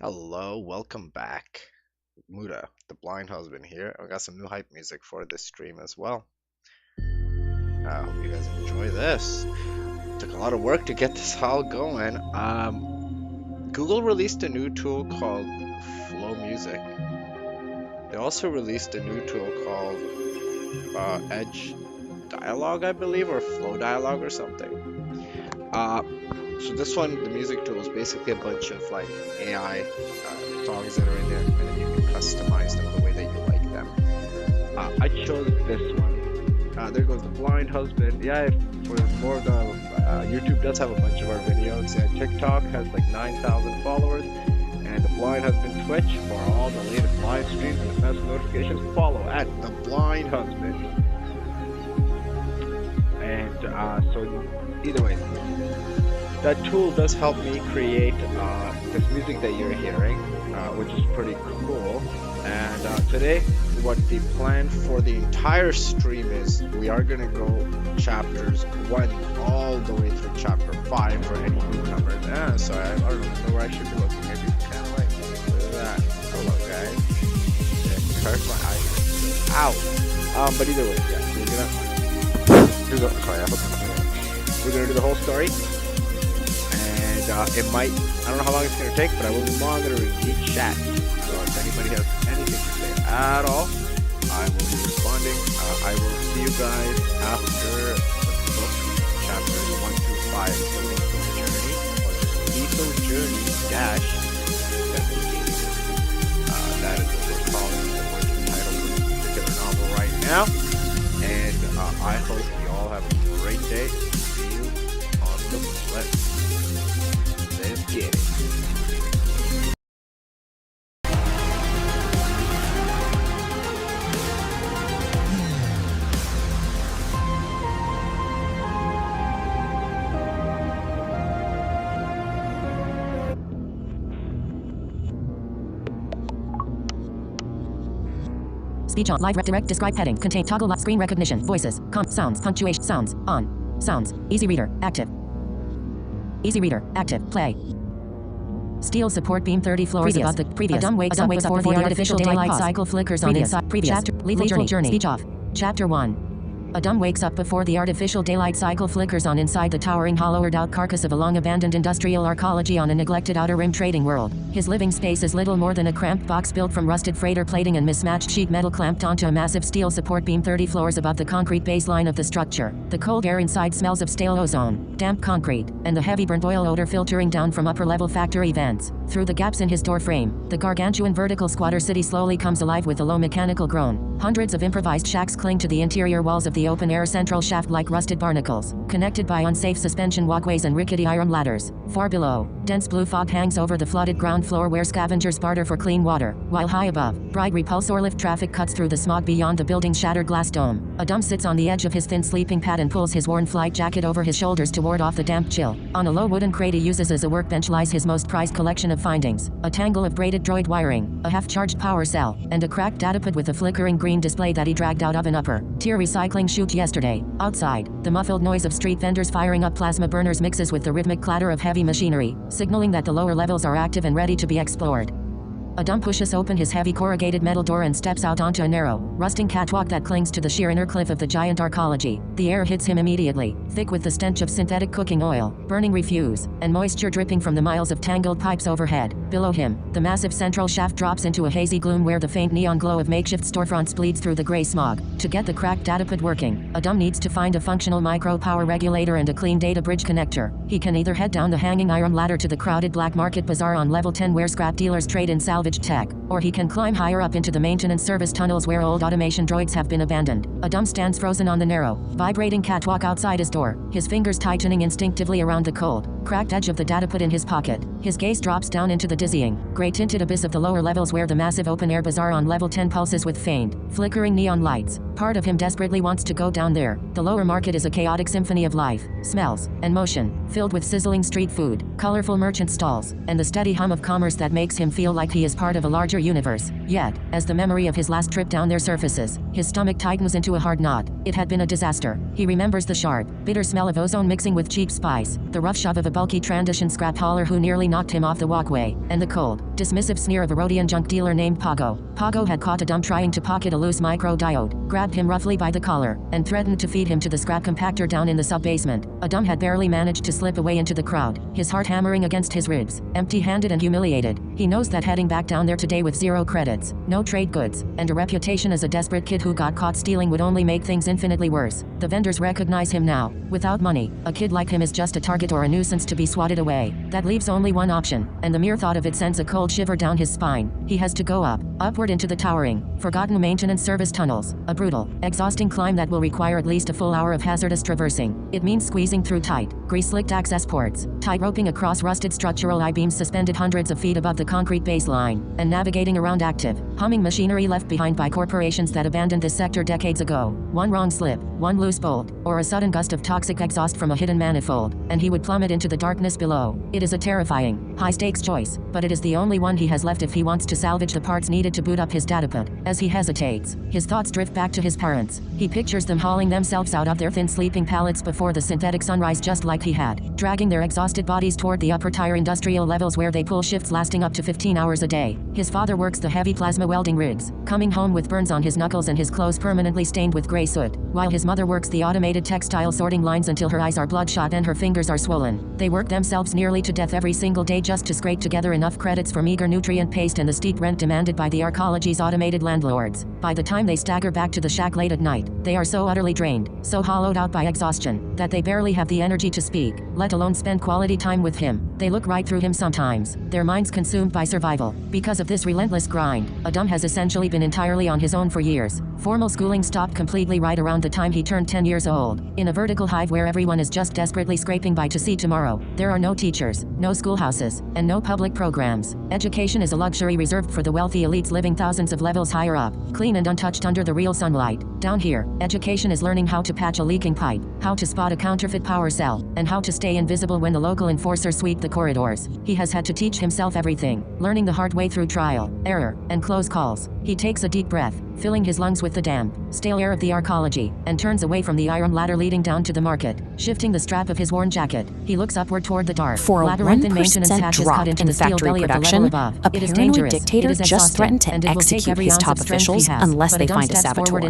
Hello, welcome back. Muda, the blind husband here. I got some new hype music for this stream as well. I hope you guys enjoy this. Took a lot of work to get this all going. Google released a new tool called Flow Music. They also released a new tool called Edge Dialogue, I believe, or Flow Dialogue or something. So this one, the music tool, is basically a bunch of like AI songs that are in there, and then you can customize them the way that you like them. I chose this one. There goes the blind husband. Yeah, for more of the YouTube does have a bunch of our videos, and TikTok has like 9,000 followers. And the blind husband Twitch for all the latest live streams and the best notifications. Follow at the blind husband. And so either way, that tool does help me create this music that you're hearing, which is pretty cool. And today, what the plan for the entire stream is, we are going to go chapters 1 all the way through chapter 5 for any newcomers. So I don't know where I should be looking. Maybe you can like, look at that. Hello, guys. It hurt my eyes. Ow. But either way, yeah, we're going to do the, sorry, I hope we're going to do the whole story. It might, I don't know how long it's going to take, but I will be monitoring each chat. So if anybody has anything to say at all, I will be responding. I will see you guys after the book, chapters 1 through 5, The Lethal Journey, or just Lethal Journey dash Destiny. That is what we're calling the working title for this particular novel right now. And I hope you all have a great day. See you on the flip. Let's get it. Speech on. Live direct describe heading. Contain toggle screen recognition. Voices. Sounds. Punctuation. Sounds. On. Sounds. Easy reader. Active. Easy reader. Active. Play. Steel support beam 30 floors above the previous. A dumb wakes up before the artificial daylight cycle flickers on inside. Previous. Chapter. Lethal journey. Speech off. Chapter 1. A dumb wakes up before the artificial daylight cycle flickers on inside the towering hollowed out carcass of a long-abandoned industrial arcology on a neglected outer rim trading world. His living space is little more than a cramped box built from rusted freighter plating and mismatched sheet metal clamped onto a massive steel support beam 30 floors above the concrete baseline of the structure. The cold air inside smells of stale ozone, damp concrete, and the heavy burnt oil odor filtering down from upper-level factory vents. Through the gaps in his door frame, the gargantuan vertical squatter city slowly comes alive with a low mechanical groan. Hundreds of improvised shacks cling to the interior walls of the open-air central shaft like rusted barnacles, connected by unsafe suspension walkways and rickety iron ladders. Far below, dense blue fog hangs over the flooded ground floor where scavengers barter for clean water, while high above, bright repulsor lift traffic cuts through the smog beyond the building's shattered glass dome. Adam sits on the edge of his thin sleeping pad and pulls his worn flight jacket over his shoulders to ward off the damp chill. On a low wooden crate he uses as a workbench lies his most prized collection of findings, a tangle of braided droid wiring, a half-charged power cell, and a cracked datapad with a flickering green display that he dragged out of an upper tier recycling chute yesterday. Outside, the muffled noise of street vendors firing up plasma burners mixes with the rhythmic clatter of heavy machinery, signaling that the lower levels are active and ready to be explored. Adam pushes open his heavy corrugated metal door and steps out onto a narrow, rusting catwalk that clings to the sheer inner cliff of the giant arcology. The air hits him immediately, thick with the stench of synthetic cooking oil, burning refuse, and moisture dripping from the miles of tangled pipes overhead. Below him, the massive central shaft drops into a hazy gloom where the faint neon glow of makeshift storefronts bleeds through the gray smog. To get the cracked datapad working, Adam needs to find a functional micro power regulator and a clean data bridge connector. He can either head down the hanging iron ladder to the crowded black market bazaar on level 10 where scrap dealers trade in salvaged tech, or he can climb higher up into the maintenance service tunnels where old automation droids have been abandoned. Adam stands frozen on the narrow, vibrating catwalk outside his door, his fingers tightening instinctively around the cold, cracked edge of the datapad in his pocket. His gaze drops down into the dizzying, gray-tinted abyss of the lower levels where the massive open-air bazaar on level 10 pulses with faint, flickering neon lights. Part of him desperately wants to go down there. The lower market is a chaotic symphony of life, smells, and motion, filled with sizzling street food, colorful merchant stalls, and the steady hum of commerce that makes him feel like he is part of a larger universe. Yet, as the memory of his last trip down there surfaces, his stomach tightens into a hard knot. It had been a disaster. He remembers the sharp, bitter smell of ozone mixing with cheap spice, the rough shove of a bulky transition scrap hauler who nearly knocked him off the walkway, and the cold, dismissive sneer of a Rhodian junk dealer named Pago. Pago had caught Adam trying to pocket a loose micro-diode, grabbed him roughly by the collar, and threatened to feed him to the scrap compactor down in the sub-basement. Adam had barely managed to slip away into the crowd, his heart hammering against his ribs, empty-handed and humiliated. He knows that heading back down there today with 0 credits, no trade goods, and a reputation as a desperate kid who got caught stealing would only make things infinitely worse. The vendors recognize him now. Without money, a kid like him is just a target or a nuisance to be swatted away. That leaves only one option, and the mere thought of it sends a cold shiver down his spine. He has to go upward into the towering, forgotten maintenance service tunnels, a brutal, exhausting climb that will require at least a full hour of hazardous traversing. It means squeezing through tight, grease-slicked access ports, tight-roping across rusted structural I-beams suspended hundreds of feet above the concrete baseline, and navigating around active, humming machinery left behind by corporations that abandoned this sector decades ago. One wrong slip, one loose bolt, or a sudden gust of toxic exhaust from a hidden manifold, and he would plummet into the darkness below. It is a terrifying, high-stakes choice, but it is the only one he has left if he wants to salvage the parts needed to boot up his datapad. As he hesitates, his thoughts drift back to his parents. He pictures them hauling themselves out of their thin sleeping pallets before the synthetic sunrise just like he had, dragging their exhausted bodies toward the upper tier industrial levels where they pull shifts lasting up to 15 hours a day. His father works the heavy plasma welding rigs, coming home with burns on his knuckles and his clothes permanently stained with gray soot, while his mother works the automated textile sorting lines until her eyes are bloodshot and her fingers are swollen. They work themselves nearly to death every single day just to scrape together enough credits for meager nutrient paste and the steep rent demanded by the Arcology's automated landlords. By the time they stagger back to the shack late at night, they are so utterly drained, so hollowed out by exhaustion, that they barely have the energy to speak, let alone spend quality time with him. They look right through him sometimes, their minds consumed by survival. Because of this relentless grind, Adam has essentially been entirely on his own for years. Formal schooling stopped completely right around the time he turned 10 years old. In a vertical hive where everyone is just desperately scraping by to see tomorrow, there are no teachers, no schoolhouses, and no public programs. Education is a luxury reserved for the wealthy elites living thousands of levels higher up, clean and untouched under the real sunlight. Down here, education is learning how to patch a leaking pipe, how to spot a counterfeit power cell, and how to stay invisible when the local enforcers sweep the corridors. He has had to teach himself everything, learning the hard way through trial, error, and close calls. He takes a deep breath, filling his lungs with the damp, stale air of the Arcology, and turns away from the iron ladder leading down to the market. Shifting the strap of his worn jacket, he looks upward toward the dark. For a 1% drop in factory production, a paranoid dictator just threatened to execute his top officials unless they find a saboteur.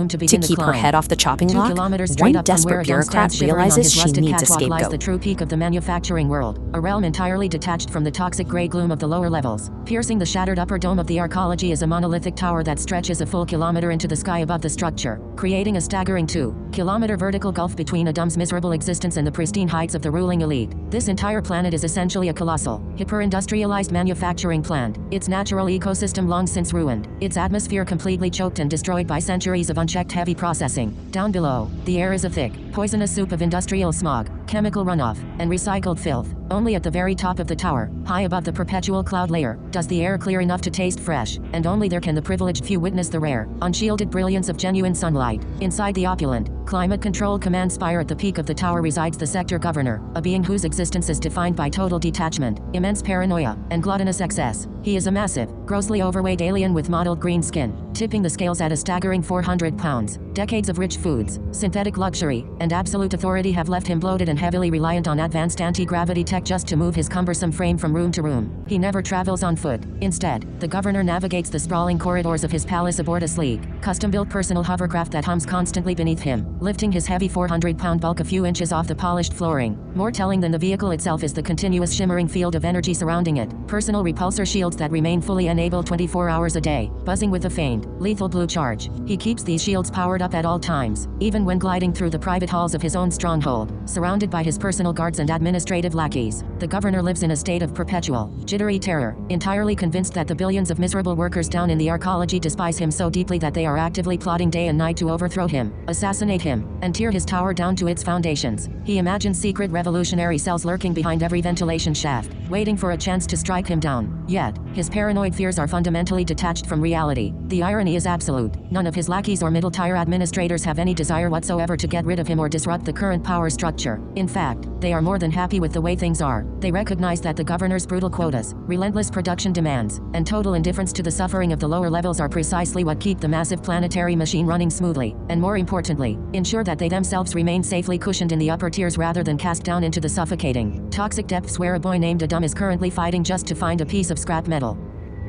To keep her head off the chopping block, one desperate bureaucrat realizes she needs a scapegoat. The true peak of the manufacturing world, a realm entirely detached from the toxic gray gloom of the lower levels. Piercing the shattered upper dome of the Arcology is a monolithic tower that stretches a full kilometer into the sky above the structure, creating a staggering 2-kilometer vertical gulf between Adam's miserable existence and the pristine heights of the ruling elite. This entire planet is essentially a colossal, hyper-industrialized manufacturing plant, its natural ecosystem long since ruined, its atmosphere completely choked and destroyed by centuries of unchecked heavy processing. Down below, the air is a thick, poisonous soup of industrial smog, chemical runoff, and recycled filth. Only at the very top of the tower, high above the perpetual cloud layer, does the air clear enough to taste fresh, and only there can the privileged few witness the rare, unshielded brilliance of genuine sunlight. Inside the opulent, climate-controlled command spire at the peak of the tower resides the sector governor, a being whose existence is defined by total detachment, immense paranoia, and gluttonous excess. He is a massive, grossly overweight alien with mottled green skin, tipping the scales at a staggering 400 pounds. Decades of rich foods, synthetic luxury, and absolute authority have left him bloated and heavily reliant on advanced anti-gravity tech just to move his cumbersome frame from room to room. He never travels on foot. Instead, the governor navigates the sprawling corridors of his palace aboard a sleek, custom-built personal hovercraft that hums constantly beneath him, lifting his heavy 400-pound bulk a few inches off the polished flooring. More telling than the vehicle itself is the continuous shimmering field of energy surrounding it, personal repulsor shields that remain fully enabled 24 hours a day, buzzing with a faint, lethal blue charge. He keeps these shields powered up at all times, even when gliding through the private halls of his own stronghold, surrounded by his personal guards and administrative lackeys. The governor lives in a state of perpetual, jittery terror, entirely convinced that the billions of miserable workers down in the Arcology despise him so deeply that they are actively plotting day and night to overthrow him, assassinate him, and tear his tower down to its foundations. He imagines secret revolutionary cells lurking behind every ventilation shaft, waiting for a chance to strike him down. Yet, his paranoid fears are fundamentally detached from reality. The irony is absolute. None of his lackeys or middle-tier administrators have any desire whatsoever to get rid of him or disrupt the current power structure. In fact, they are more than happy with the way things are. They recognize that the governor's brutal quotas, relentless production demands, and total indifference to the suffering of the lower levels are precisely what keep the massive planetary machine running smoothly, and more importantly, ensure that they themselves remain safely cushioned in the upper tiers rather than cast down into the suffocating, toxic depths where a boy named Adam is currently fighting just to find a piece of scrap metal.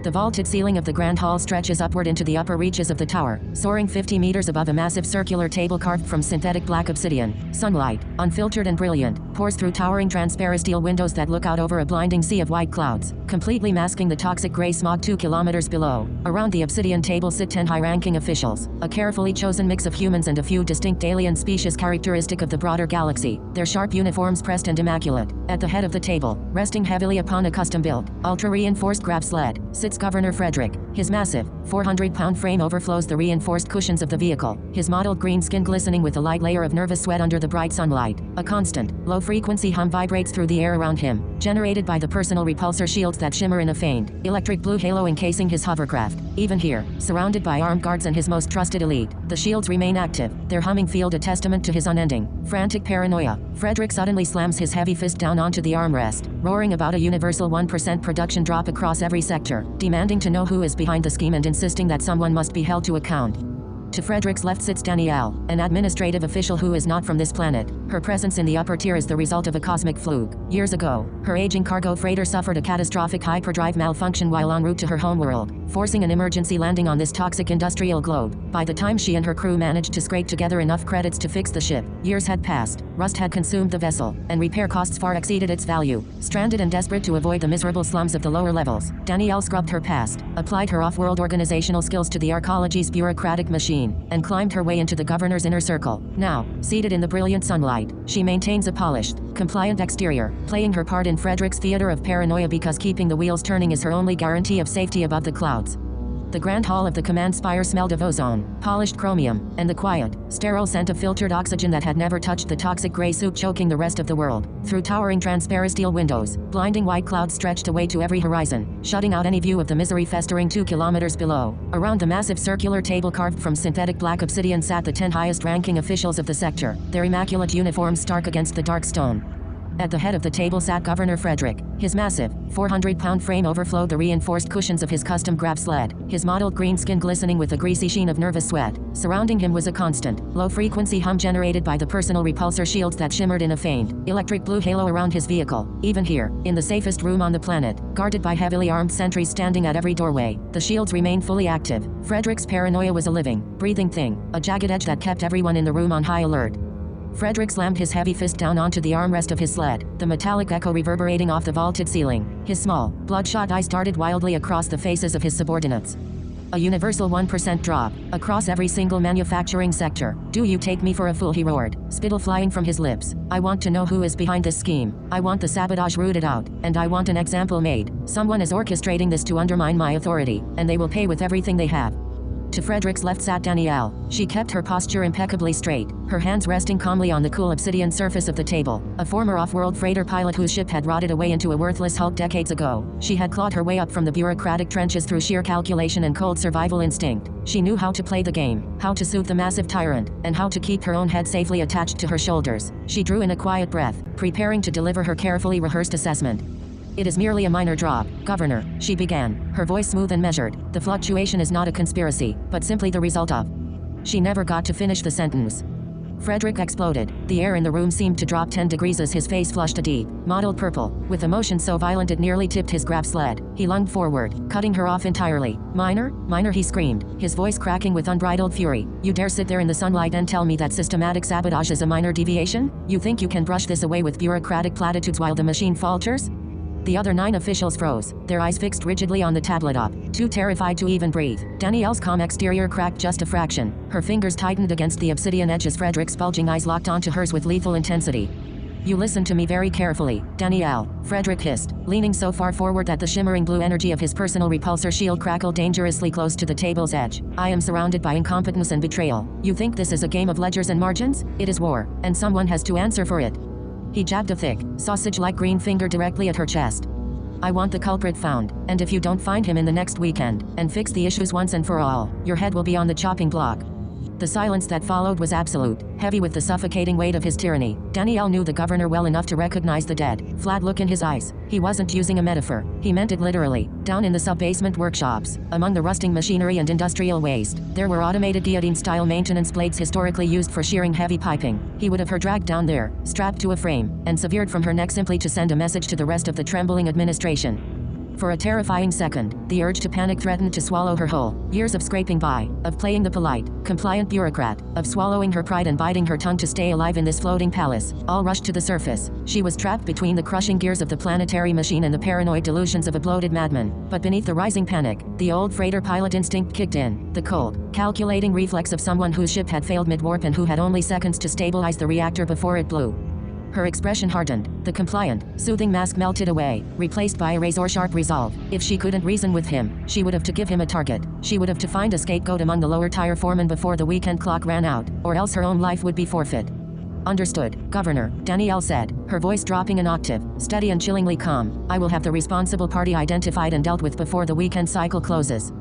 The vaulted ceiling of the Grand Hall stretches upward into the upper reaches of the tower, soaring 50 meters above a massive circular table carved from synthetic black obsidian. Sunlight, unfiltered and brilliant, pours through towering transparent steel windows that look out over a blinding sea of white clouds, completely masking the toxic gray smog 2 kilometers below. Around the obsidian table sit 10 high-ranking officials, a carefully chosen mix of humans and a few distinct alien species characteristic of the broader galaxy, their sharp uniforms pressed and immaculate. At the head of the table, resting heavily upon a custom-built, ultra-reinforced grab sled, sits Governor Frederick. His massive, 400-pound frame overflows the reinforced cushions of the vehicle, his mottled green skin glistening with a light layer of nervous sweat under the bright sunlight. A constant, low-frequency hum vibrates through the air around him, generated by the personal repulsor shields that shimmer in a faint, electric blue halo encasing his hovercraft. Even here, surrounded by armed guards and his most trusted elite, the shields remain active, their humming field a testament to his unending, frantic paranoia. Frederick suddenly slams his heavy fist down onto the armrest, roaring about a universal 1% production drop across every sector, demanding to know who is behind the scheme and insisting that someone must be held to account. To Frederick's left sits Danielle, an administrative official who is not from this planet. Her presence in the upper tier is the result of a cosmic fluke. Years ago, her aging cargo freighter suffered a catastrophic hyperdrive malfunction while en route to her homeworld, forcing an emergency landing on this toxic industrial globe. By the time she and her crew managed to scrape together enough credits to fix the ship, years had passed, rust had consumed the vessel, and repair costs far exceeded its value. Stranded and desperate to avoid the miserable slums of the lower levels, Danielle scrubbed her past, applied her off-world organizational skills to the Arcology's bureaucratic machine, and climbed her way into the governor's inner circle. Now, seated in the brilliant sunlight, she maintains a polished, compliant exterior, playing her part in Frederick's theater of paranoia because keeping the wheels turning is her only guarantee of safety above the clouds. The grand hall of the command spire smelled of ozone, polished chromium, and the quiet, sterile scent of filtered oxygen that had never touched the toxic gray soup choking the rest of the world. Through towering transparent steel windows, blinding white clouds stretched away to every horizon, shutting out any view of the misery festering 2 kilometers below. Around the massive circular table carved from synthetic black obsidian sat the 10 highest-ranking officials of the sector, their immaculate uniforms stark against the dark stone. At the head of the table sat Governor Frederick. His massive, 400-pound frame overflowed the reinforced cushions of his custom grab sled, his mottled green skin glistening with a greasy sheen of nervous sweat. Surrounding him was a constant, low-frequency hum generated by the personal repulsor shields that shimmered in a faint, electric blue halo around his vehicle. Even here, in the safest room on the planet, guarded by heavily armed sentries standing at every doorway, the shields remained fully active. Frederick's paranoia was a living, breathing thing, a jagged edge that kept everyone in the room on high alert. Frederick slammed his heavy fist down onto the armrest of his sled, the metallic echo reverberating off the vaulted ceiling. His small, bloodshot eyes darted wildly across the faces of his subordinates. A universal 1% drop, across every single manufacturing sector. Do you take me for a fool? He roared, spittle flying from his lips. I want to know who is behind this scheme. I want the sabotage rooted out, and I want an example made. Someone is orchestrating this to undermine my authority, and they will pay with everything they have. To Frederick's left sat Danielle. She kept her posture impeccably straight, her hands resting calmly on the cool obsidian surface of the table. A former off-world freighter pilot whose ship had rotted away into a worthless hulk decades ago, she had clawed her way up from the bureaucratic trenches through sheer calculation and cold survival instinct. She knew how to play the game, how to soothe the massive tyrant, and how to keep her own head safely attached to her shoulders. She drew in a quiet breath, preparing to deliver her carefully rehearsed assessment. It is merely a minor drop, Governor, she began, her voice smooth and measured. The fluctuation is not a conspiracy, but simply the result of. She never got to finish the sentence. Frederick exploded. The air in the room seemed to drop 10 degrees as his face flushed a deep, mottled purple, with emotion so violent it nearly tipped his grab sled. He lunged forward, cutting her off entirely. Minor? Minor, he screamed, his voice cracking with unbridled fury. You dare sit there in the sunlight and tell me that systematic sabotage is a minor deviation? You think you can brush this away with bureaucratic platitudes while the machine falters? The other 9 officials froze, their eyes fixed rigidly on the tabletop, too terrified to even breathe. Danielle's calm exterior cracked just a fraction. Her fingers tightened against the obsidian edge as Frederick's bulging eyes locked onto hers with lethal intensity. You listen to me very carefully, Danielle, Frederick hissed, leaning so far forward that the shimmering blue energy of his personal repulsor shield crackled dangerously close to the table's edge. I am surrounded by incompetence and betrayal. You think this is a game of ledgers and margins? It is war, and someone has to answer for it. He jabbed a thick, sausage-like green finger directly at her chest. I want the culprit found, and if you don't find him in the next weekend, and fix the issues once and for all, your head will be on the chopping block. The silence that followed was absolute, heavy with the suffocating weight of his tyranny. Danielle knew the governor well enough to recognize the dead, flat look in his eyes. He wasn't using a metaphor. He meant it literally. Down in the sub-basement workshops, among the rusting machinery and industrial waste, there were automated guillotine-style maintenance blades historically used for shearing heavy piping. He would have her dragged down there, strapped to a frame, and severed from her neck simply to send a message to the rest of the trembling administration. For a terrifying second, the urge to panic threatened to swallow her whole. Years of scraping by, of playing the polite, compliant bureaucrat, of swallowing her pride and biting her tongue to stay alive in this floating palace, all rushed to the surface. She was trapped between the crushing gears of the planetary machine and the paranoid delusions of a bloated madman. But beneath the rising panic, the old freighter pilot instinct kicked in, the cold, calculating reflex of someone whose ship had failed mid-warp and who had only seconds to stabilize the reactor before it blew. Her expression hardened. The compliant, soothing mask melted away, replaced by a razor-sharp resolve. If she couldn't reason with him, she would have to give him a target. She would have to find a scapegoat among the lower-tier foremen before the weekend clock ran out, or else her own life would be forfeit. Understood, Governor, Danielle said, her voice dropping an octave, steady and chillingly calm. I will have the responsible party identified and dealt with before the weekend cycle closes.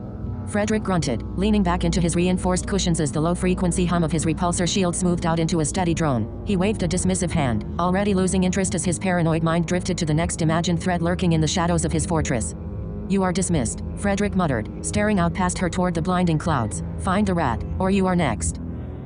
Frederick grunted, leaning back into his reinforced cushions as the low-frequency hum of his repulsor shield smoothed out into a steady drone. He waved a dismissive hand, already losing interest as his paranoid mind drifted to the next imagined threat lurking in the shadows of his fortress. You are dismissed, Frederick muttered, staring out past her toward the blinding clouds. Find the rat, or you are next.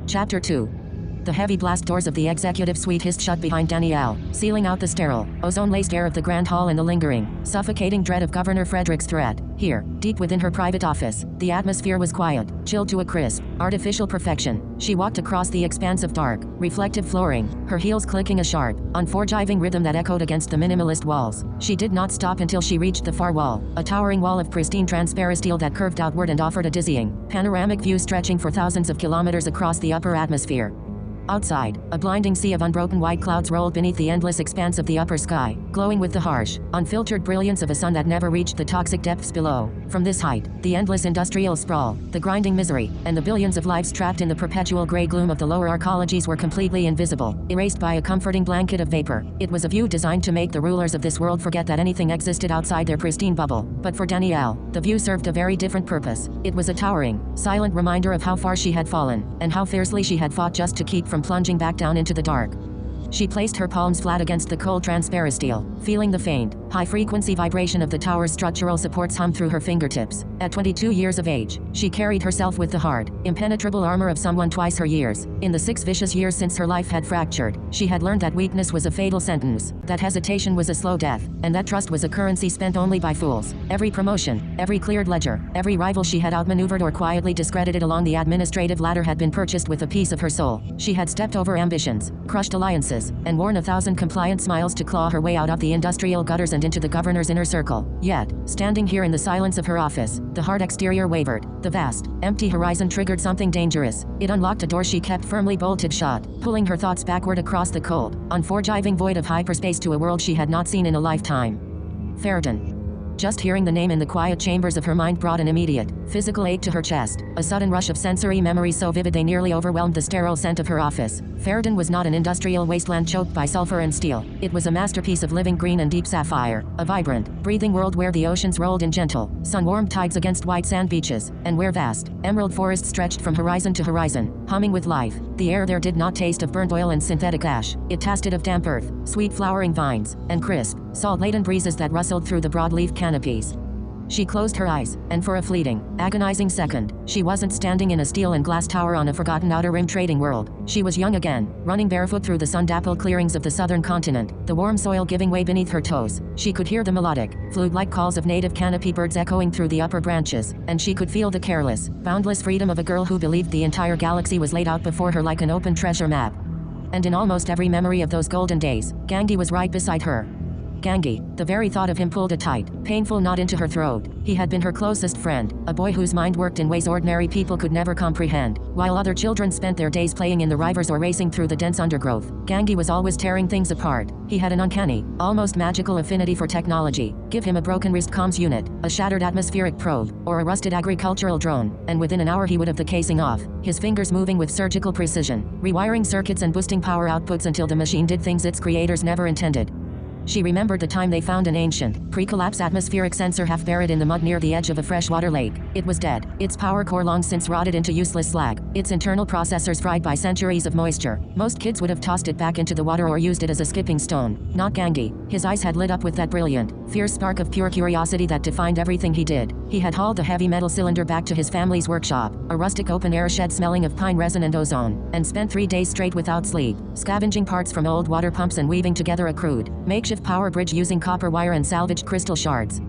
Chapter 2. The heavy blast doors of the executive suite hissed shut behind Danielle, sealing out the sterile, ozone-laced air of the Grand Hall and the lingering, suffocating dread of Governor Frederick's threat. Here, deep within her private office, the atmosphere was quiet, chilled to a crisp, artificial perfection. She walked across the expanse of dark, reflective flooring, her heels clicking a sharp, unforgiving rhythm that echoed against the minimalist walls. She did not stop until she reached the far wall, a towering wall of pristine transparent steel that curved outward and offered a dizzying, panoramic view stretching for thousands of kilometers across the upper atmosphere. Outside, a blinding sea of unbroken white clouds rolled beneath the endless expanse of the upper sky, glowing with the harsh, unfiltered brilliance of a sun that never reached the toxic depths below. From this height, the endless industrial sprawl, the grinding misery, and the billions of lives trapped in the perpetual gray gloom of the lower arcologies were completely invisible, erased by a comforting blanket of vapor. It was a view designed to make the rulers of this world forget that anything existed outside their pristine bubble. But for Danielle, the view served a very different purpose. It was a towering, silent reminder of how far she had fallen, and how fiercely she had fought just to keep from plunging back down into the dark. She placed her palms flat against the cold transparent steel, feeling the faint, high-frequency vibration of the tower's structural supports hum through her fingertips. At 22 years of age, she carried herself with the hard, impenetrable armor of someone twice her years. In the 6 vicious years since her life had fractured, she had learned that weakness was a fatal sentence, that hesitation was a slow death, and that trust was a currency spent only by fools. Every promotion, every cleared ledger, every rival she had outmaneuvered or quietly discredited along the administrative ladder had been purchased with a piece of her soul. She had stepped over ambitions, crushed alliances, and worn 1,000 compliant smiles to claw her way out of the industrial gutters and into the governor's inner circle. Yet, standing here in the silence of her office, the hard exterior wavered. The vast, empty horizon triggered something dangerous. It unlocked a door she kept firmly bolted shut, pulling her thoughts backward across the cold, unforgiving void of hyperspace to a world she had not seen in a lifetime. Ferriton. Just hearing the name in the quiet chambers of her mind brought an immediate, physical ache to her chest, a sudden rush of sensory memories so vivid they nearly overwhelmed the sterile scent of her office. Ferriton was not an industrial wasteland choked by sulfur and steel. It was a masterpiece of living green and deep sapphire, a vibrant, breathing world where the oceans rolled in gentle, sun-warmed tides against white sand beaches, and where vast, emerald forests stretched from horizon to horizon, humming with life. The air there did not taste of burnt oil and synthetic ash. It tasted of damp earth, sweet flowering vines, and crisp, salt-laden breezes that rustled through the broadleaf canopies. She closed her eyes, and for a fleeting, agonizing second, she wasn't standing in a steel and glass tower on a forgotten outer rim trading world. She was young again, running barefoot through the sun-dappled clearings of the southern continent, the warm soil giving way beneath her toes. She could hear the melodic, flute-like calls of native canopy birds echoing through the upper branches, and she could feel the careless, boundless freedom of a girl who believed the entire galaxy was laid out before her like an open treasure map. And in almost every memory of those golden days, Gange was right beside her. Gangi, the very thought of him pulled a tight, painful knot into her throat. He had been her closest friend, a boy whose mind worked in ways ordinary people could never comprehend. While other children spent their days playing in the rivers or racing through the dense undergrowth, Gangi was always tearing things apart. He had an uncanny, almost magical affinity for technology. Give him a broken wrist comms unit, a shattered atmospheric probe, or a rusted agricultural drone, and within an hour he would have the casing off, his fingers moving with surgical precision, rewiring circuits and boosting power outputs until the machine did things its creators never intended. She remembered the time they found an ancient, pre-collapse atmospheric sensor half buried in the mud near the edge of a freshwater lake. It was dead, its power core long since rotted into useless slag, its internal processors fried by centuries of moisture. Most kids would have tossed it back into the water or used it as a skipping stone. Not Gangi. His eyes had lit up with that brilliant, fierce spark of pure curiosity that defined everything he did. He had hauled the heavy metal cylinder back to his family's workshop, a rustic open-air shed smelling of pine resin and ozone, and spent 3 days straight without sleep, scavenging parts from old water pumps and weaving together a crude, makeshift power bridge using copper wire and salvaged crystal shards.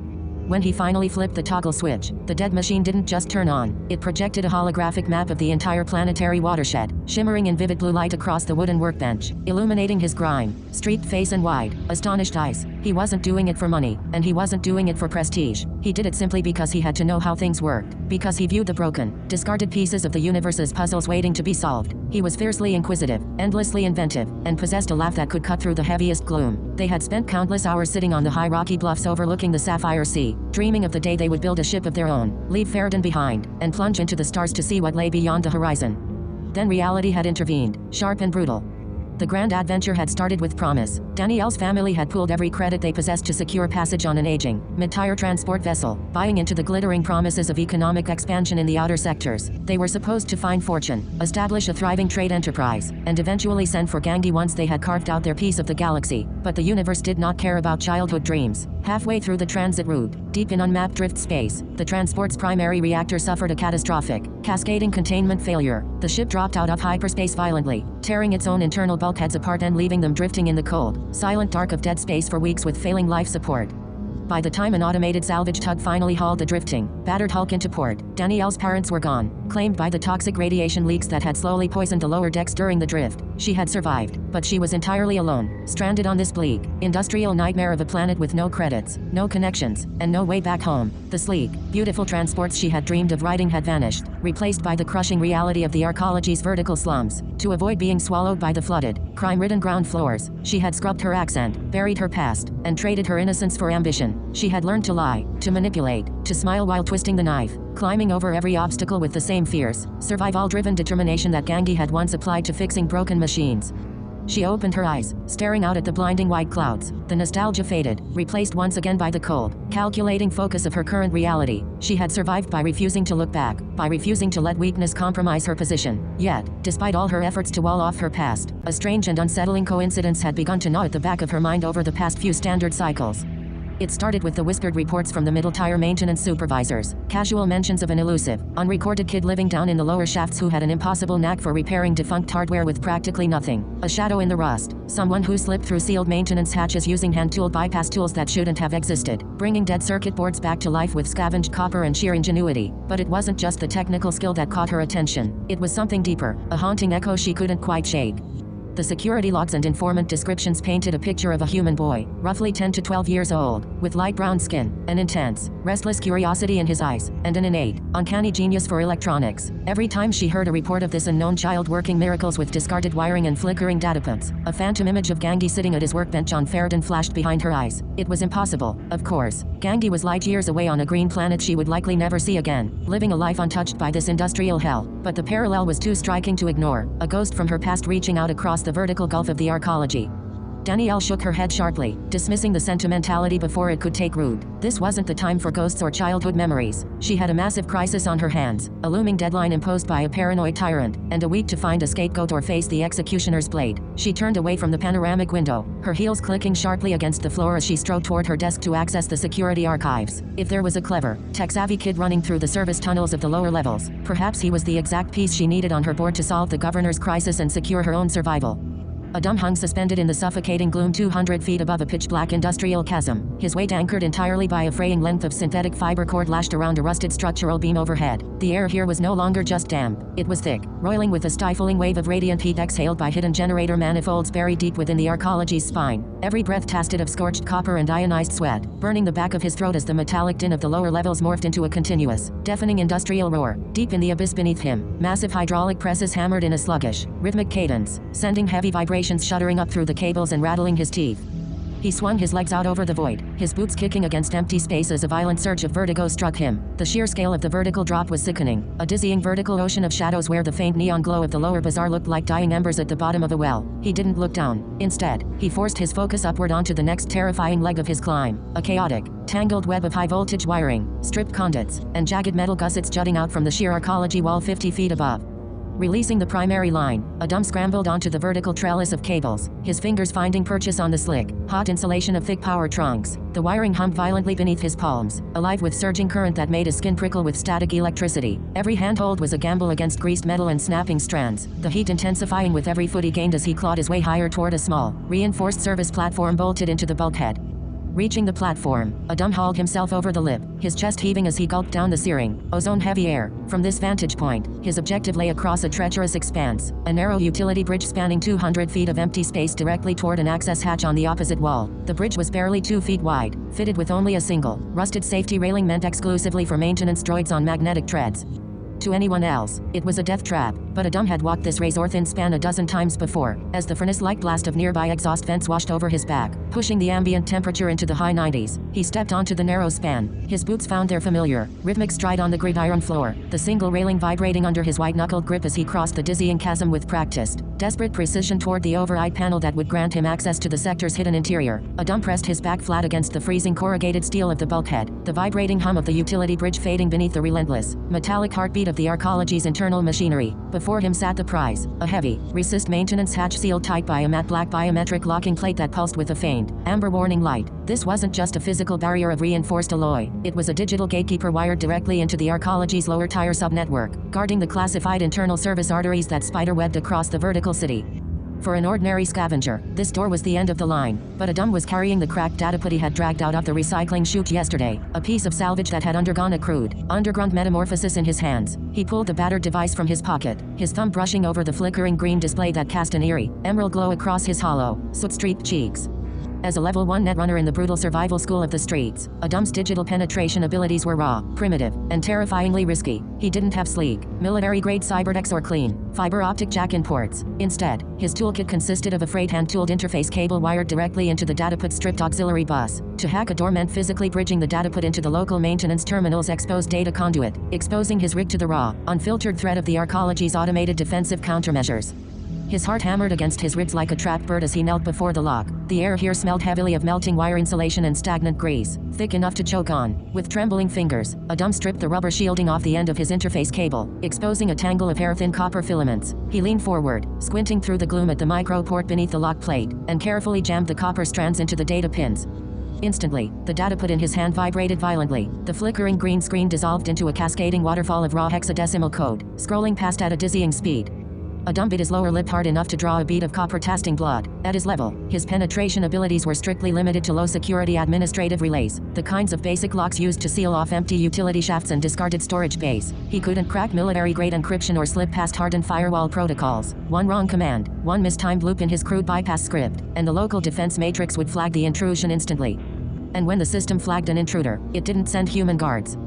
When he finally flipped the toggle switch, the dead machine didn't just turn on, it projected a holographic map of the entire planetary watershed, shimmering in vivid blue light across the wooden workbench, illuminating his grime-streaked face and wide, astonished eyes. He wasn't doing it for money, and he wasn't doing it for prestige. He did it simply because he had to know how things worked, because he viewed the broken, discarded pieces of the universe as puzzles waiting to be solved. He was fiercely inquisitive, endlessly inventive, and possessed a laugh that could cut through the heaviest gloom. They had spent countless hours sitting on the high rocky bluffs overlooking the Sapphire Sea, dreaming of the day they would build a ship of their own, leave Farad'n behind, and plunge into the stars to see what lay beyond the horizon. Then reality had intervened, sharp and brutal. The grand adventure had started with promise. Danielle's family had pooled every credit they possessed to secure passage on an aging, mid-tire transport vessel, buying into the glittering promises of economic expansion in the outer sectors. They were supposed to find fortune, establish a thriving trade enterprise, and eventually send for Gangi once they had carved out their piece of the galaxy. But the universe did not care about childhood dreams. Halfway through the transit route, deep in unmapped drift space, the transport's primary reactor suffered a catastrophic, cascading containment failure. The ship dropped out of hyperspace violently, tearing its own internal bulkheads apart and leaving them drifting in the cold, silent dark of dead space for weeks with failing life support. By the time an automated salvage tug finally hauled the drifting, battered hulk into port, Danielle's parents were gone, claimed by the toxic radiation leaks that had slowly poisoned the lower decks during the drift. She had survived, but she was entirely alone, stranded on this bleak, industrial nightmare of a planet with no credits, no connections, and no way back home. The sleek, beautiful transports she had dreamed of riding had vanished, replaced by the crushing reality of the Arcology's vertical slums. To avoid being swallowed by the flooded, crime-ridden ground floors, she had scrubbed her accent, buried her past, and traded her innocence for ambition. She had learned to lie, to manipulate, to smile while twisting the knife, climbing over every obstacle with the same fierce, survival-driven determination that Gangi had once applied to fixing broken machines. She opened her eyes, staring out at the blinding white clouds. The nostalgia faded, replaced once again by the cold, calculating focus of her current reality. She had survived by refusing to look back, by refusing to let weakness compromise her position. Yet, despite all her efforts to wall off her past, a strange and unsettling coincidence had begun to gnaw at the back of her mind over the past few standard cycles. It started with the whispered reports from the middle tire maintenance supervisors, casual mentions of an elusive, unrecorded kid living down in the lower shafts who had an impossible knack for repairing defunct hardware with practically nothing, a shadow in the rust, someone who slipped through sealed maintenance hatches using hand-tooled bypass tools that shouldn't have existed, bringing dead circuit boards back to life with scavenged copper and sheer ingenuity. But it wasn't just the technical skill that caught her attention. It was something deeper, a haunting echo she couldn't quite shake. The security logs and informant descriptions painted a picture of a human boy, roughly 10 to 12 years old, with light brown skin, an intense, restless curiosity in his eyes, and an innate, uncanny genius for electronics. Every time she heard a report of this unknown child working miracles with discarded wiring and flickering data pumps, a phantom image of Gangi sitting at his workbench on Farad'n flashed behind her eyes. It was impossible, of course. Gangi was light years away on a green planet she would likely never see again, living a life untouched by this industrial hell. But the parallel was too striking to ignore, a ghost from her past reaching out across the vertical gulf of the Arcology. Danielle shook her head sharply, dismissing the sentimentality before it could take root. This wasn't the time for ghosts or childhood memories. She had a massive crisis on her hands, a looming deadline imposed by a paranoid tyrant, and a week to find a scapegoat or face the executioner's blade. She turned away from the panoramic window, her heels clicking sharply against the floor as she strode toward her desk to access the security archives. If there was a clever, tech-savvy kid running through the service tunnels of the lower levels, perhaps he was the exact piece she needed on her board to solve the governor's crisis and secure her own survival. Adam hung suspended in the suffocating gloom 200 feet above a pitch-black industrial chasm, his weight anchored entirely by a fraying length of synthetic fiber cord lashed around a rusted structural beam overhead. The air here was no longer just damp, it was thick, roiling with a stifling wave of radiant heat exhaled by hidden generator manifolds buried deep within the Arcology's spine. Every breath tasted of scorched copper and ionized sweat, burning the back of his throat as the metallic din of the lower levels morphed into a continuous, deafening industrial roar. Deep in the abyss beneath him, massive hydraulic presses hammered in a sluggish, rhythmic cadence, sending heavy vibrations shuddering up through the cables and rattling his teeth. He swung his legs out over the void, his boots kicking against empty space as a violent surge of vertigo struck him. The sheer scale of the vertical drop was sickening, a dizzying vertical ocean of shadows where the faint neon glow of the lower bazaar looked like dying embers at the bottom of a well. He didn't look down. Instead, he forced his focus upward onto the next terrifying leg of his climb, a chaotic, tangled web of high-voltage wiring, stripped conduits, and jagged metal gussets jutting out from the sheer Arcology wall 50 feet above. Releasing the primary line, Adam scrambled onto the vertical trellis of cables, his fingers finding purchase on the slick, hot insulation of thick power trunks. The wiring hummed violently beneath his palms, alive with surging current that made his skin prickle with static electricity. Every handhold was a gamble against greased metal and snapping strands, the heat intensifying with every foot he gained as he clawed his way higher toward a small, reinforced service platform bolted into the bulkhead. Reaching the platform, Adam hauled himself over the lip, his chest heaving as he gulped down the searing, ozone-heavy air. From this vantage point, his objective lay across a treacherous expanse, a narrow utility bridge spanning 200 feet of empty space directly toward an access hatch on the opposite wall. The bridge was barely 2 feet wide, fitted with only a single, rusted safety railing meant exclusively for maintenance droids on magnetic treads. To anyone else, it was a death trap, but Adam had walked this razor-thin span a dozen times before, as the furnace-like blast of nearby exhaust vents washed over his back, pushing the ambient temperature into the high 90s. He stepped onto the narrow span, his boots found their familiar, rhythmic stride on the gridiron floor, the single railing vibrating under his white-knuckled grip as he crossed the dizzying chasm with practiced, desperate precision toward the override panel that would grant him access to the sector's hidden interior. Adam pressed his back flat against the freezing corrugated steel of the bulkhead, the vibrating hum of the utility bridge fading beneath the relentless, metallic heartbeat of the Arcology's internal machinery. Before him sat the prize, a heavy, resist maintenance hatch sealed tight by a matte black biometric locking plate that pulsed with a faint, amber warning light. This wasn't just a physical barrier of reinforced alloy, it was a digital gatekeeper wired directly into the Arcology's lower tier subnetwork, guarding the classified internal service arteries that spiderwebbed across the vertical city. For an ordinary scavenger, this door was the end of the line, but Adam was carrying the cracked dataput he had dragged out of the recycling chute yesterday, a piece of salvage that had undergone a crude, underground metamorphosis in his hands. He pulled the battered device from his pocket, his thumb brushing over the flickering green display that cast an eerie, emerald glow across his hollow, soot-streaked cheeks. As a level 1 netrunner in the brutal survival school of the streets, Adam's digital penetration abilities were raw, primitive, and terrifyingly risky. He didn't have sleek, military-grade cyberdex or clean, fiber-optic jack-in ports. Instead, his toolkit consisted of a frayed hand-tooled interface cable wired directly into the dataput's stripped auxiliary bus. To hack a door meant physically bridging the dataput into the local maintenance terminal's exposed data conduit, exposing his rig to the raw, unfiltered threat of the Arcology's automated defensive countermeasures. His heart hammered against his ribs like a trapped bird as he knelt before the lock. The air here smelled heavily of melting wire insulation and stagnant grease, thick enough to choke on. With trembling fingers, Adam stripped the rubber shielding off the end of his interface cable, exposing a tangle of hair-thin copper filaments. He leaned forward, squinting through the gloom at the micro port beneath the lock plate, and carefully jammed the copper strands into the data pins. Instantly, the dataput in his hand vibrated violently. The flickering green screen dissolved into a cascading waterfall of raw hexadecimal code, scrolling past at a dizzying speed. Adam bit his lower lip hard enough to draw a bead of copper-tasting blood. At his level, his penetration abilities were strictly limited to low-security administrative relays, the kinds of basic locks used to seal off empty utility shafts and discarded storage bays. He couldn't crack military-grade encryption or slip past hardened firewall protocols. One wrong command, one mistimed loop in his crude bypass script, and the local defense matrix would flag the intrusion instantly. And when the system flagged an intruder, it didn't send human guards.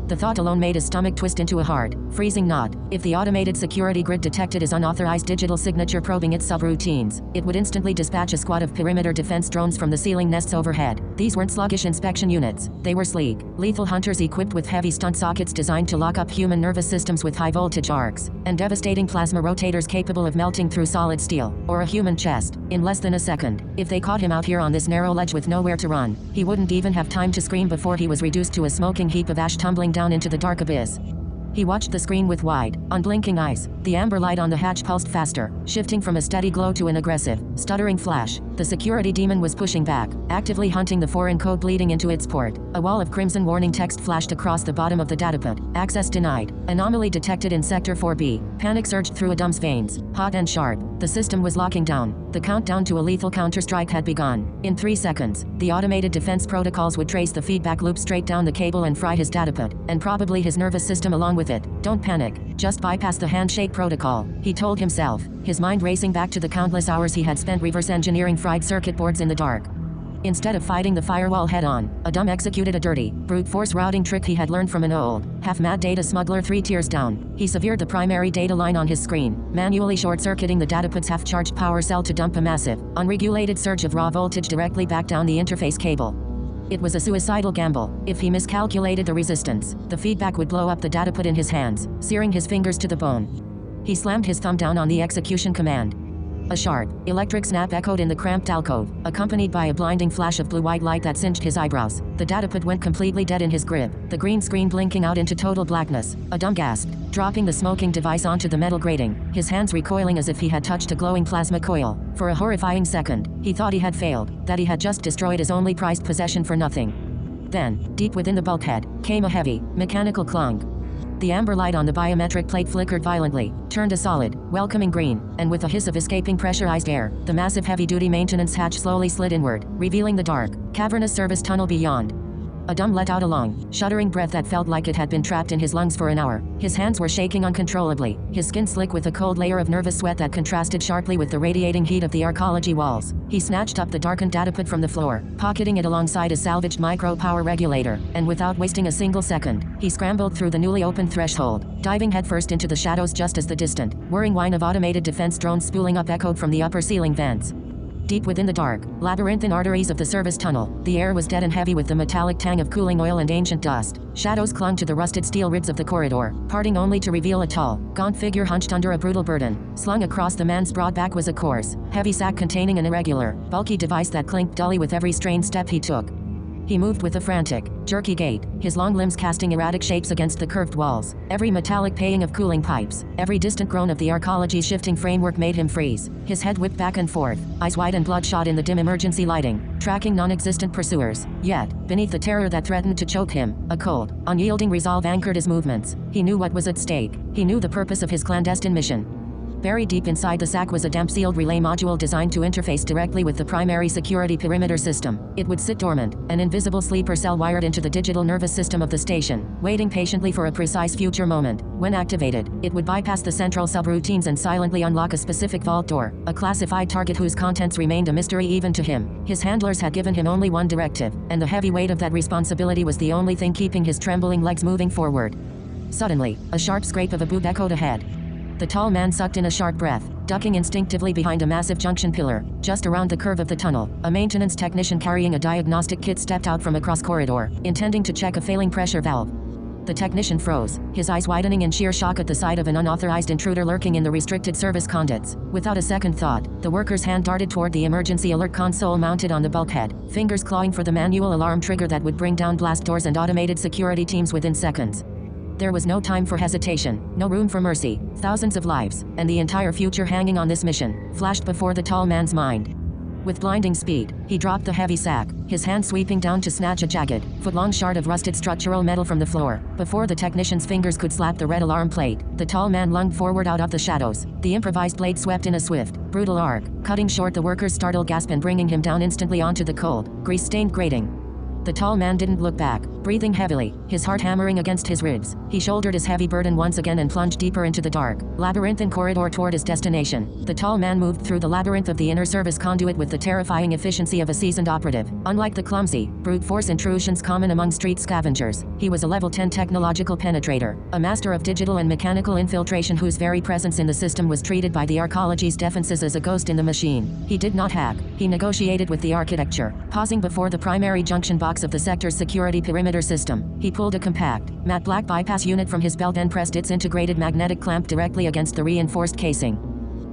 The thought alone made his stomach twist into a hard, freezing knot. If the automated security grid detected his unauthorized digital signature probing its subroutines, it would instantly dispatch a squad of perimeter defense drones from the ceiling nests overhead. These weren't sluggish inspection units. They were sleek, lethal hunters equipped with heavy stunt sockets designed to lock up human nervous systems with high-voltage arcs, and devastating plasma rotators capable of melting through solid steel, or a human chest, in less than a second. If they caught him out here on this narrow ledge with nowhere to run, he wouldn't even have time to scream before he was reduced to a smoking heap of ash tumbling down into the dark abyss. He watched the screen with wide, unblinking eyes. The amber light on the hatch pulsed faster, shifting from a steady glow to an aggressive, stuttering flash. The security demon was pushing back, actively hunting the foreign code bleeding into its port. A wall of crimson warning text flashed across the bottom of the dataput. Access denied. Anomaly detected in Sector 4B. Panic surged through Adam's veins, hot and sharp. The system was locking down. The countdown to a lethal counterstrike had begun. In 3 seconds, the automated defense protocols would trace the feedback loop straight down the cable and fry his dataput, and probably his nervous system along with it. Don't panic. Just bypass the handshake protocol, he told himself, his mind racing back to the countless hours he had spent reverse engineering fried circuit boards in the dark. Instead of fighting the firewall head-on, Adam executed a dirty, brute force routing trick he had learned from an old, half-mad data smuggler 3 tiers down. He severed the primary data line on his screen, manually short-circuiting the dataput's half-charged power cell to dump a massive, unregulated surge of raw voltage directly back down the interface cable. It was a suicidal gamble. If he miscalculated the resistance, the feedback would blow up the dataput in his hands, searing his fingers to the bone. He slammed his thumb down on the execution command. A sharp, electric snap echoed in the cramped alcove, accompanied by a blinding flash of blue-white light that singed his eyebrows. The dataput went completely dead in his grip, the green screen blinking out into total blackness. Adam gasped, dropping the smoking device onto the metal grating, his hands recoiling as if he had touched a glowing plasma coil. For a horrifying second, he thought he had failed, that he had just destroyed his only prized possession for nothing. Then, deep within the bulkhead, came a heavy, mechanical clunk. The amber light on the biometric plate flickered violently, turned a solid, welcoming green, and with a hiss of escaping pressurized air, the massive heavy-duty maintenance hatch slowly slid inward, revealing the dark, cavernous service tunnel beyond. Adam let out a long, shuddering breath that felt like it had been trapped in his lungs for an hour. His hands were shaking uncontrollably, his skin slick with a cold layer of nervous sweat that contrasted sharply with the radiating heat of the arcology walls. He snatched up the darkened dataput from the floor, pocketing it alongside his salvaged micro-power regulator, and without wasting a single second, he scrambled through the newly opened threshold, diving headfirst into the shadows just as the distant, whirring whine of automated defense drones spooling up echoed from the upper ceiling vents. Deep within the dark, labyrinthine arteries of the service tunnel, the air was dead and heavy with the metallic tang of cooling oil and ancient dust. Shadows clung to the rusted steel ribs of the corridor, parting only to reveal a tall, gaunt figure hunched under a brutal burden. Slung across the man's broad back was a coarse, heavy sack containing an irregular, bulky device that clinked dully with every strained step he took. He moved with a frantic, jerky gait, his long limbs casting erratic shapes against the curved walls. Every metallic paying of cooling pipes, every distant groan of the arcology's shifting framework made him freeze. His head whipped back and forth, eyes wide and bloodshot in the dim emergency lighting, tracking non-existent pursuers. Yet, beneath the terror that threatened to choke him, a cold, unyielding resolve anchored his movements. He knew what was at stake. He knew the purpose of his clandestine mission. Buried deep inside the sack was a damp-sealed relay module designed to interface directly with the primary security perimeter system. It would sit dormant, an invisible sleeper cell wired into the digital nervous system of the station, waiting patiently for a precise future moment. When activated, it would bypass the central subroutines and silently unlock a specific vault door, a classified target whose contents remained a mystery even to him. His handlers had given him only one directive, and the heavy weight of that responsibility was the only thing keeping his trembling legs moving forward. Suddenly, a sharp scrape of a boot echoed ahead. The tall man sucked in a sharp breath, ducking instinctively behind a massive junction pillar. Just around the curve of the tunnel, a maintenance technician carrying a diagnostic kit stepped out from across corridor, intending to check a failing pressure valve. The technician froze, his eyes widening in sheer shock at the sight of an unauthorized intruder lurking in the restricted service conduits. Without a second thought, the worker's hand darted toward the emergency alert console mounted on the bulkhead, fingers clawing for the manual alarm trigger that would bring down blast doors and automated security teams within seconds. There was no time for hesitation, no room for mercy. Thousands of lives, and the entire future hanging on this mission, flashed before the tall man's mind. With blinding speed, he dropped the heavy sack, his hand sweeping down to snatch a jagged, foot-long shard of rusted structural metal from the floor. Before the technician's fingers could slap the red alarm plate, the tall man lunged forward out of the shadows. The improvised blade swept in a swift, brutal arc, cutting short the worker's startled gasp and bringing him down instantly onto the cold, grease-stained grating. The tall man didn't look back, breathing heavily, his heart hammering against his ribs. He shouldered his heavy burden once again and plunged deeper into the dark, labyrinthine corridor toward his destination. The tall man moved through the labyrinth of the inner service conduit with the terrifying efficiency of a seasoned operative. Unlike the clumsy, brute force intrusions common among street scavengers, he was a level 10 technological penetrator, a master of digital and mechanical infiltration whose very presence in the system was treated by the arcology's defenses as a ghost in the machine. He did not hack, he negotiated with the architecture. Pausing before the primary junction box of the sector's security perimeter system, he pulled a compact, matte black bypass unit from his belt and pressed its integrated magnetic clamp directly against the reinforced casing.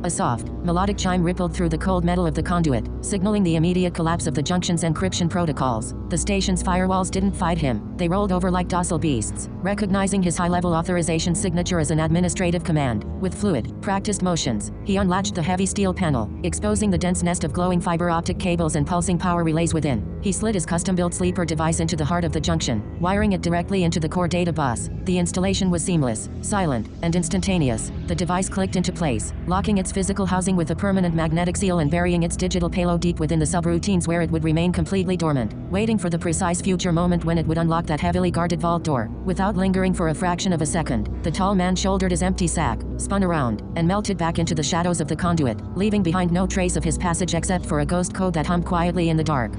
A soft, melodic chime rippled through the cold metal of the conduit, signaling the immediate collapse of the junction's encryption protocols. The station's firewalls didn't fight him. They rolled over like docile beasts, recognizing his high-level authorization signature as an administrative command. With fluid, practiced motions, he unlatched the heavy steel panel, exposing the dense nest of glowing fiber optic cables and pulsing power relays within. He slid his custom-built sleeper device into the heart of the junction, wiring it directly into the core data bus. The installation was seamless, silent, and instantaneous. The device clicked into place, locking its physical housing with a permanent magnetic seal and burying its digital payload deep within the subroutines where it would remain completely dormant, waiting for the precise future moment when it would unlock that heavily guarded vault door. Without lingering for a fraction of a second, the tall man shouldered his empty sack, spun around, and melted back into the shadows of the conduit, leaving behind no trace of his passage except for a ghost code that hummed quietly in the dark.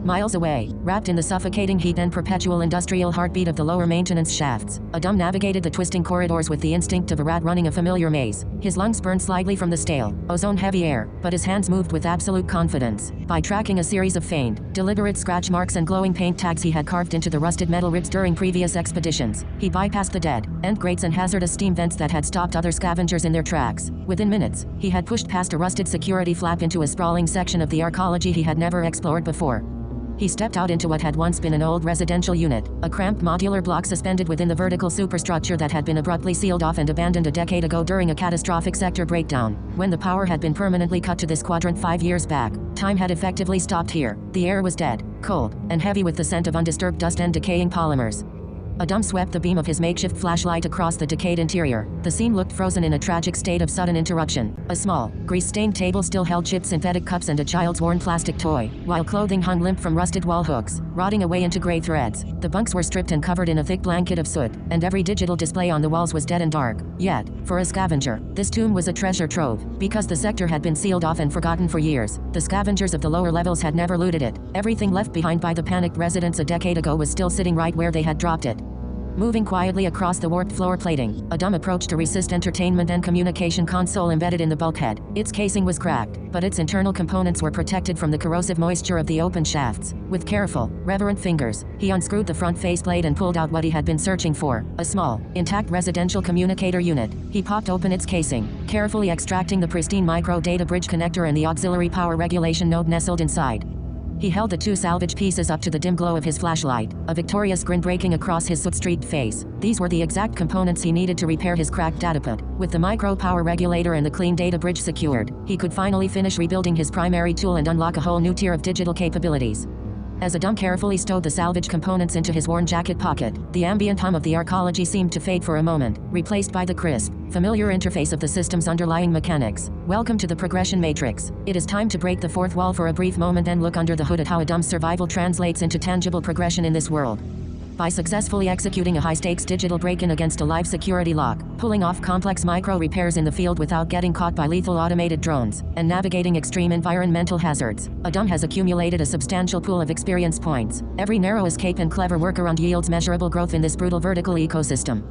Miles away, wrapped in the suffocating heat and perpetual industrial heartbeat of the lower maintenance shafts, Adam navigated the twisting corridors with the instinct of a rat running a familiar maze. His lungs burned slightly from the stale, ozone-heavy air, but his hands moved with absolute confidence. By tracking a series of feigned, deliberate scratch marks and glowing paint tags he had carved into the rusted metal ribs during previous expeditions, he bypassed the dead end grates and hazardous steam vents that had stopped other scavengers in their tracks. Within minutes, he had pushed past a rusted security flap into a sprawling section of the arcology he had never explored before. He stepped out into what had once been an old residential unit, a cramped modular block suspended within the vertical superstructure that had been abruptly sealed off and abandoned a decade ago during a catastrophic sector breakdown. When the power had been permanently cut to this quadrant 5 years back, time had effectively stopped here. The air was dead, cold, and heavy with the scent of undisturbed dust and decaying polymers. Adam swept the beam of his makeshift flashlight across the decayed interior. The scene looked frozen in a tragic state of sudden interruption. A small, grease-stained table still held chipped synthetic cups and a child's worn plastic toy, while clothing hung limp from rusted wall hooks, rotting away into gray threads. The bunks were stripped and covered in a thick blanket of soot, and every digital display on the walls was dead and dark. Yet, for a scavenger, this tomb was a treasure trove. Because the sector had been sealed off and forgotten for years, the scavengers of the lower levels had never looted it. Everything left behind by the panicked residents a decade ago was still sitting right where they had dropped it. Moving quietly across the warped floor plating, Adam approached a Resist entertainment and communication console embedded in the bulkhead. Its casing was cracked, but its internal components were protected from the corrosive moisture of the open shafts. With careful, reverent fingers, he unscrewed the front faceplate and pulled out what he had been searching for, a small, intact residential communicator unit. He popped open its casing, carefully extracting the pristine micro data bridge connector and the auxiliary power regulation node nestled inside. He held the two salvage pieces up to the dim glow of his flashlight, a victorious grin breaking across his soot-streaked face. These were the exact components he needed to repair his cracked dataput. With the micro power regulator and the clean data bridge secured, he could finally finish rebuilding his primary tool and unlock a whole new tier of digital capabilities. As Adam carefully stowed the salvage components into his worn jacket pocket, the ambient hum of the arcology seemed to fade for a moment, replaced by the crisp, familiar interface of the system's underlying mechanics. Welcome to the progression matrix. It is time to break the fourth wall for a brief moment and look under the hood at how Adam's survival translates into tangible progression in this world. By successfully executing a high-stakes digital break-in against a live security lock, pulling off complex micro-repairs in the field without getting caught by lethal automated drones, and navigating extreme environmental hazards, Adam has accumulated a substantial pool of experience points. Every narrow escape and clever workaround yields measurable growth in this brutal vertical ecosystem.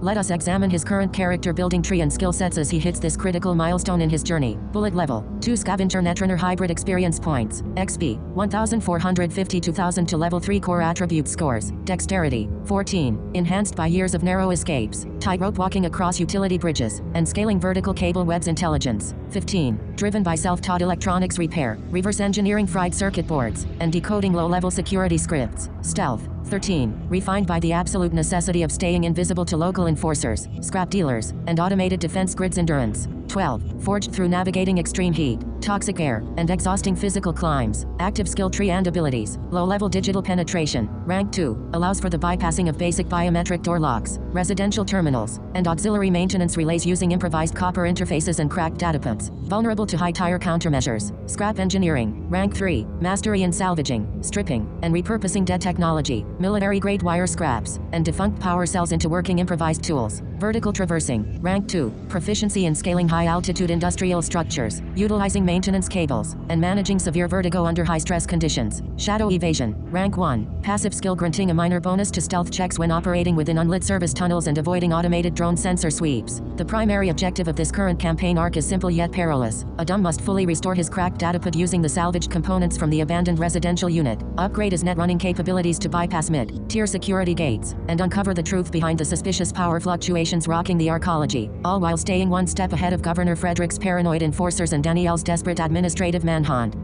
Let us examine his current character building tree and skill sets as he hits this critical milestone in his journey. Bullet level, 2 Scavenger Netrunner hybrid experience points, XP, 1,452,000 to level 3 core attribute scores, Dexterity, 14, enhanced by years of narrow escapes, tightrope walking across utility bridges, and scaling vertical cable webs intelligence, 15, driven by self-taught electronics repair, reverse engineering fried circuit boards, and decoding low-level security scripts, Stealth, 13, refined by the absolute necessity of staying invisible to local enforcers, scrap dealers, and automated defense grids. Endurance, 12, forged through navigating extreme heat, toxic air, and exhausting physical climbs. Active skill tree and abilities, low-level digital penetration, rank 2, allows for the bypassing of basic biometric door locks, residential terminals, and auxiliary maintenance relays using improvised copper interfaces and cracked dataputs. Vulnerable to high tire countermeasures. Scrap engineering, rank 3, mastery in salvaging, stripping, and repurposing dead technology, military-grade wire scraps, and defunct power cells into working improvised tools. Vertical traversing, rank 2, proficiency in scaling high-altitude industrial structures, utilizing maintenance cables, and managing severe vertigo under high-stress conditions. Shadow evasion, rank 1, passive skill granting a minor bonus to stealth checks when operating within unlit service tunnels and avoiding automated drone sensor sweeps. The primary objective of this current campaign arc is simple yet perilous. Metropolis, Adam must fully restore his cracked datapad using the salvaged components from the abandoned residential unit, upgrade his net running capabilities to bypass mid-tier security gates, and uncover the truth behind the suspicious power fluctuations rocking the arcology, all while staying one step ahead of Governor Frederick's paranoid enforcers and Danielle's desperate administrative manhunt.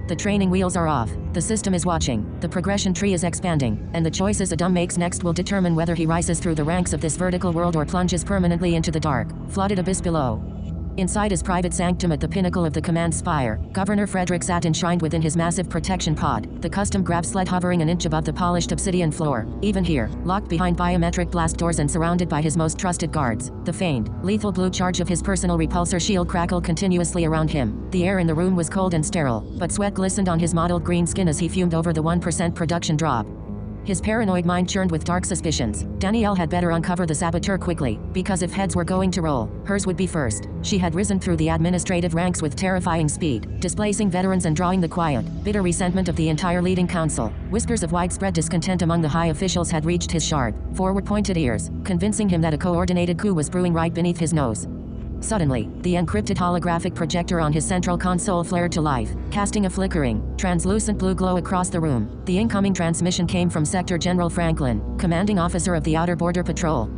The training wheels are off, the system is watching, the progression tree is expanding, and the choices Adam makes next will determine whether he rises through the ranks of this vertical world or plunges permanently into the dark, flooded abyss below. Inside his private sanctum at the pinnacle of the command spire, Governor Frederick sat enshrined within his massive protection pod, the custom grab sled hovering an inch above the polished obsidian floor. Even here, locked behind biometric blast doors and surrounded by his most trusted guards, the feigned, lethal blue charge of his personal repulsor shield crackled continuously around him. The air in the room was cold and sterile, but sweat glistened on his mottled green skin as he fumed over the 1% production drop. His paranoid mind churned with dark suspicions. Danielle had better uncover the saboteur quickly, because if heads were going to roll, hers would be first. She had risen through the administrative ranks with terrifying speed, displacing veterans and drawing the quiet, bitter resentment of the entire leading council. Whispers of widespread discontent among the high officials had reached his sharp, forward-pointed ears, convincing him that a coordinated coup was brewing right beneath his nose. Suddenly, the encrypted holographic projector on his central console flared to life, casting a flickering, translucent blue glow across the room. The incoming transmission came from Sector General Franklin, commanding officer of the Outer Border Patrol.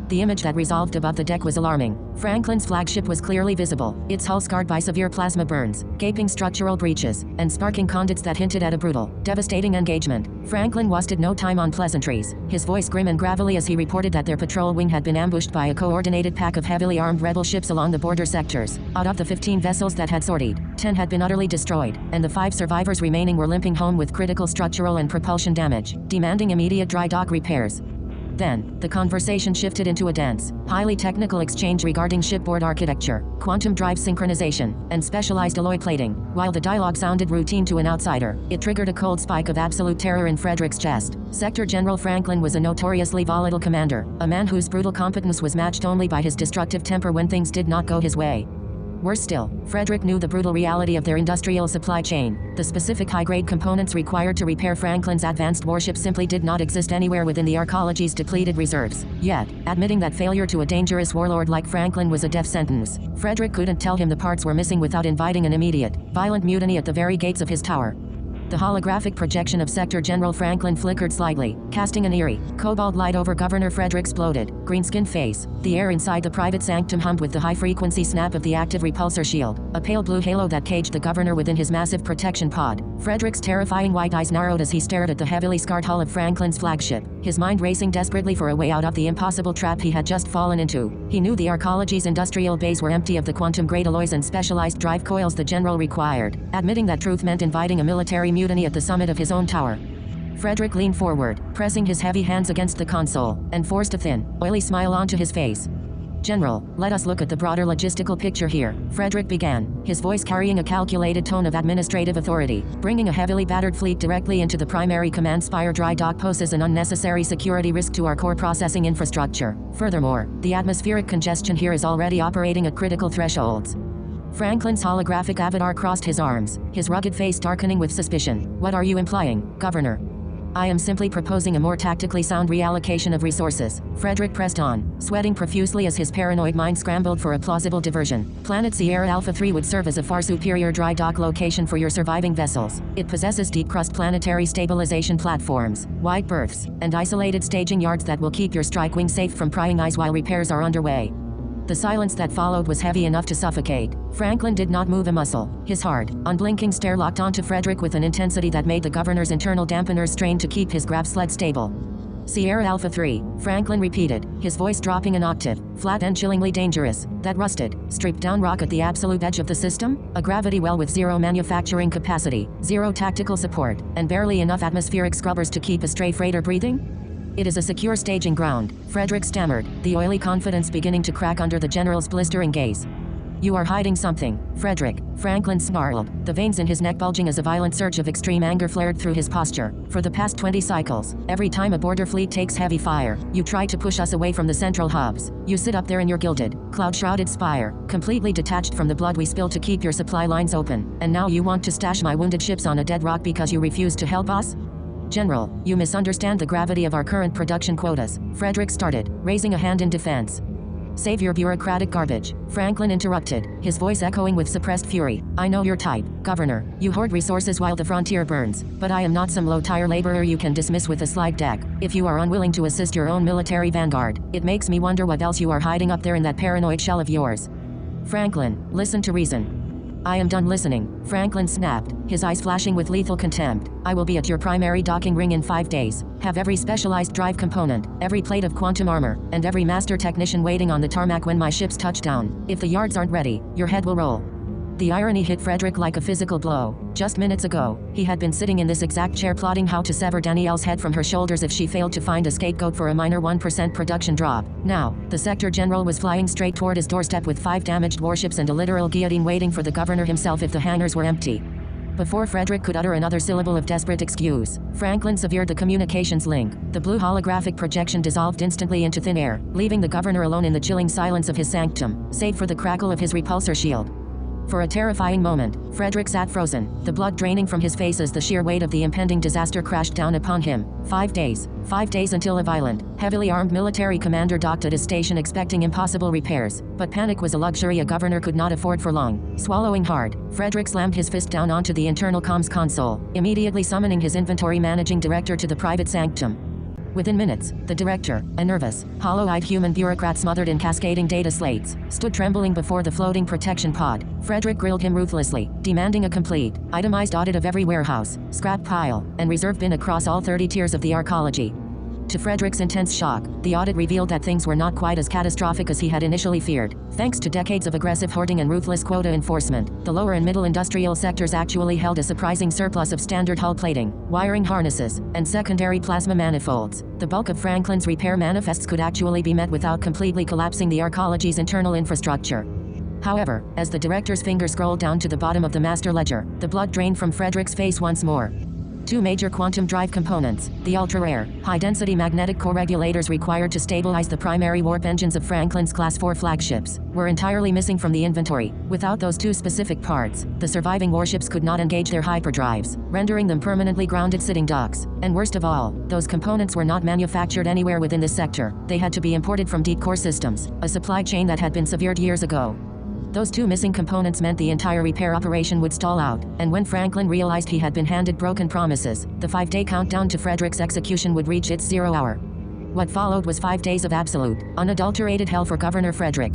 The image that resolved above the deck was alarming. Franklin's flagship was clearly visible, its hull scarred by severe plasma burns, gaping structural breaches, and sparking conduits that hinted at a brutal, devastating engagement. Franklin wasted no time on pleasantries, his voice grim and gravelly as he reported that their patrol wing had been ambushed by a coordinated pack of heavily armed rebel ships along the border sectors. Out of the 15 vessels that had sortied, 10 had been utterly destroyed, and the 5 survivors remaining were limping home with critical structural and propulsion damage, demanding immediate dry dock repairs. Then, the conversation shifted into a dense, highly technical exchange regarding shipboard architecture, quantum drive synchronization, and specialized alloy plating. While the dialogue sounded routine to an outsider, it triggered a cold spike of absolute terror in Frederick's chest. Sector General Franklin was a notoriously volatile commander, a man whose brutal competence was matched only by his destructive temper when things did not go his way. Worse still, Frederick knew the brutal reality of their industrial supply chain. The specific high-grade components required to repair Franklin's advanced warship simply did not exist anywhere within the arcology's depleted reserves. Yet, admitting that failure to a dangerous warlord like Franklin was a death sentence, Frederick couldn't tell him the parts were missing without inviting an immediate, violent mutiny at the very gates of his tower. The holographic projection of Sector General Franklin flickered slightly, casting an eerie, cobalt light over Governor Frederick's bloated, green-skinned face. The air inside the private sanctum hummed with the high-frequency snap of the active repulsor shield, a pale blue halo that caged the governor within his massive protection pod. Frederick's terrifying white eyes narrowed as he stared at the heavily scarred hull of Franklin's flagship, his mind racing desperately for a way out of the impossible trap he had just fallen into. He knew the arcology's industrial bays were empty of the quantum-grade alloys and specialized drive coils the general required. Admitting that truth meant inviting a military mutiny at the summit of his own tower. Frederick leaned forward, pressing his heavy hands against the console, and forced a thin, oily smile onto his face. "General, let us look at the broader logistical picture here," Frederick began, his voice carrying a calculated tone of administrative authority. "Bringing a heavily battered fleet directly into the primary command spire dry dock poses an unnecessary security risk to our core processing infrastructure. Furthermore, the atmospheric congestion here is already operating at critical thresholds." Franklin's holographic avatar crossed his arms, his rugged face darkening with suspicion. "What are you implying, Governor?" "I am simply proposing a more tactically sound reallocation of resources," Frederick pressed on, sweating profusely as his paranoid mind scrambled for a plausible diversion. "Planet Sierra Alpha 3 would serve as a far superior dry dock location for your surviving vessels. It possesses deep-crust planetary stabilization platforms, wide berths, and isolated staging yards that will keep your strike wing safe from prying eyes while repairs are underway." The silence that followed was heavy enough to suffocate. Franklin did not move a muscle, his hard, unblinking stare locked onto Frederick with an intensity that made the governor's internal dampeners strain to keep his grab sled stable. "Sierra Alpha 3, Franklin repeated, his voice dropping an octave, flat and chillingly dangerous. That rusted, stripped-down rock at the absolute edge of the system? A gravity well with zero manufacturing capacity, zero tactical support, and barely enough atmospheric scrubbers to keep a stray freighter breathing? It is a secure staging ground," Frederick stammered, the oily confidence beginning to crack under the general's blistering gaze. "You are hiding something, Frederick," Franklin snarled, the veins in his neck bulging as a violent surge of extreme anger flared through his posture. "For the past 20 cycles, every time a border fleet takes heavy fire, you try to push us away from the central hubs. You sit up there in your gilded, cloud-shrouded spire, completely detached from the blood we spilled to keep your supply lines open, and now you want to stash my wounded ships on a dead rock because you refuse to help us? General, you misunderstand the gravity of our current production quotas," Frederick started, raising a hand in defense. Save your bureaucratic garbage, Franklin interrupted, his voice echoing with suppressed fury. I know your type, Governor. You hoard resources while the frontier burns, but I am not some low-tier laborer you can dismiss with a slide deck. If you are unwilling to assist your own military vanguard, it makes me wonder what else you are hiding up there in that paranoid shell of yours. Franklin, listen to reason. I am done listening, Franklin snapped, his eyes flashing with lethal contempt. I will be at your primary docking ring in 5 days, have every specialized drive component, every plate of quantum armor, and every master technician waiting on the tarmac when my ships touch down. If the yards aren't ready, your head will roll. The irony hit Frederick like a physical blow. Just minutes ago, he had been sitting in this exact chair plotting how to sever Danielle's head from her shoulders if she failed to find a scapegoat for a minor 1% production drop. Now, the sector general was flying straight toward his doorstep with 5 damaged warships and a literal guillotine waiting for the governor himself if the hangars were empty. Before Frederick could utter another syllable of desperate excuse, Franklin severed the communications link. The blue holographic projection dissolved instantly into thin air, leaving the governor alone in the chilling silence of his sanctum, save for the crackle of his repulsor shield. For a terrifying moment, Frederick sat frozen, the blood draining from his face as the sheer weight of the impending disaster crashed down upon him. 5 days. 5 days until a violent, heavily armed military commander docked at his station expecting impossible repairs. But panic was a luxury a governor could not afford for long. Swallowing hard, Frederick slammed his fist down onto the internal comms console, immediately summoning his inventory managing director to the private sanctum. Within minutes, the director, a nervous, hollow-eyed human bureaucrat smothered in cascading data slates, stood trembling before the floating protection pod. Frederick grilled him ruthlessly, demanding a complete, itemized audit of every warehouse, scrap pile, and reserve bin across all 30 tiers of the arcology. To Frederick's intense shock, the audit revealed that things were not quite as catastrophic as he had initially feared. Thanks to decades of aggressive hoarding and ruthless quota enforcement, the lower and middle industrial sectors actually held a surprising surplus of standard hull plating, wiring harnesses, and secondary plasma manifolds. The bulk of Franklin's repair manifests could actually be met without completely collapsing the arcology's internal infrastructure. However, as the director's finger scrolled down to the bottom of the master ledger, the blood drained from Frederick's face once more. 2 major quantum drive components, the ultra-rare, high-density magnetic core regulators required to stabilize the primary warp engines of Franklin's Class 4 flagships, were entirely missing from the inventory. Without those 2 specific parts, the surviving warships could not engage their hyperdrives, rendering them permanently grounded sitting ducks. And worst of all, those components were not manufactured anywhere within this sector. They had to be imported from Deep Core Systems, a supply chain that had been severed years ago. Those 2 missing components meant the entire repair operation would stall out, and when Franklin realized he had been handed broken promises, the 5-day countdown to Frederick's execution would reach its 0 hour. What followed was 5 days of absolute, unadulterated hell for Governor Frederick.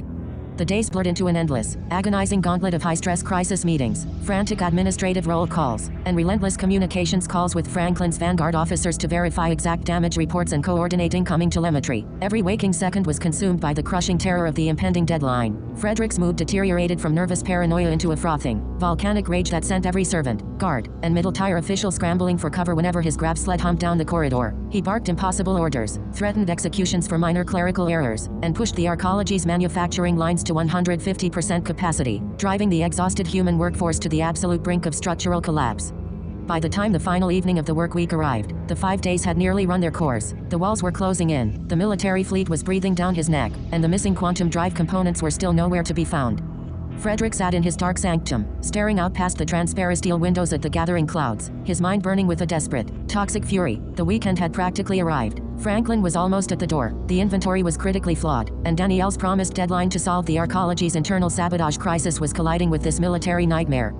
The days blurred into an endless, agonizing gauntlet of high-stress crisis meetings, frantic administrative roll calls, and relentless communications calls with Franklin's vanguard officers to verify exact damage reports and coordinate incoming telemetry. Every waking second was consumed by the crushing terror of the impending deadline. Frederick's mood deteriorated from nervous paranoia into a frothing, volcanic rage that sent every servant, guard, and middle-tier official scrambling for cover whenever his grab sled humped down the corridor. He barked impossible orders, threatened executions for minor clerical errors, and pushed the arcology's manufacturing lines to 150% capacity, driving the exhausted human workforce to the absolute brink of structural collapse. By the time the final evening of the work week arrived, the 5 days had nearly run their course. The walls were closing in, the military fleet was breathing down his neck, and the missing quantum drive components were still nowhere to be found. Frederick sat in his dark sanctum, staring out past the transparent steel windows at the gathering clouds, his mind burning with a desperate, toxic fury. The weekend had practically arrived. Franklin was almost at the door, the inventory was critically flawed, and Danielle's promised deadline to solve the arcology's internal sabotage crisis was colliding with this military nightmare.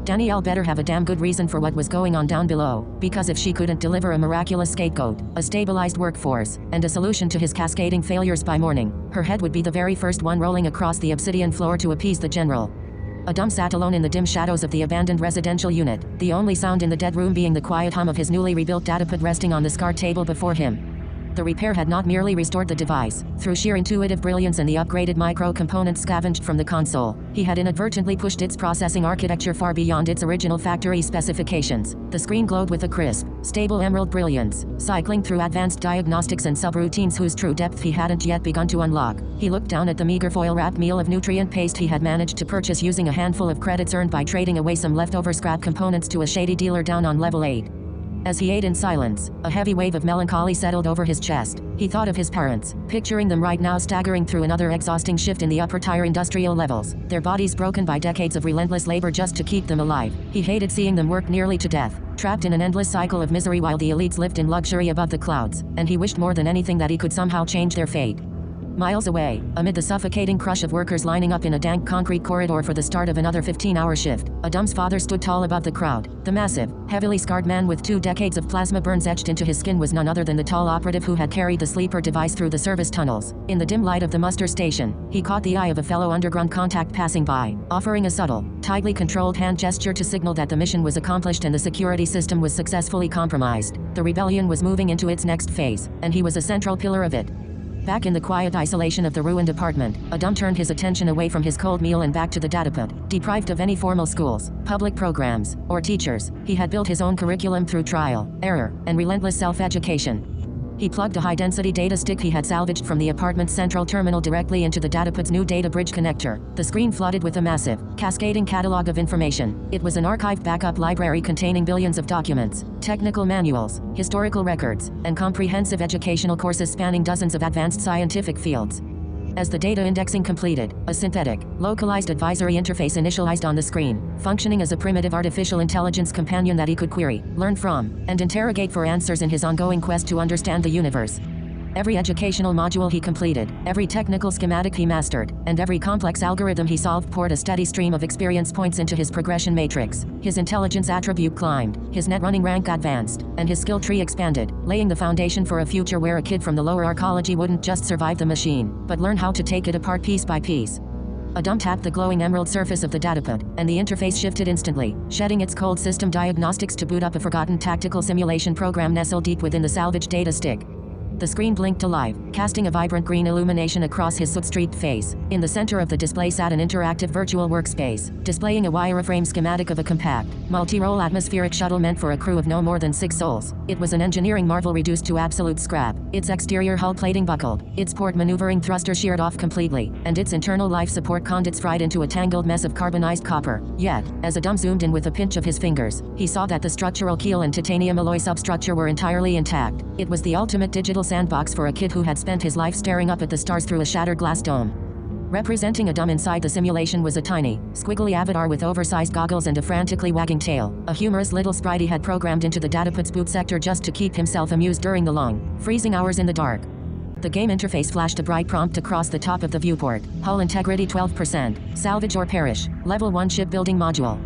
Danielle better have a damn good reason for what was going on down below, because if she couldn't deliver a miraculous scapegoat, a stabilized workforce, and a solution to his cascading failures by morning, her head would be the very first one rolling across the obsidian floor to appease the general. Adum sat alone in the dim shadows of the abandoned residential unit, the only sound in the dead room being the quiet hum of his newly rebuilt datapad resting on the scarred table before him. The repair had not merely restored the device, through sheer intuitive brilliance and the upgraded micro-components scavenged from the console, he had inadvertently pushed its processing architecture far beyond its original factory specifications. The screen glowed with a crisp, stable emerald brilliance, cycling through advanced diagnostics and subroutines whose true depth he hadn't yet begun to unlock. He looked down at the meager foil-wrapped meal of nutrient paste he had managed to purchase using a handful of credits earned by trading away some leftover scrap components to a shady dealer down on level 8. As he ate in silence, a heavy wave of melancholy settled over his chest. He thought of his parents, picturing them right now staggering through another exhausting shift in the upper-tier industrial levels, their bodies broken by decades of relentless labor just to keep them alive. He hated seeing them work nearly to death, trapped in an endless cycle of misery while the elites lived in luxury above the clouds, and he wished more than anything that he could somehow change their fate. Miles away, amid the suffocating crush of workers lining up in a dank concrete corridor for the start of another 15-hour shift, Adam's father stood tall above the crowd. The massive, heavily scarred man with 2 decades of plasma burns etched into his skin was none other than the tall operative who had carried the sleeper device through the service tunnels. In the dim light of the muster station, he caught the eye of a fellow underground contact passing by, offering a subtle, tightly controlled hand gesture to signal that the mission was accomplished and the security system was successfully compromised. The rebellion was moving into its next phase, and he was a central pillar of it. Back in the quiet isolation of the ruined apartment, Adam turned his attention away from his cold meal and back to the datapad. Deprived of any formal schools, public programs, or teachers, he had built his own curriculum through trial, error, and relentless self-education. He plugged a high-density data stick he had salvaged from the apartment's central terminal directly into the datapad's new data bridge connector. The screen flooded with a massive, cascading catalog of information. It was an archived backup library containing billions of documents, technical manuals, historical records, and comprehensive educational courses spanning dozens of advanced scientific fields. As the data indexing completed, a synthetic, localized advisory interface initialized on the screen, functioning as a primitive artificial intelligence companion that he could query, learn from, and interrogate for answers in his ongoing quest to understand the universe. Every educational module he completed, every technical schematic he mastered, and every complex algorithm he solved poured a steady stream of experience points into his progression matrix. His intelligence attribute climbed, his net running rank advanced, and his skill tree expanded, laying the foundation for a future where a kid from the lower arcology wouldn't just survive the machine, but learn how to take it apart piece by piece. Adam tapped the glowing emerald surface of the datapad, and the interface shifted instantly, shedding its cold system diagnostics to boot up a forgotten tactical simulation program nestled deep within the salvaged data stick. The screen blinked alive, casting a vibrant green illumination across his soot-streaked face. In the center of the display sat an interactive virtual workspace, displaying a wireframe schematic of a compact, multi-role atmospheric shuttle meant for a crew of no more than 6 souls. It was an engineering marvel reduced to absolute scrap, its exterior hull plating buckled, its port maneuvering thruster sheared off completely, and its internal life support conduits fried into a tangled mess of carbonized copper. Yet, as Adam zoomed in with a pinch of his fingers, he saw that the structural keel and titanium alloy substructure were entirely intact. It was the ultimate digital sandbox for a kid who had spent his life staring up at the stars through a shattered glass dome. Representing Adam inside the simulation was a tiny, squiggly avatar with oversized goggles and a frantically wagging tail. A humorous little sprite he had programmed into the datapad's boot sector just to keep himself amused during the long, freezing hours in the dark. The game interface flashed a bright prompt across the top of the viewport. Hull integrity 12%. Salvage or perish. Level 1 shipbuilding module.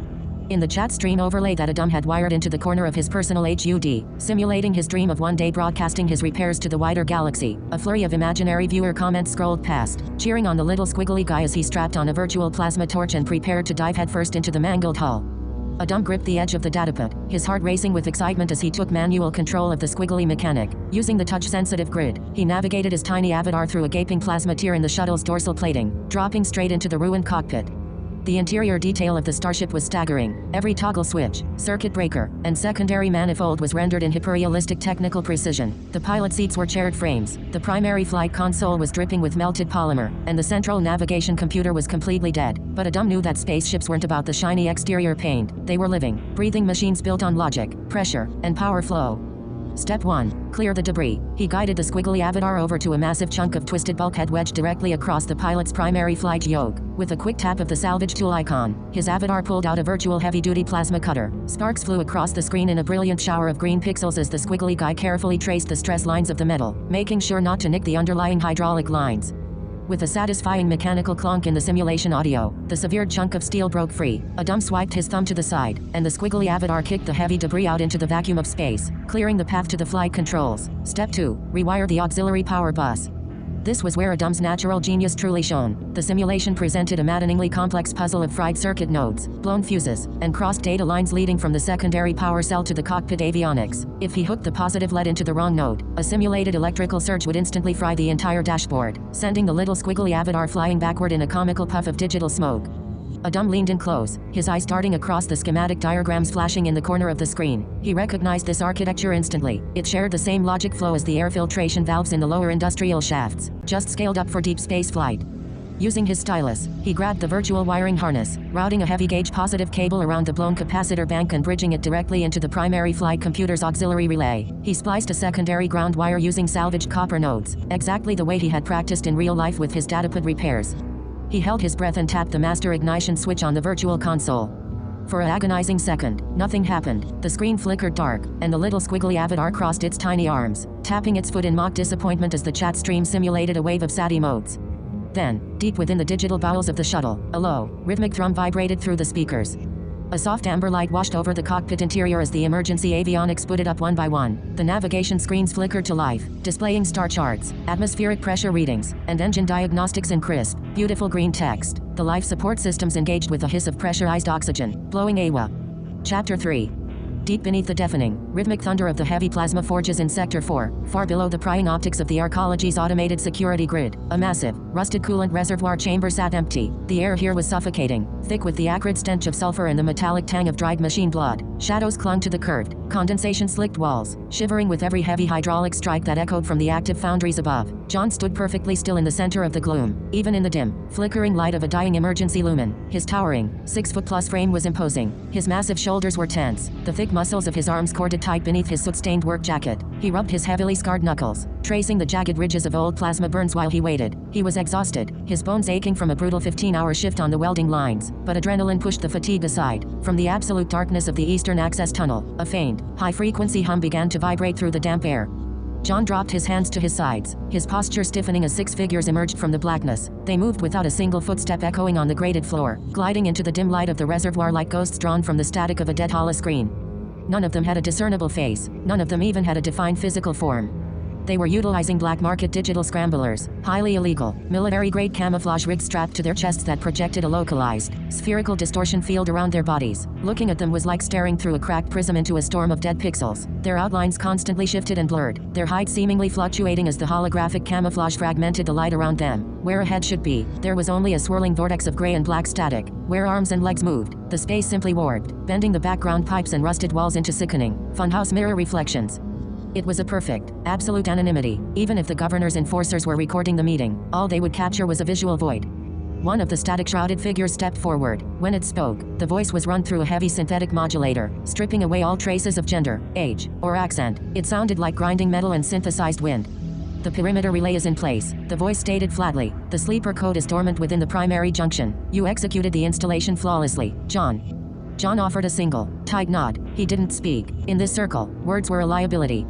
In the chat stream overlay that Adam had wired into the corner of his personal HUD, simulating his dream of one day broadcasting his repairs to the wider galaxy, a flurry of imaginary viewer comments scrolled past, cheering on the little squiggly guy as he strapped on a virtual plasma torch and prepared to dive headfirst into the mangled hull. Adam gripped the edge of the datapad, his heart racing with excitement as he took manual control of the squiggly mechanic. Using the touch-sensitive grid, he navigated his tiny avatar through a gaping plasma tear in the shuttle's dorsal plating, dropping straight into the ruined cockpit. The interior detail of the starship was staggering. Every toggle switch, circuit breaker, and secondary manifold was rendered in hyper-realistic technical precision. The pilot seats were chaired frames, the primary flight console was dripping with melted polymer, and the central navigation computer was completely dead. But Adam knew that spaceships weren't about the shiny exterior paint. They were living, breathing machines built on logic, pressure, and power flow. Step 1. Clear the debris. He guided the squiggly avatar over to a massive chunk of twisted bulkhead wedged directly across the pilot's primary flight yoke. With a quick tap of the salvage tool icon, his avatar pulled out a virtual heavy-duty plasma cutter. Sparks flew across the screen in a brilliant shower of green pixels as the squiggly guy carefully traced the stress lines of the metal, making sure not to nick the underlying hydraulic lines. With a satisfying mechanical clonk in the simulation audio, the severed chunk of steel broke free. Adam swiped his thumb to the side, and the squiggly avatar kicked the heavy debris out into the vacuum of space, clearing the path to the flight controls. Step 2. Rewire the auxiliary power bus. This was where Adam's natural genius truly shone. The simulation presented a maddeningly complex puzzle of fried circuit nodes, blown fuses, and crossed data lines leading from the secondary power cell to the cockpit avionics. If he hooked the positive lead into the wrong node, a simulated electrical surge would instantly fry the entire dashboard, sending the little squiggly avatar flying backward in a comical puff of digital smoke. Adam leaned in close, his eyes darting across the schematic diagrams flashing in the corner of the screen. He recognized this architecture instantly. It shared the same logic flow as the air filtration valves in the lower industrial shafts, just scaled up for deep space flight. Using his stylus, he grabbed the virtual wiring harness, routing a heavy-gauge positive cable around the blown capacitor bank and bridging it directly into the primary flight computer's auxiliary relay. He spliced a secondary ground wire using salvaged copper nodes, exactly the way he had practiced in real life with his datapad repairs. He held his breath and tapped the master ignition switch on the virtual console. For an agonizing second, nothing happened. The screen flickered dark, and the little squiggly avatar crossed its tiny arms, tapping its foot in mock disappointment as the chat stream simulated a wave of sad emotes. Then, deep within the digital bowels of the shuttle, a low, rhythmic thrum vibrated through the speakers. A soft amber light washed over the cockpit interior as the emergency avionics booted up one by one. The navigation screens flickered to life, displaying star charts, atmospheric pressure readings, and engine diagnostics in crisp, beautiful green text. The life support systems engaged with the hiss of pressurized oxygen, blowing AWA. Chapter 3. Deep beneath the deafening, rhythmic thunder of the heavy plasma forges in Sector 4, far below the prying optics of the Arcology's automated security grid, a massive, rusted coolant reservoir chamber sat empty. The air here was suffocating, thick with the acrid stench of sulfur and the metallic tang of dried machine blood. Shadows clung to the curved, condensation-slicked walls, shivering with every heavy hydraulic strike that echoed from the active foundries above. John stood perfectly still in the center of the gloom, even in the dim, flickering light of a dying emergency lumen. His towering, 6-foot-plus frame was imposing. His massive shoulders were tense, the thick muscles of his arms corded tight beneath his soot-stained work jacket. He rubbed his heavily scarred knuckles, tracing the jagged ridges of old plasma burns while he waited. He was exhausted, his bones aching from a brutal 15-hour shift on the welding lines, but adrenaline pushed the fatigue aside. From the absolute darkness of the eastern access tunnel, a faint, high-frequency hum began to vibrate through the damp air. John dropped his hands to his sides, his posture stiffening as 6 figures emerged from the blackness. They moved without a single footstep echoing on the grated floor, gliding into the dim light of the reservoir like ghosts drawn from the static of a dead holoscreen. None of them had a discernible face, none of them even had a defined physical form. They were utilizing black market digital scramblers, highly illegal, military-grade camouflage rigs strapped to their chests that projected a localized, spherical distortion field around their bodies. Looking at them was like staring through a cracked prism into a storm of dead pixels. Their outlines constantly shifted and blurred, their height seemingly fluctuating as the holographic camouflage fragmented the light around them. Where a head should be, there was only a swirling vortex of gray and black static. Where arms and legs moved, the space simply warped, bending the background pipes and rusted walls into sickening, funhouse mirror reflections. It was a perfect, absolute anonymity. Even if the governor's enforcers were recording the meeting, all they would capture was a visual void. One of the static-shrouded figures stepped forward. When it spoke, the voice was run through a heavy synthetic modulator, stripping away all traces of gender, age, or accent. It sounded like grinding metal and synthesized wind. The perimeter relay is in place, the voice stated flatly. The sleeper code is dormant within the primary junction. You executed the installation flawlessly, John. John offered a single, tight nod. He didn't speak. In this circle, words were a liability.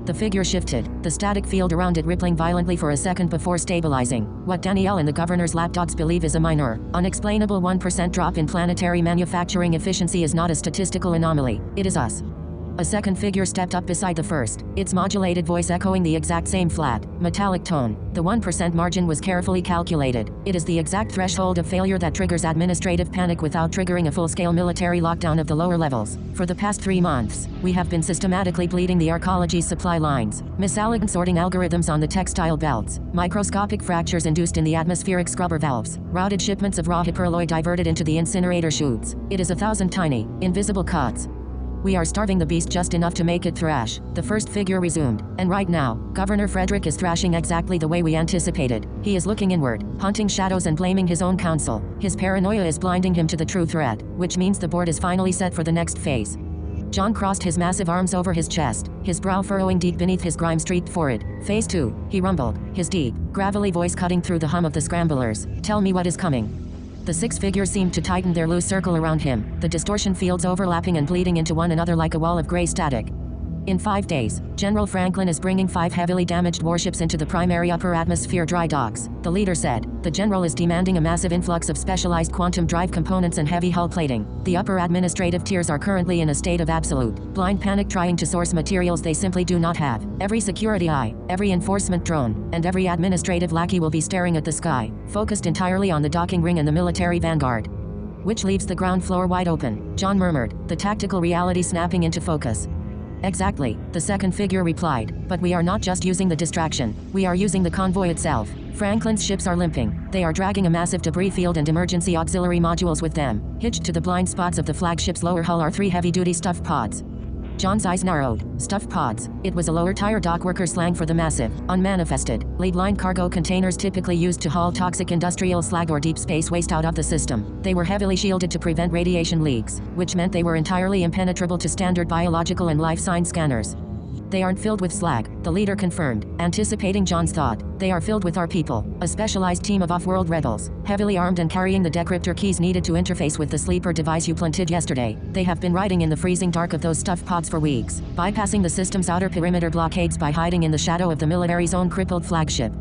The figure shifted, the static field around it rippling violently for a second before stabilizing. What Danielle and the governor's lapdogs believe is a minor, unexplainable 1% drop in planetary manufacturing efficiency is not a statistical anomaly. It is us. A second figure stepped up beside the first, its modulated voice echoing the exact same flat, metallic tone. The 1% margin was carefully calculated. It is the exact threshold of failure that triggers administrative panic without triggering a full-scale military lockdown of the lower levels. For the past 3 months, we have been systematically bleeding the Arcology's supply lines, misalligned sorting algorithms on the textile belts, microscopic fractures induced in the atmospheric scrubber valves, routed shipments of raw hyperalloy diverted into the incinerator chutes. It is 1,000 tiny, invisible cuts. We are starving the beast just enough to make it thrash, the first figure resumed. And right now, Governor Frederick is thrashing exactly the way we anticipated. He is looking inward, hunting shadows and blaming his own council. His paranoia is blinding him to the true threat, which means the board is finally set for the next phase. John crossed his massive arms over his chest, his brow furrowing deep beneath his grime-streaked forehead. Phase 2, he rumbled, his deep, gravelly voice cutting through the hum of the scramblers. Tell me what is coming. The 6 figures seemed to tighten their loose circle around him, the distortion fields overlapping and bleeding into one another like a wall of gray static. In 5 days, General Franklin is bringing 5 heavily damaged warships into the primary upper atmosphere dry docks, the leader said. The general is demanding a massive influx of specialized quantum drive components and heavy hull plating. The upper administrative tiers are currently in a state of absolute, blind panic trying to source materials they simply do not have. Every security eye, every enforcement drone, and every administrative lackey will be staring at the sky, focused entirely on the docking ring and the military vanguard. Which leaves the ground floor wide open, John murmured, the tactical reality snapping into focus. Exactly, the second figure replied, but we are not just using the distraction, we are using the convoy itself. Franklin's ships are limping, they are dragging a massive debris field and emergency auxiliary modules with them. Hitched to the blind spots of the flagship's lower hull are 3 heavy-duty stuff pods. John's eyes narrowed. Stuff pods. It was a lower-tier dockworker slang for the massive, unmanifested, lead-line cargo containers typically used to haul toxic industrial slag or deep space waste out of the system. They were heavily shielded to prevent radiation leaks, which meant they were entirely impenetrable to standard biological and life sign scanners. They aren't filled with slag, the leader confirmed, anticipating John's thought. They are filled with our people, a specialized team of off-world rebels, heavily armed and carrying the decryptor keys needed to interface with the sleeper device you planted yesterday. They have been riding in the freezing dark of those stuffed pods for weeks, bypassing the system's outer perimeter blockades by hiding in the shadow of the military's own crippled flagship.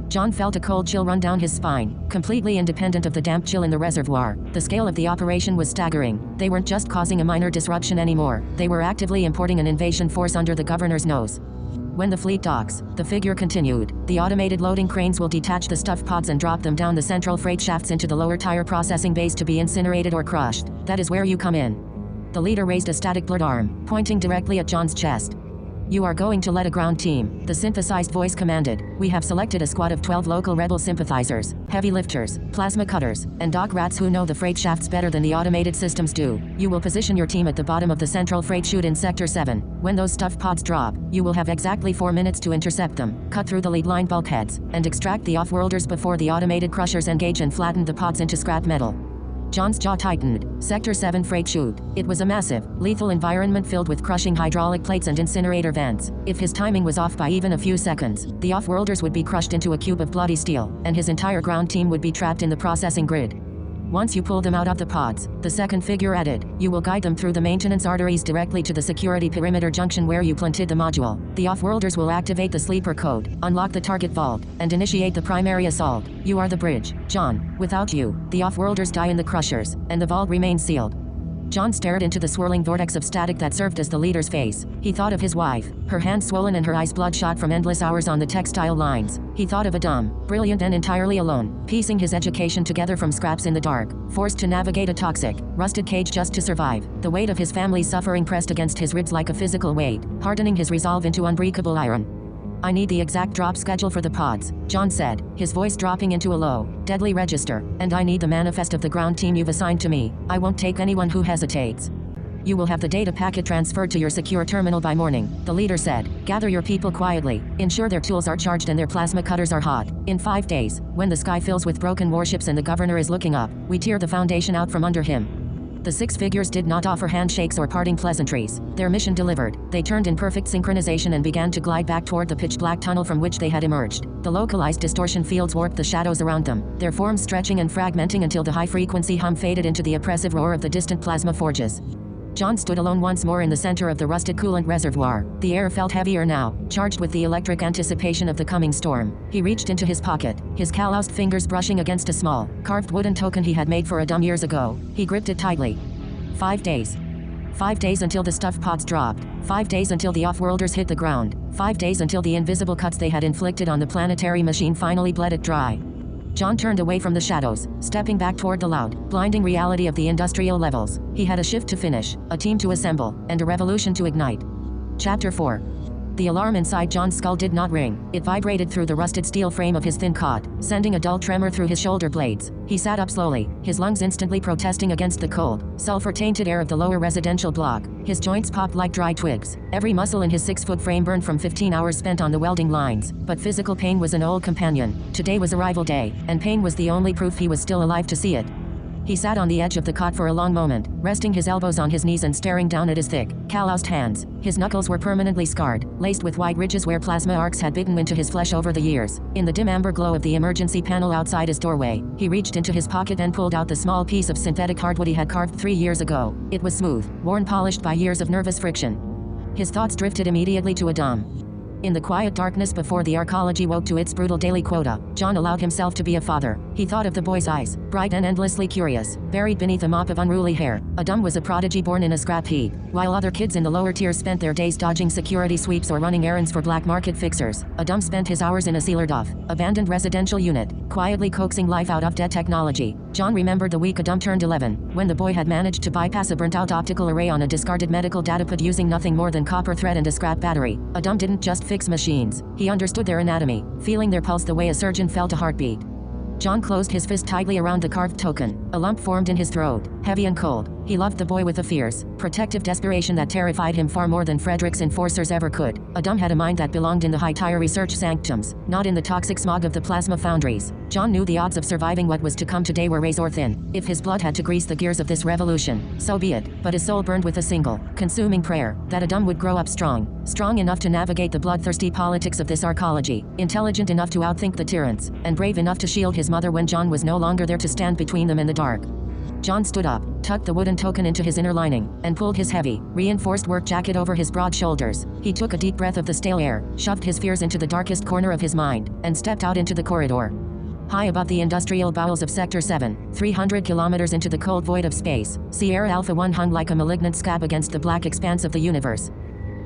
John felt a cold chill run down his spine, completely independent of the damp chill in the reservoir. The scale of the operation was staggering. They weren't just causing a minor disruption anymore. They were actively importing an invasion force under the governor's nose. When the fleet docks, the figure continued, the automated loading cranes will detach the stuffed pods and drop them down the central freight shafts into the lower tire processing bays to be incinerated or crushed. That is where you come in. The leader raised a static blurred arm, pointing directly at John's chest. You are going to let a ground team, the synthesized voice commanded. We have selected a squad of 12 local rebel sympathizers, heavy lifters, plasma cutters, and dock rats who know the freight shafts better than the automated systems do. You will position your team at the bottom of the central freight chute in Sector 7. When those stuffed pods drop, you will have exactly 4 minutes to intercept them, cut through the lead line bulkheads, and extract the off-worlders before the automated crushers engage and flatten the pods into scrap metal. John's jaw tightened. Sector 7 freight chute. It was a massive, lethal environment filled with crushing hydraulic plates and incinerator vents. If his timing was off by even a few seconds, the off-worlders would be crushed into a cube of bloody steel, and his entire ground team would be trapped in the processing grid. Once you pull them out of the pods, the second figure added, you will guide them through the maintenance arteries directly to the security perimeter junction where you planted the module. The off-worlders will activate the sleeper code, unlock the target vault, and initiate the primary assault. You are the bridge, John. Without you, the off-worlders die in the crushers, and the vault remains sealed. John stared into the swirling vortex of static that served as the leader's face. He thought of his wife, her hands swollen and her eyes bloodshot from endless hours on the textile lines. He thought of Adam, brilliant and entirely alone, piecing his education together from scraps in the dark, forced to navigate a toxic, rusted cage just to survive. The weight of his family's suffering pressed against his ribs like a physical weight, hardening his resolve into unbreakable iron. I need the exact drop schedule for the pods, John said, his voice dropping into a low, deadly register, and I need the manifest of the ground team you've assigned to me. I won't take anyone who hesitates. You will have the data packet transferred to your secure terminal by morning, the leader said. Gather your people quietly, ensure their tools are charged and their plasma cutters are hot. In 5 days, when the sky fills with broken warships and the governor is looking up, we tear the foundation out from under him. The 6 figures did not offer handshakes or parting pleasantries. Their mission delivered. They turned in perfect synchronization and began to glide back toward the pitch-black tunnel from which they had emerged. The localized distortion fields warped the shadows around them, their forms stretching and fragmenting until the high-frequency hum faded into the oppressive roar of the distant plasma forges. John stood alone once more in the center of the rusted coolant reservoir. The air felt heavier now, charged with the electric anticipation of the coming storm. He reached into his pocket, his calloused fingers brushing against a small, carved wooden token he had made for Adam years ago. He gripped it tightly. 5 days. 5 days until the stuffed pods dropped. 5 days until the off-worlders hit the ground. 5 days until the invisible cuts they had inflicted on the planetary machine finally bled it dry. John turned away from the shadows, stepping back toward the loud, blinding reality of the industrial levels. He had a shift to finish, a team to assemble, and a revolution to ignite. Chapter 4. The alarm inside John's skull did not ring. It vibrated through the rusted steel frame of his thin cot, sending a dull tremor through his shoulder blades. He sat up slowly, his lungs instantly protesting against the cold, sulfur-tainted air of the lower residential block. His joints popped like dry twigs. Every muscle in his 6-foot frame burned from 15 hours spent on the welding lines. But physical pain was an old companion. Today was arrival day, and pain was the only proof he was still alive to see it. He sat on the edge of the cot for a long moment, resting his elbows on his knees and staring down at his thick, calloused hands. His knuckles were permanently scarred, laced with white ridges where plasma arcs had bitten into his flesh over the years. In the dim amber glow of the emergency panel outside his doorway, he reached into his pocket and pulled out the small piece of synthetic hardwood he had carved 3 years ago. It was smooth, worn polished by years of nervous friction. His thoughts drifted immediately to Adam. In the quiet darkness before the arcology woke to its brutal daily quota, John allowed himself to be a father. He thought of the boy's eyes, bright and endlessly curious, buried beneath a mop of unruly hair. Adam was a prodigy born in a scrap heap, while other kids in the lower tiers spent their days dodging security sweeps or running errands for black market fixers. Adam spent his hours in a sealed off, abandoned residential unit, quietly coaxing life out of dead technology. John remembered the week Adam turned 11, when the boy had managed to bypass a burnt-out optical array on a discarded medical datapad using nothing more than copper thread and a scrap battery. Adam didn't just fix machines. He understood their anatomy, feeling their pulse the way a surgeon felt a heartbeat. John closed his fist tightly around the carved token. A lump formed in his throat, heavy and cold. He loved the boy with a fierce, protective desperation that terrified him far more than Frederick's enforcers ever could. Adam had a mind that belonged in the high-tire research sanctums, not in the toxic smog of the plasma foundries. John knew the odds of surviving what was to come today were razor-thin. If his blood had to grease the gears of this revolution, so be it. But his soul burned with a single, consuming prayer, that Adam would grow up strong enough to navigate the bloodthirsty politics of this arcology, intelligent enough to outthink the tyrants, and brave enough to shield his mother when John was no longer there to stand between them and the dark. John stood up, tucked the wooden token into his inner lining, and pulled his heavy, reinforced work jacket over his broad shoulders. He took a deep breath of the stale air, shoved his fears into the darkest corner of his mind, and stepped out into the corridor. High above the industrial bowels of Sector 7, 300 kilometers into the cold void of space, Sierra Alpha 1 hung like a malignant scab against the black expanse of the universe.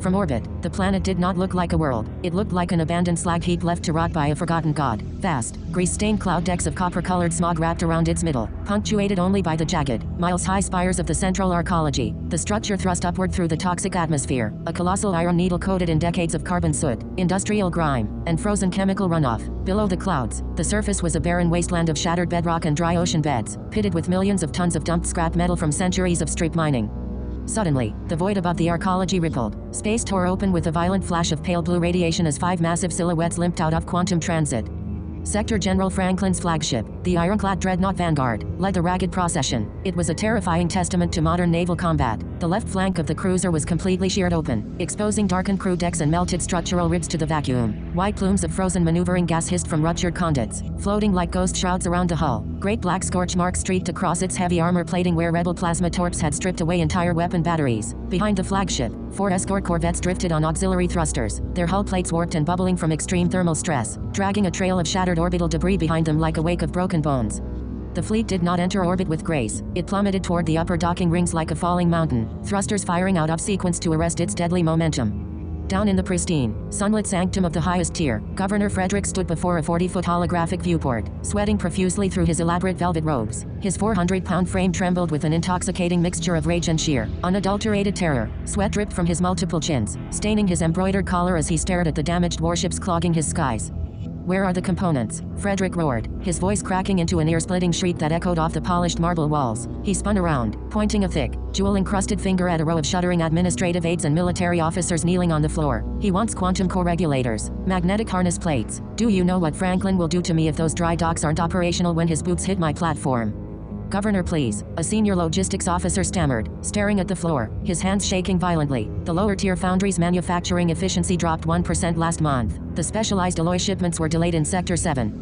From orbit, the planet did not look like a world. It looked like an abandoned slag heap left to rot by a forgotten god. Vast, grease-stained cloud decks of copper-colored smog wrapped around its middle, punctuated only by the jagged, miles-high spires of the central arcology. The structure thrust upward through the toxic atmosphere, a colossal iron needle coated in decades of carbon soot, industrial grime, and frozen chemical runoff. Below the clouds, the surface was a barren wasteland of shattered bedrock and dry ocean beds, pitted with millions of tons of dumped scrap metal from centuries of strip mining. Suddenly, the void above the arcology rippled. Space tore open with a violent flash of pale blue radiation as 5 massive silhouettes limped out of quantum transit. Sector General Franklin's flagship, the ironclad dreadnought Vanguard, led the ragged procession. It was a terrifying testament to modern naval combat. The left flank of the cruiser was completely sheared open, exposing darkened crew decks and melted structural ribs to the vacuum. White plumes of frozen maneuvering gas hissed from ruptured conduits, floating like ghost shrouds around the hull. Great black scorch marks streaked across its heavy armor plating where rebel plasma torps had stripped away entire weapon batteries. Behind the flagship, 4 escort corvettes drifted on auxiliary thrusters, their hull plates warped and bubbling from extreme thermal stress, dragging a trail of shattered orbital debris behind them like a wake of broken bones. The fleet did not enter orbit with grace. It plummeted toward the upper docking rings like a falling mountain, thrusters firing out of sequence to arrest its deadly momentum. Down in the pristine, sunlit sanctum of the highest tier, Governor Frederick stood before a 40-foot holographic viewport, sweating profusely through his elaborate velvet robes. His 400-pound frame trembled with an intoxicating mixture of rage and sheer, unadulterated terror. Sweat dripped from his multiple chins, staining his embroidered collar as he stared at the damaged warships clogging his skies. "Where are the components?" Frederick roared, his voice cracking into an ear-splitting shriek that echoed off the polished marble walls. He spun around, pointing a thick, jewel-encrusted finger at a row of shuddering administrative aides and military officers kneeling on the floor. "He wants quantum core regulators, magnetic harness plates. Do you know what Franklin will do to me if those dry docks aren't operational when his boots hit my platform?" "Governor, please," a senior logistics officer stammered, staring at the floor, his hands shaking violently. The lower-tier foundry's manufacturing efficiency dropped 1% last month. The specialized alloy shipments were delayed in Sector 7.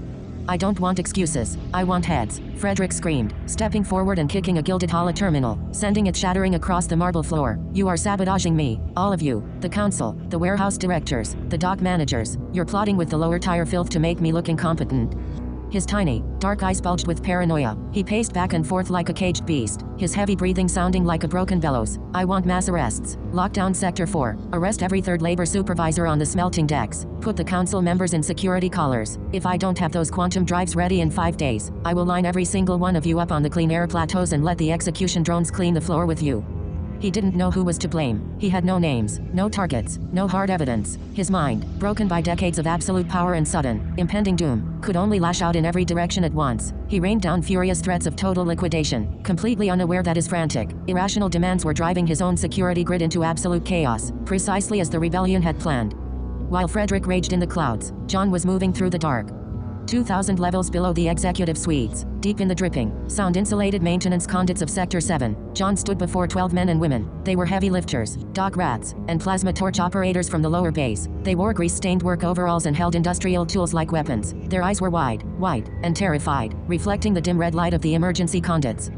"I don't want excuses. I want heads," Frederick screamed, stepping forward and kicking a gilded hollow terminal, sending it shattering across the marble floor. "You are sabotaging me, all of you, the council, the warehouse directors, the dock managers. You're plotting with the lower-tier filth to make me look incompetent." His tiny, dark eyes bulged with paranoia. He paced back and forth like a caged beast, his heavy breathing sounding like a broken bellows. "I want mass arrests. Lock down Sector 4. Arrest every third labor supervisor on the smelting decks. Put the council members in security collars. If I don't have those quantum drives ready in 5 days, I will line every single one of you up on the clean air plateaus and let the execution drones clean the floor with you." He didn't know who was to blame. He had no names, no targets, no hard evidence. His mind, broken by decades of absolute power and sudden, impending doom, could only lash out in every direction at once. He rained down furious threats of total liquidation, completely unaware that his frantic, irrational demands were driving his own security grid into absolute chaos, precisely as the rebellion had planned. While Frederick raged in the clouds, John was moving through the dark. 2,000 levels below the executive suites, deep in the dripping, sound-insulated maintenance conduits of Sector 7, John stood before 12 men and women. They were heavy lifters, dock rats, and plasma torch operators from the lower base. They wore grease-stained work overalls and held industrial tools like weapons. Their eyes were wide, white, and terrified, reflecting the dim red light of the emergency conduits.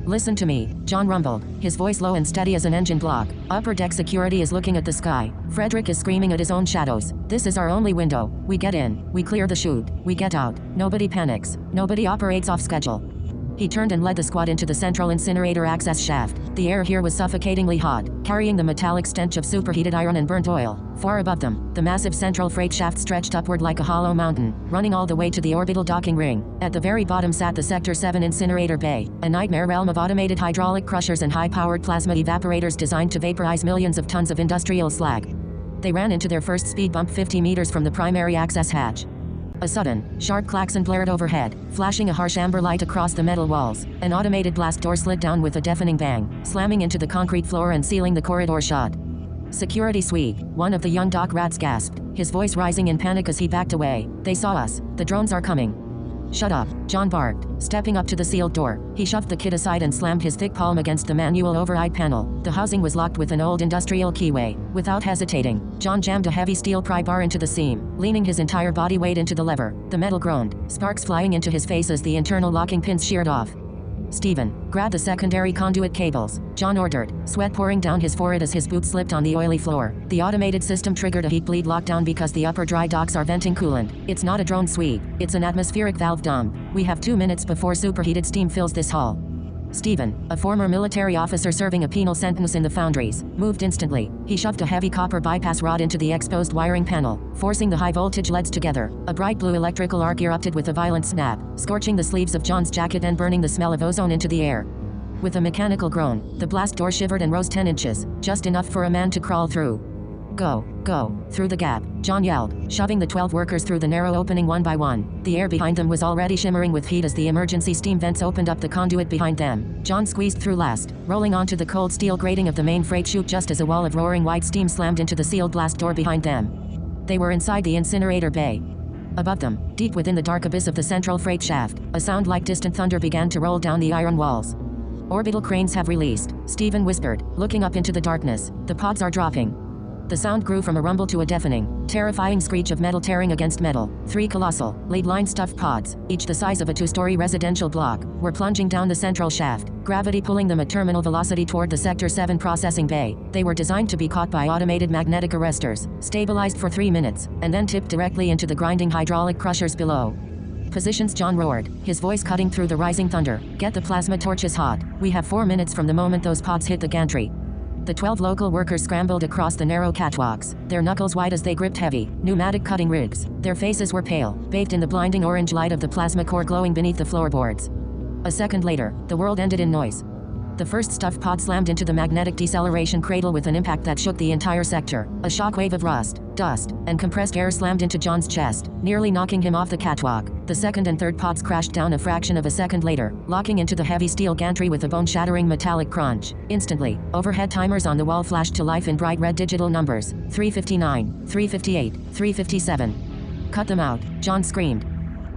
"Listen to me," John rumbled, his voice low and steady as an engine block. "Upper deck security is looking at the sky. Frederick is screaming at his own shadows. This is our only window. We get in, we clear the chute, we get out. Nobody panics. Nobody operates off schedule." He turned and led the squad into the central incinerator access shaft. The air here was suffocatingly hot, carrying the metallic stench of superheated iron and burnt oil. Far above them, the massive central freight shaft stretched upward like a hollow mountain, running all the way to the orbital docking ring. At the very bottom sat the Sector 7 incinerator bay, a nightmare realm of automated hydraulic crushers and high-powered plasma evaporators designed to vaporize millions of tons of industrial slag. They ran into their first speed bump 50 meters from the primary access hatch. A sudden, sharp klaxon blared overhead, flashing a harsh amber light across the metal walls. An automated blast door slid down with a deafening bang, slamming into the concrete floor and sealing the corridor shut. Security sweep, one of the young dock rats gasped, his voice rising in panic as he backed away. They saw us. The drones are coming. Shut up, John barked, stepping up to the sealed door. He shoved the kid aside and slammed his thick palm against the manual override panel. The housing was locked with an old industrial keyway. Without hesitating, John jammed a heavy steel pry bar into the seam, leaning his entire body weight into the lever. The metal groaned, sparks flying into his face as the internal locking pins sheared off. Stephen, grab the secondary conduit cables, John ordered, sweat pouring down his forehead as his boot slipped on the oily floor. The automated system triggered a heat bleed lockdown because the upper dry docks are venting coolant. It's not a drone sweep, it's an atmospheric valve dump. We have 2 minutes before superheated steam fills this hall. Stephen, a former military officer serving a penal sentence in the foundries, moved instantly. He shoved a heavy copper bypass rod into the exposed wiring panel, forcing the high-voltage leads together. A bright blue electrical arc erupted with a violent snap, scorching the sleeves of John's jacket and burning the smell of ozone into the air. With a mechanical groan, the blast door shivered and rose 10 inches, just enough for a man to crawl through. Go, go, through the gap, John yelled, shoving the 12 workers through the narrow opening one by one. The air behind them was already shimmering with heat as the emergency steam vents opened up the conduit behind them. John squeezed through last, rolling onto the cold steel grating of the main freight chute just as a wall of roaring white steam slammed into the sealed blast door behind them. They were inside the incinerator bay. Above them, deep within the dark abyss of the central freight shaft, a sound like distant thunder began to roll down the iron walls. Orbital cranes have released, Stephen whispered, looking up into the darkness. The pods are dropping. The sound grew from a rumble to a deafening, terrifying screech of metal tearing against metal. 3 colossal, lead-lined stuffed pods, each the size of a 2-story residential block, were plunging down the central shaft, gravity pulling them at terminal velocity toward the Sector 7 processing bay. They were designed to be caught by automated magnetic arresters, stabilized for 3 minutes, and then tipped directly into the grinding hydraulic crushers below. Positions, John roared, his voice cutting through the rising thunder. Get the plasma torches hot. We have 4 minutes from the moment those pods hit the gantry. The 12 local workers scrambled across the narrow catwalks, their knuckles white as they gripped heavy, pneumatic cutting rigs. Their faces were pale, bathed in the blinding orange light of the plasma core glowing beneath the floorboards. A second later, the world ended in noise. The first stuffed pod slammed into the magnetic deceleration cradle with an impact that shook the entire sector. A shockwave of rust, dust, and compressed air slammed into John's chest, nearly knocking him off the catwalk. The second and third pods crashed down a fraction of a second later, locking into the heavy steel gantry with a bone-shattering metallic crunch. Instantly, overhead timers on the wall flashed to life in bright red digital numbers. 3:59, 3:58, 3:57. Cut them out, John screamed.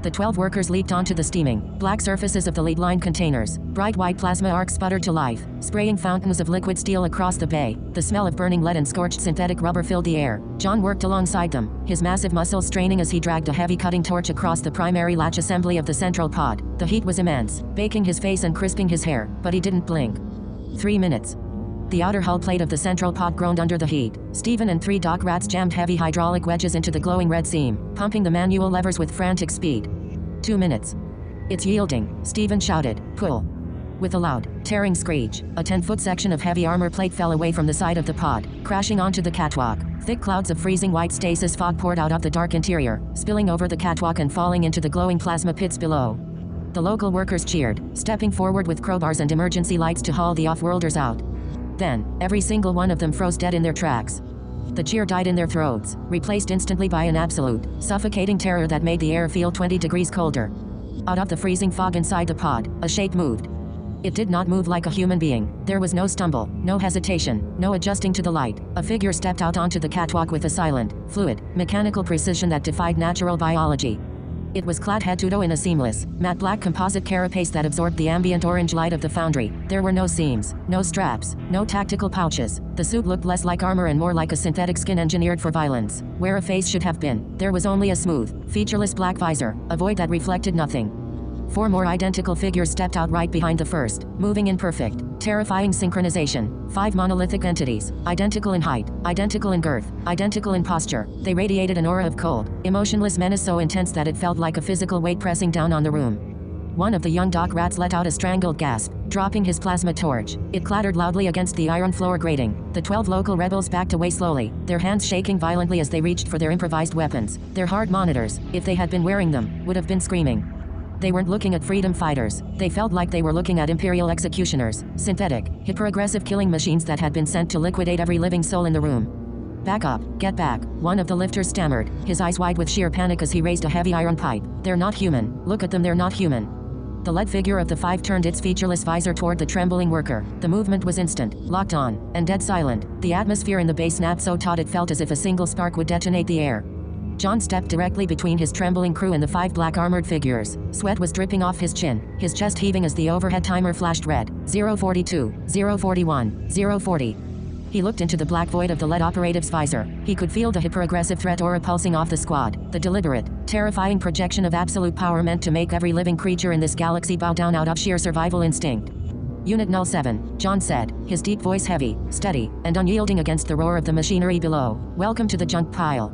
The 12 workers leaped onto the steaming, black surfaces of the lead-lined containers. Bright white plasma arcs sputtered to life, spraying fountains of liquid steel across the bay. The smell of burning lead and scorched synthetic rubber filled the air. John worked alongside them, his massive muscles straining as he dragged a heavy cutting torch across the primary latch assembly of the central pod. The heat was immense, baking his face and crisping his hair, but he didn't blink. 3 minutes. The outer hull plate of the central pod groaned under the heat. Stephen and 3 dock rats jammed heavy hydraulic wedges into the glowing red seam, pumping the manual levers with frantic speed. 2 minutes. It's yielding, Stephen shouted. Pull. With a loud, tearing screech, a 10-foot section of heavy armor plate fell away from the side of the pod, crashing onto the catwalk. Thick clouds of freezing white stasis fog poured out of the dark interior, spilling over the catwalk and falling into the glowing plasma pits below. The local workers cheered, stepping forward with crowbars and emergency lights to haul the off-worlders out. Then, every single one of them froze dead in their tracks. The cheer died in their throats, replaced instantly by an absolute, suffocating terror that made the air feel 20 degrees colder. Out of the freezing fog inside the pod, a shape moved. It did not move like a human being. There was no stumble, no hesitation, no adjusting to the light. A figure stepped out onto the catwalk with a silent, fluid, mechanical precision that defied natural biology. It was clad head to toe in a seamless, matte black composite carapace that absorbed the ambient orange light of the foundry. There were no seams, no straps, no tactical pouches. The suit looked less like armor and more like a synthetic skin engineered for violence. Where a face should have been, there was only a smooth, featureless black visor, a void that reflected nothing. 4 more identical figures stepped out right behind the first, moving in perfect, terrifying synchronization. 5 monolithic entities, identical in height, identical in girth, identical in posture. They radiated an aura of cold, emotionless menace so intense that it felt like a physical weight pressing down on the room. One of the young dock rats let out a strangled gasp, dropping his plasma torch. It clattered loudly against the iron floor grating. The 12 local rebels backed away slowly, their hands shaking violently as they reached for their improvised weapons. Their hard monitors, if they had been wearing them, would have been screaming. They weren't looking at freedom fighters. They felt like they were looking at imperial executioners, synthetic, hyper-aggressive killing machines that had been sent to liquidate every living soul in the room. Back up, get back, one of the lifters stammered, his eyes wide with sheer panic as he raised a heavy iron pipe. They're not human. Look at them, they're not human. The lead figure of the five turned its featureless visor toward the trembling worker. The movement was instant, locked on, and dead silent. The atmosphere in the base snapped so taut it felt as if a single spark would detonate the air. John stepped directly between his trembling crew and the five black armored figures. Sweat was dripping off his chin, his chest heaving as the overhead timer flashed red. 042, 041, 040. He looked into the black void of the lead operative's visor. He could feel the hyper-aggressive threat aura pulsing off the squad. The deliberate, terrifying projection of absolute power meant to make every living creature in this galaxy bow down out of sheer survival instinct. Unit 07, John said, his deep voice heavy, steady, and unyielding against the roar of the machinery below. Welcome to the junk pile.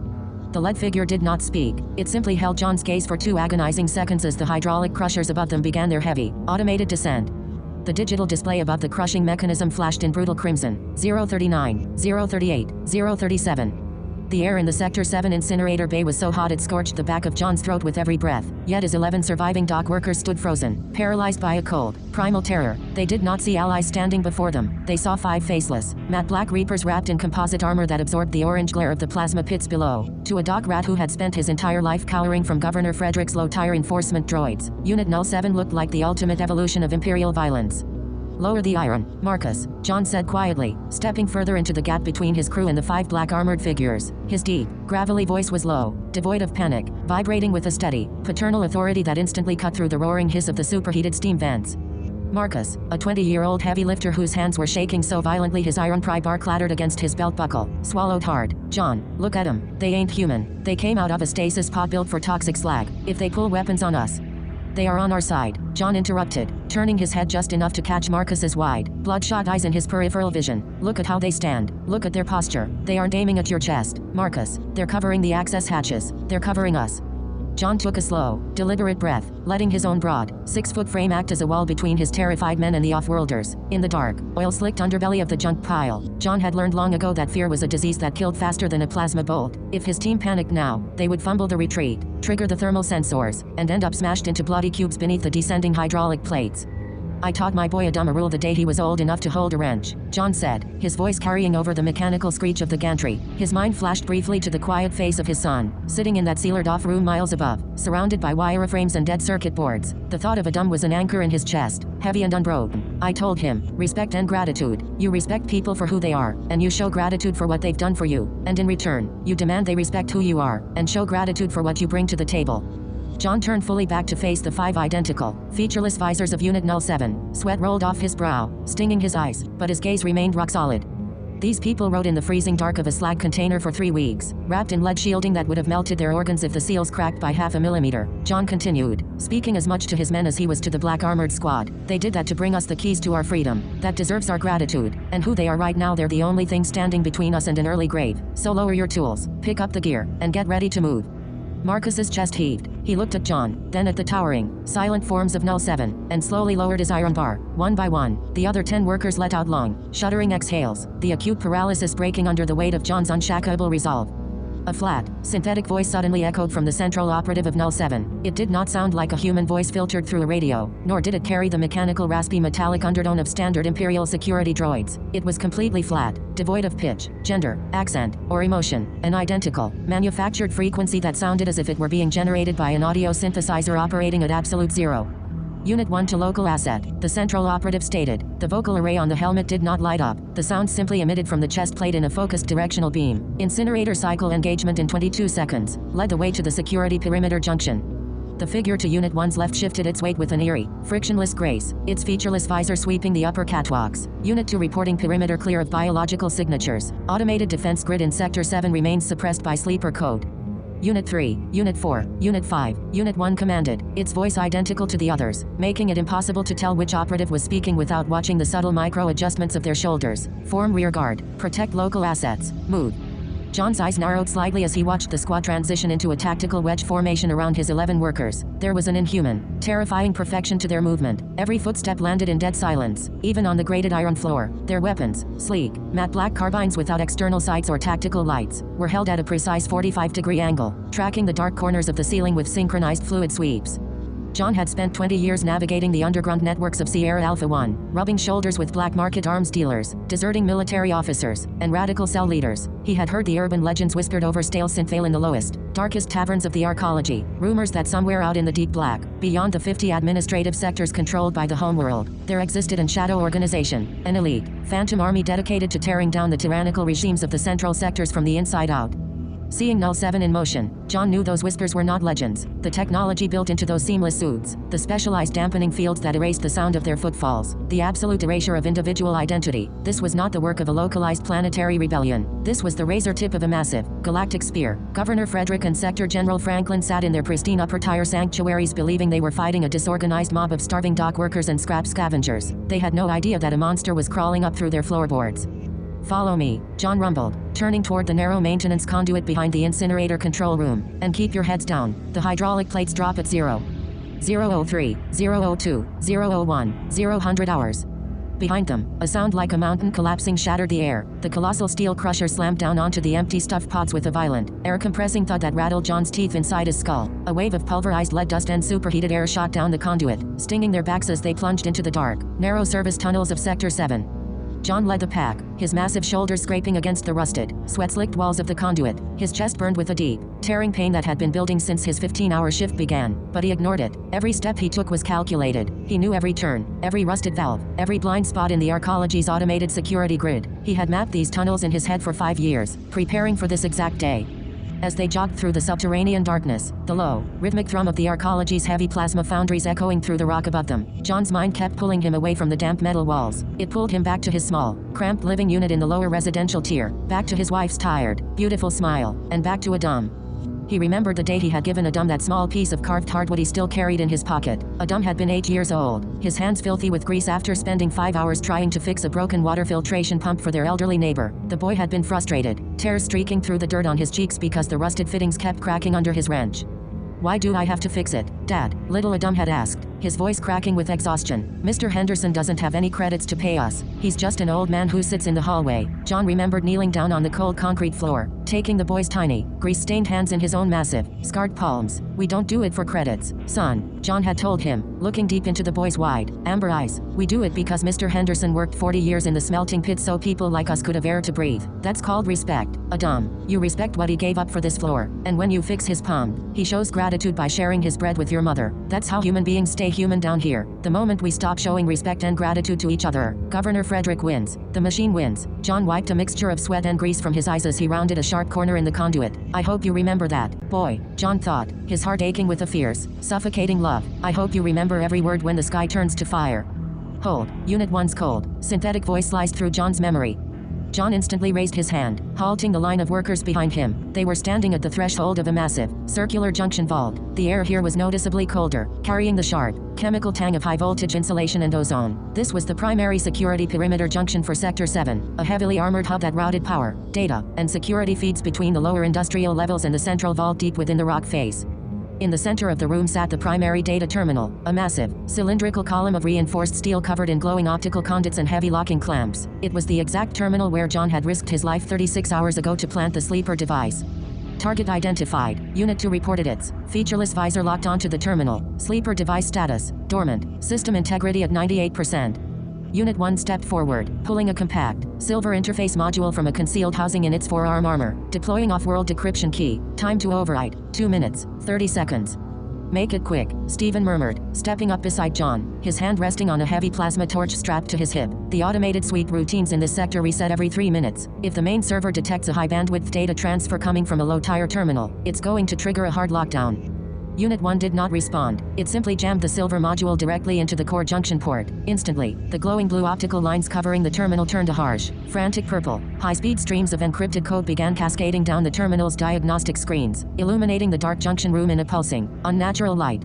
The lead figure did not speak. It simply held John's gaze for 2 agonizing seconds as the hydraulic crushers above them began their heavy, automated descent. The digital display above the crushing mechanism flashed in brutal crimson. 039, 038, 037. The air in the Sector 7 incinerator bay was so hot it scorched the back of John's throat with every breath. Yet his 11 surviving dock workers stood frozen, paralyzed by a cold, primal terror. They did not see allies standing before them. They saw 5 faceless, matte black reapers wrapped in composite armor that absorbed the orange glare of the plasma pits below. To a dock rat who had spent his entire life cowering from Governor Frederick's low-tier enforcement droids, Unit 07 looked like the ultimate evolution of Imperial violence. Lower the iron, Marcus, John said quietly, stepping further into the gap between his crew and the 5 black armored figures. His deep, gravelly voice was low, devoid of panic, vibrating with a steady, paternal authority that instantly cut through the roaring hiss of the superheated steam vents. Marcus, a 20-year-old heavy lifter whose hands were shaking so violently his iron pry bar clattered against his belt buckle, swallowed hard. John, look at them. They ain't human. They came out of a stasis pod built for toxic slag. If they pull weapons on us, they are on our side, John interrupted, turning his head just enough to catch Marcus's wide, bloodshot eyes in his peripheral vision. Look at how they stand. Look at their posture. They aren't aiming at your chest, Marcus. They're covering the access hatches. They're covering us. John took a slow, deliberate breath, letting his own broad, 6-foot frame act as a wall between his terrified men and the off-worlders. In the dark, oil-slicked underbelly of the junk pile, John had learned long ago that fear was a disease that killed faster than a plasma bolt. If his team panicked now, they would fumble the retreat, trigger the thermal sensors, and end up smashed into bloody cubes beneath the descending hydraulic plates. I taught my boy a dumb rule the day he was old enough to hold a wrench, John said, his voice carrying over the mechanical screech of the gantry. His mind flashed briefly to the quiet face of his son, sitting in that sealed-off room miles above, surrounded by wireframes and dead circuit boards. The thought of a dumb was an anchor in his chest, heavy and unbroken. I told him, respect and gratitude. You respect people for who they are, and you show gratitude for what they've done for you, and in return, you demand they respect who you are, and show gratitude for what you bring to the table. John turned fully back to face the 5 identical, featureless visors of Unit 07. Sweat rolled off his brow, stinging his eyes, but his gaze remained rock solid. These people rode in the freezing dark of a slag container for 3 weeks, wrapped in lead shielding that would have melted their organs if the seals cracked by half a millimeter. John continued, speaking as much to his men as he was to the black armored squad. They did that to bring us the keys to our freedom. That deserves our gratitude. And who they are right now, they're the only thing standing between us and an early grave. So lower your tools, pick up the gear, and get ready to move. Marcus's chest heaved. He looked at John, then at the towering, silent forms of 07, and slowly lowered his iron bar. One by one, the other 10 workers let out long, shuddering exhales, the acute paralysis breaking under the weight of John's unshakable resolve. A flat, synthetic voice suddenly echoed from the central operative of 07. It did not sound like a human voice filtered through a radio, nor did it carry the mechanical raspy metallic undertone of standard Imperial security droids. It was completely flat, devoid of pitch, gender, accent, or emotion, an identical, manufactured frequency that sounded as if it were being generated by an audio synthesizer operating at absolute zero. Unit 1 to local asset, the central operative stated. The vocal array on the helmet did not light up. The sound simply emitted from the chest plate in a focused directional beam. Incinerator cycle engagement in 22 seconds. Led the way to the security perimeter junction. The figure to Unit 1's left shifted its weight with an eerie, frictionless grace, its featureless visor sweeping the upper catwalks. Unit 2 reporting perimeter clear of biological signatures. Automated defense grid in Sector 7 remains suppressed by sleeper code. Unit 3, Unit 4, Unit 5, Unit 1 commanded, its voice identical to the others, making it impossible to tell which operative was speaking without watching the subtle micro-adjustments of their shoulders. Form rear guard, protect local assets, move. John's eyes narrowed slightly as he watched the squad transition into a tactical wedge formation around his 11 workers. There was an inhuman, terrifying perfection to their movement. Every footstep landed in dead silence, even on the grated iron floor. Their weapons, sleek, matte black carbines without external sights or tactical lights, were held at a precise 45-degree angle, tracking the dark corners of the ceiling with synchronized fluid sweeps. John had spent 20 years navigating the underground networks of Sierra Alpha 1, rubbing shoulders with black market arms dealers, deserting military officers, and radical cell leaders. He had heard the urban legends whispered over stale synthvale in the lowest, darkest taverns of the arcology, rumors that somewhere out in the deep black, beyond the 50 administrative sectors controlled by the homeworld, there existed an shadow organization, an elite, phantom army dedicated to tearing down the tyrannical regimes of the central sectors from the inside out. Seeing Null 7 in motion, John knew those whispers were not legends. The technology built into those seamless suits, the specialized dampening fields that erased the sound of their footfalls, the absolute erasure of individual identity. This was not the work of a localized planetary rebellion. This was the razor tip of a massive, galactic spear. Governor Frederick and Sector General Franklin sat in their pristine upper-tier sanctuaries believing they were fighting a disorganized mob of starving dock workers and scrap scavengers. They had no idea that a monster was crawling up through their floorboards. "Follow me," John rumbled, turning toward the narrow maintenance conduit behind the incinerator control room. "And keep your heads down. The hydraulic plates drop at 0:03, 0:02, 0:01, 0:100 hours." Behind them, a sound like a mountain collapsing shattered the air. The colossal steel crusher slammed down onto the empty stuffed pots with a violent, air-compressing thud that rattled John's teeth inside his skull. A wave of pulverized lead dust and superheated air shot down the conduit, stinging their backs as they plunged into the dark, narrow service tunnels of Sector 7. John led the pack, his massive shoulders scraping against the rusted, sweat-slicked walls of the conduit. His chest burned with a deep, tearing pain that had been building since his 15-hour shift began, but he ignored it. Every step he took was calculated. He knew every turn, every rusted valve, every blind spot in the arcology's automated security grid. He had mapped these tunnels in his head for 5 years, preparing for this exact day. As they jogged through the subterranean darkness, the low, rhythmic thrum of the arcology's heavy plasma foundries echoing through the rock above them, John's mind kept pulling him away from the damp metal walls. It pulled him back to his small, cramped living unit in the lower residential tier, back to his wife's tired, beautiful smile, and back to Adam. He remembered the day he had given Adam that small piece of carved hardwood he still carried in his pocket. Adam had been 8 years old, his hands filthy with grease after spending 5 hours trying to fix a broken water filtration pump for their elderly neighbor. The boy had been frustrated, tears streaking through the dirt on his cheeks because the rusted fittings kept cracking under his wrench. "Why do I have to fix it, Dad?" little Adam had asked, his voice cracking with exhaustion. "Mr. Henderson doesn't have any credits to pay us. He's just an old man who sits in the hallway." John remembered kneeling down on the cold concrete floor, taking the boy's tiny, grease-stained hands in his own massive, scarred palms. "We don't do it for credits, son," John had told him, looking deep into the boy's wide, amber eyes. "We do it because Mr. Henderson worked 40 years in the smelting pit so people like us could have air to breathe. That's called respect, Adam. You respect what he gave up for this floor, and when you fix his palm, he shows gratitude by sharing his bread with your mother. That's how human beings stay human down here. The moment we stop showing respect and gratitude to each other, Governor Frederick wins. The machine wins." John wiped a mixture of sweat and grease from his eyes as he rounded a sharp corner in the conduit. "I hope you remember that, boy," John thought, his heart aching with a fierce, suffocating love. "I hope you remember every word when the sky turns to fire." "Hold, Unit 1's cold," synthetic voice sliced through John's memory. John instantly raised his hand, halting the line of workers behind him. They were standing at the threshold of a massive, circular junction vault. The air here was noticeably colder, carrying the sharp, chemical tang of high-voltage insulation and ozone. This was the primary security perimeter junction for Sector 7, a heavily armored hub that routed power, data, and security feeds between the lower industrial levels and the central vault deep within the rock face. In the center of the room sat the primary data terminal, a massive, cylindrical column of reinforced steel covered in glowing optical conduits and heavy locking clamps. It was the exact terminal where John had risked his life 36 hours ago to plant the sleeper device. "Target identified," Unit 2 reported its featureless visor locked onto the terminal. "Sleeper device status, dormant, system integrity at 98%. Unit 1 stepped forward, pulling a compact, silver interface module from a concealed housing in its forearm armor, deploying off-world decryption key. Time to override, 2 minutes, 30 seconds. "Make it quick," Stephen murmured, stepping up beside John, his hand resting on a heavy plasma torch strapped to his hip. The automated sweep routines in this sector reset every 3 minutes. If the main server detects a high-bandwidth data transfer coming from a low-tier terminal, it's going to trigger a hard lockdown. Unit 1 did not respond. It simply jammed the silver module directly into the core junction port. Instantly, the glowing blue optical lines covering the terminal turned a harsh, frantic purple. High-speed streams of encrypted code began cascading down the terminal's diagnostic screens, illuminating the dark junction room in a pulsing, unnatural light.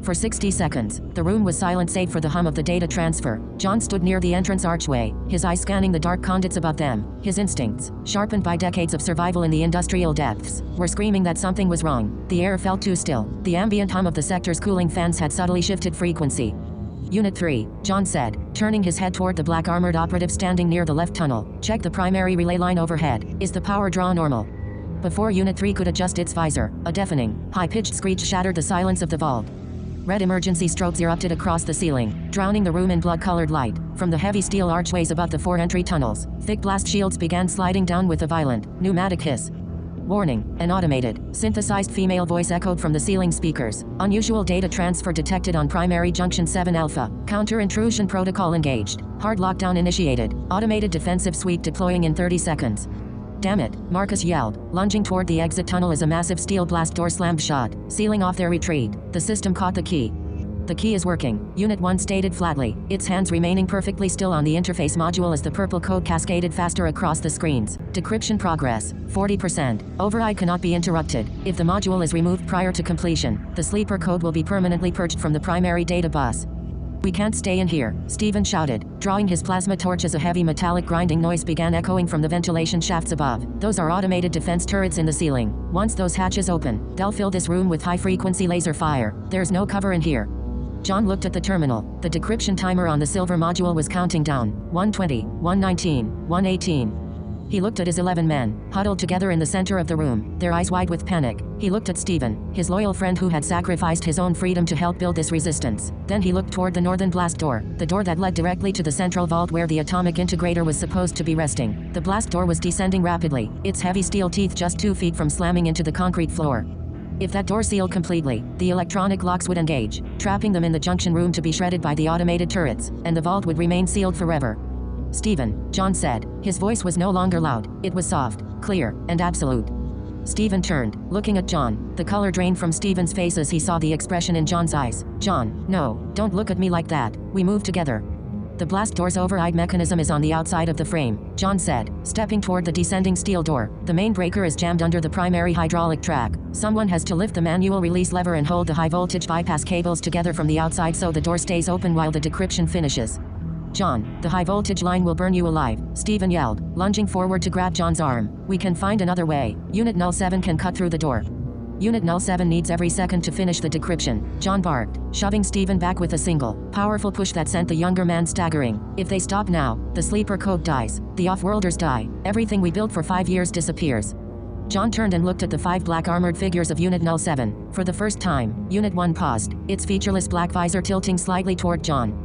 For 60 seconds, the room was silent save for the hum of the data transfer. John stood near the entrance archway, his eyes scanning the dark conduits above them. His instincts, sharpened by decades of survival in the industrial depths, were screaming that something was wrong. The air felt too still. The ambient hum of the sector's cooling fans had subtly shifted frequency. "Unit 3, John said, turning his head toward the black armored operative standing near the left tunnel. "Check the primary relay line overhead. Is the power draw normal?" Before Unit 3 could adjust its visor, a deafening, high-pitched screech shattered the silence of the vault. Red emergency strobes erupted across the ceiling, drowning the room in blood-colored light. From the heavy steel archways above the 4 entry tunnels, thick blast shields began sliding down with a violent, pneumatic hiss. Warning, an automated, synthesized female voice echoed from the ceiling speakers. Unusual data transfer detected on primary junction 7 alpha. Counter-intrusion protocol engaged. Hard lockdown initiated. Automated defensive sweep deploying in 30 seconds. Damn it, Marcus yelled, lunging toward the exit tunnel as a massive steel blast door slammed shut, sealing off their retreat. The system caught the key. The key is working, Unit 1 stated flatly, its hands remaining perfectly still on the interface module as the purple code cascaded faster across the screens. Decryption progress, 40%. Override cannot be interrupted. If the module is removed prior to completion, the sleeper code will be permanently purged from the primary data bus. We can't stay in here, Stephen shouted, drawing his plasma torch as a heavy metallic grinding noise began echoing from the ventilation shafts above. Those are automated defense turrets in the ceiling. Once those hatches open, they'll fill this room with high-frequency laser fire. There's no cover in here. John looked at the terminal. The decryption timer on the silver module was counting down. 120, 119, 118. He looked at his 11 men, huddled together in the center of the room, their eyes wide with panic. He looked at Stephen, his loyal friend who had sacrificed his own freedom to help build this resistance. Then he looked toward the northern blast door, the door that led directly to the central vault where the atomic integrator was supposed to be resting. The blast door was descending rapidly, its heavy steel teeth just 2 feet from slamming into the concrete floor. If that door sealed completely, the electronic locks would engage, trapping them in the junction room to be shredded by the automated turrets, and the vault would remain sealed forever. Stephen, John said. His voice was no longer loud, it was soft, clear, and absolute. Stephen turned, looking at John. The color drained from Stephen's face as he saw the expression in John's eyes. John, no, don't look at me like that. We move together. The blast door's override mechanism is on the outside of the frame, John said, stepping toward the descending steel door. The main breaker is jammed under the primary hydraulic track. Someone has to lift the manual release lever and hold the high-voltage bypass cables together from the outside so the door stays open while the decryption finishes. John, the high-voltage line will burn you alive, Stephen yelled, lunging forward to grab John's arm. We can find another way. Unit 07 can cut through the door. Unit 07 needs every second to finish the decryption, John barked, shoving Stephen back with a single, powerful push that sent the younger man staggering. If they stop now, the sleeper code dies. The off-worlders die. Everything we built for 5 years disappears. John turned and looked at the 5 black armored figures of Unit 07. For the first time, Unit 1 paused, its featureless black visor tilting slightly toward John.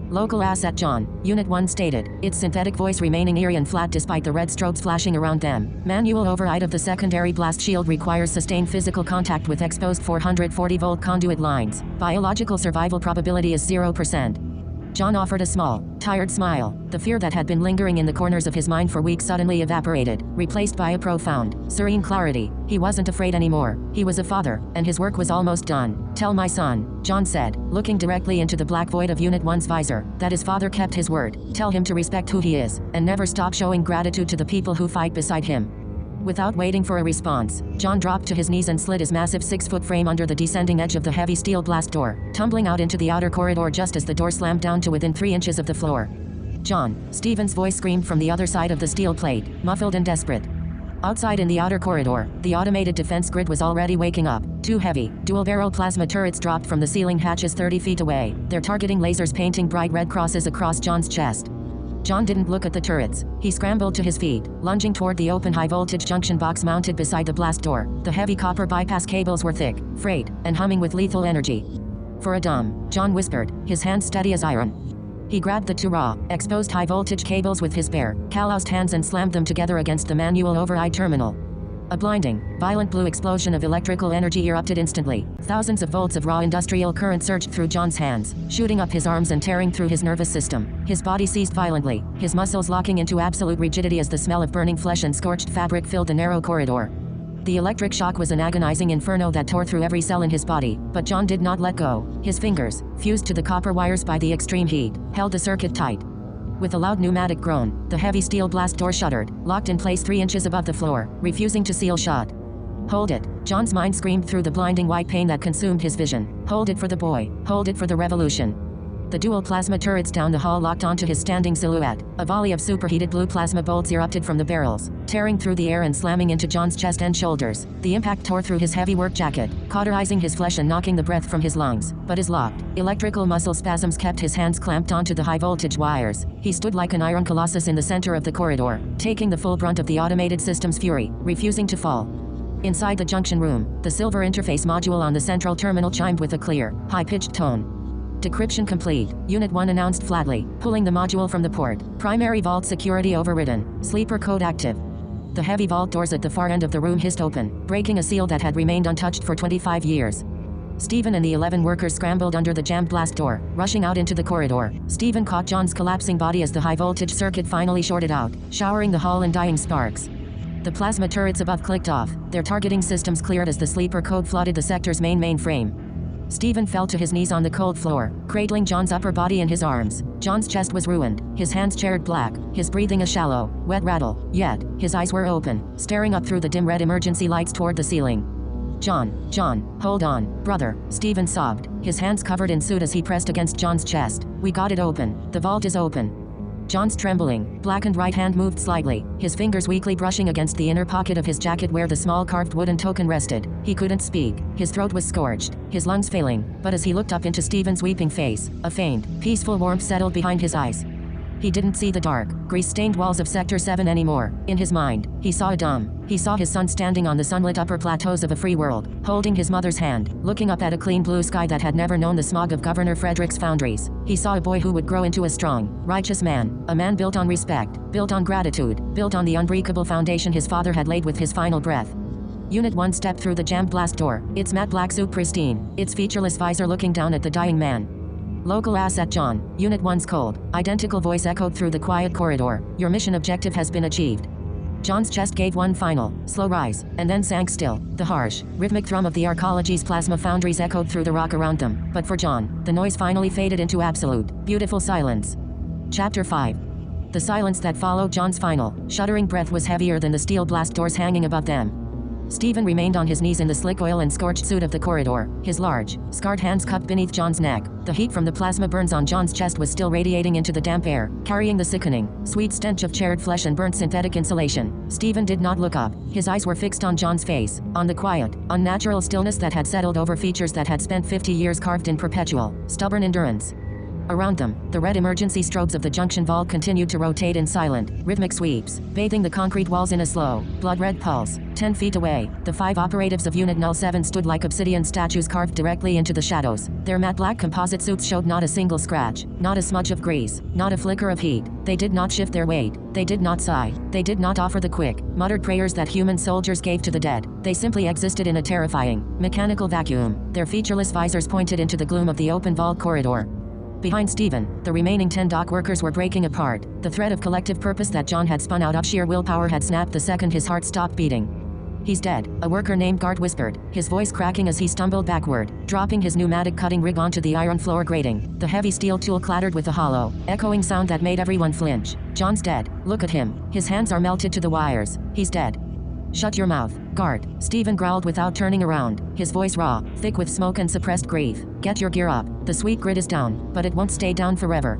Local asset John, Unit 1 stated, its synthetic voice remaining eerie and flat despite the red strobes flashing around them. Manual override of the secondary blast shield requires sustained physical contact with exposed 440-volt conduit lines. Biological survival probability is 0%. John offered a small, tired smile. The fear that had been lingering in the corners of his mind for weeks suddenly evaporated, replaced by a profound, serene clarity. He wasn't afraid anymore. He was a father, and his work was almost done. Tell my son, John said, looking directly into the black void of Unit 1's visor, that his father kept his word. Tell him to respect who he is, and never stop showing gratitude to the people who fight beside him. Without waiting for a response, John dropped to his knees and slid his massive 6-foot frame under the descending edge of the heavy steel blast door, tumbling out into the outer corridor just as the door slammed down to within 3 inches of the floor. John, Stephen's voice screamed from the other side of the steel plate, muffled and desperate. Outside in the outer corridor, the automated defense grid was already waking up. 2 heavy, dual-barrel plasma turrets dropped from the ceiling hatches 30 feet away, their targeting lasers painting bright red crosses across John's chest. John didn't look at the turrets. He scrambled to his feet, lunging toward the open high-voltage junction box mounted beside the blast door. The heavy copper bypass cables were thick, frayed, and humming with lethal energy. For a dumb, John whispered, his hands steady as iron. He grabbed the 2 raw, exposed high-voltage cables with his bare, calloused hands and slammed them together against the manual override terminal. A blinding, violent blue explosion of electrical energy erupted instantly. Thousands of volts of raw industrial current surged through John's hands, shooting up his arms and tearing through his nervous system. His body seized violently, his muscles locking into absolute rigidity as the smell of burning flesh and scorched fabric filled the narrow corridor. The electric shock was an agonizing inferno that tore through every cell in his body, but John did not let go. His fingers, fused to the copper wires by the extreme heat, held the circuit tight. With a loud pneumatic groan, the heavy steel blast door shuddered, locked in place 3 inches above the floor, refusing to seal shut. Hold it, John's mind screamed through the blinding white pain that consumed his vision. Hold it for the boy, hold it for the revolution. The dual plasma turrets down the hall locked onto his standing silhouette. A volley of superheated blue plasma bolts erupted from the barrels, tearing through the air and slamming into John's chest and shoulders. The impact tore through his heavy work jacket, cauterizing his flesh and knocking the breath from his lungs. But his locked, electrical muscle spasms kept his hands clamped onto the high-voltage wires. He stood like an iron colossus in the center of the corridor, taking the full brunt of the automated system's fury, refusing to fall. Inside the junction room, the silver interface module on the central terminal chimed with a clear, high-pitched tone. Decryption complete, Unit 1 announced flatly, pulling the module from the port. Primary vault security overridden. Sleeper code active. The heavy vault doors at the far end of the room hissed open, breaking a seal that had remained untouched for 25 years. Stephen and the 11 workers scrambled under the jammed blast door, rushing out into the corridor. Stephen caught John's collapsing body as the high-voltage circuit finally shorted out, showering the hall in dying sparks. The plasma turrets above clicked off, their targeting systems cleared as the sleeper code flooded the sector's main mainframe. Stephen fell to his knees on the cold floor, cradling John's upper body in his arms. John's chest was ruined, his hands charred black, his breathing a shallow, wet rattle, yet, his eyes were open, staring up through the dim red emergency lights toward the ceiling. John, hold on, brother, Stephen sobbed, his hands covered in soot as he pressed against John's chest. We got it open, the vault is open. John's trembling, blackened right hand moved slightly, his fingers weakly brushing against the inner pocket of his jacket where the small carved wooden token rested. He couldn't speak, his throat was scorched, his lungs failing, but as he looked up into Stephen's weeping face, a faint, peaceful warmth settled behind his eyes. He didn't see the dark, grease-stained walls of Sector 7 anymore. In his mind, he saw a dome. He saw his son standing on the sunlit upper plateaus of a free world, holding his mother's hand, looking up at a clean blue sky that had never known the smog of Governor Frederick's foundries. He saw a boy who would grow into a strong, righteous man, a man built on respect, built on gratitude, built on the unbreakable foundation his father had laid with his final breath. Unit 1 stepped through the jammed blast door, its matte black suit pristine, its featureless visor looking down at the dying man. Local asset John, Unit 1's cold, identical voice echoed through the quiet corridor. Your mission objective has been achieved. John's chest gave one final, slow rise, and then sank still. The harsh, rhythmic thrum of the Arcology's plasma foundries echoed through the rock around them. But for John, the noise finally faded into absolute, beautiful silence. Chapter 5. The silence that followed John's final, shuddering breath was heavier than the steel blast doors hanging above them. Stephen remained on his knees in the slick oil and scorched suit of the corridor, his large, scarred hands cupped beneath John's neck. The heat from the plasma burns on John's chest was still radiating into the damp air, carrying the sickening, sweet stench of charred flesh and burnt synthetic insulation. Stephen did not look up. His eyes were fixed on John's face, on the quiet, unnatural stillness that had settled over features that had spent 50 years carved in perpetual, stubborn endurance. Around them, the red emergency strobes of the junction vault continued to rotate in silent, rhythmic sweeps, bathing the concrete walls in a slow, blood-red pulse. 10 feet away, the 5 operatives of Unit 07 stood like obsidian statues carved directly into the shadows. Their matte black composite suits showed not a single scratch, not a smudge of grease, not a flicker of heat. They did not shift their weight, they did not sigh, they did not offer the quick, muttered prayers that human soldiers gave to the dead. They simply existed in a terrifying, mechanical vacuum, their featureless visors pointed into the gloom of the open vault corridor. Behind Stephen, the remaining 10 dock workers were breaking apart. The thread of collective purpose that John had spun out of sheer willpower had snapped the second his heart stopped beating. He's dead, a worker named Guard whispered, his voice cracking as he stumbled backward, dropping his pneumatic cutting rig onto the iron floor grating. The heavy steel tool clattered with a hollow, echoing sound that made everyone flinch. John's dead. Look at him. His hands are melted to the wires. He's dead. Shut your mouth, Guard, Stephen growled without turning around, his voice raw, thick with smoke and suppressed grief. Get your gear up. The sweet grid is down, but it won't stay down forever.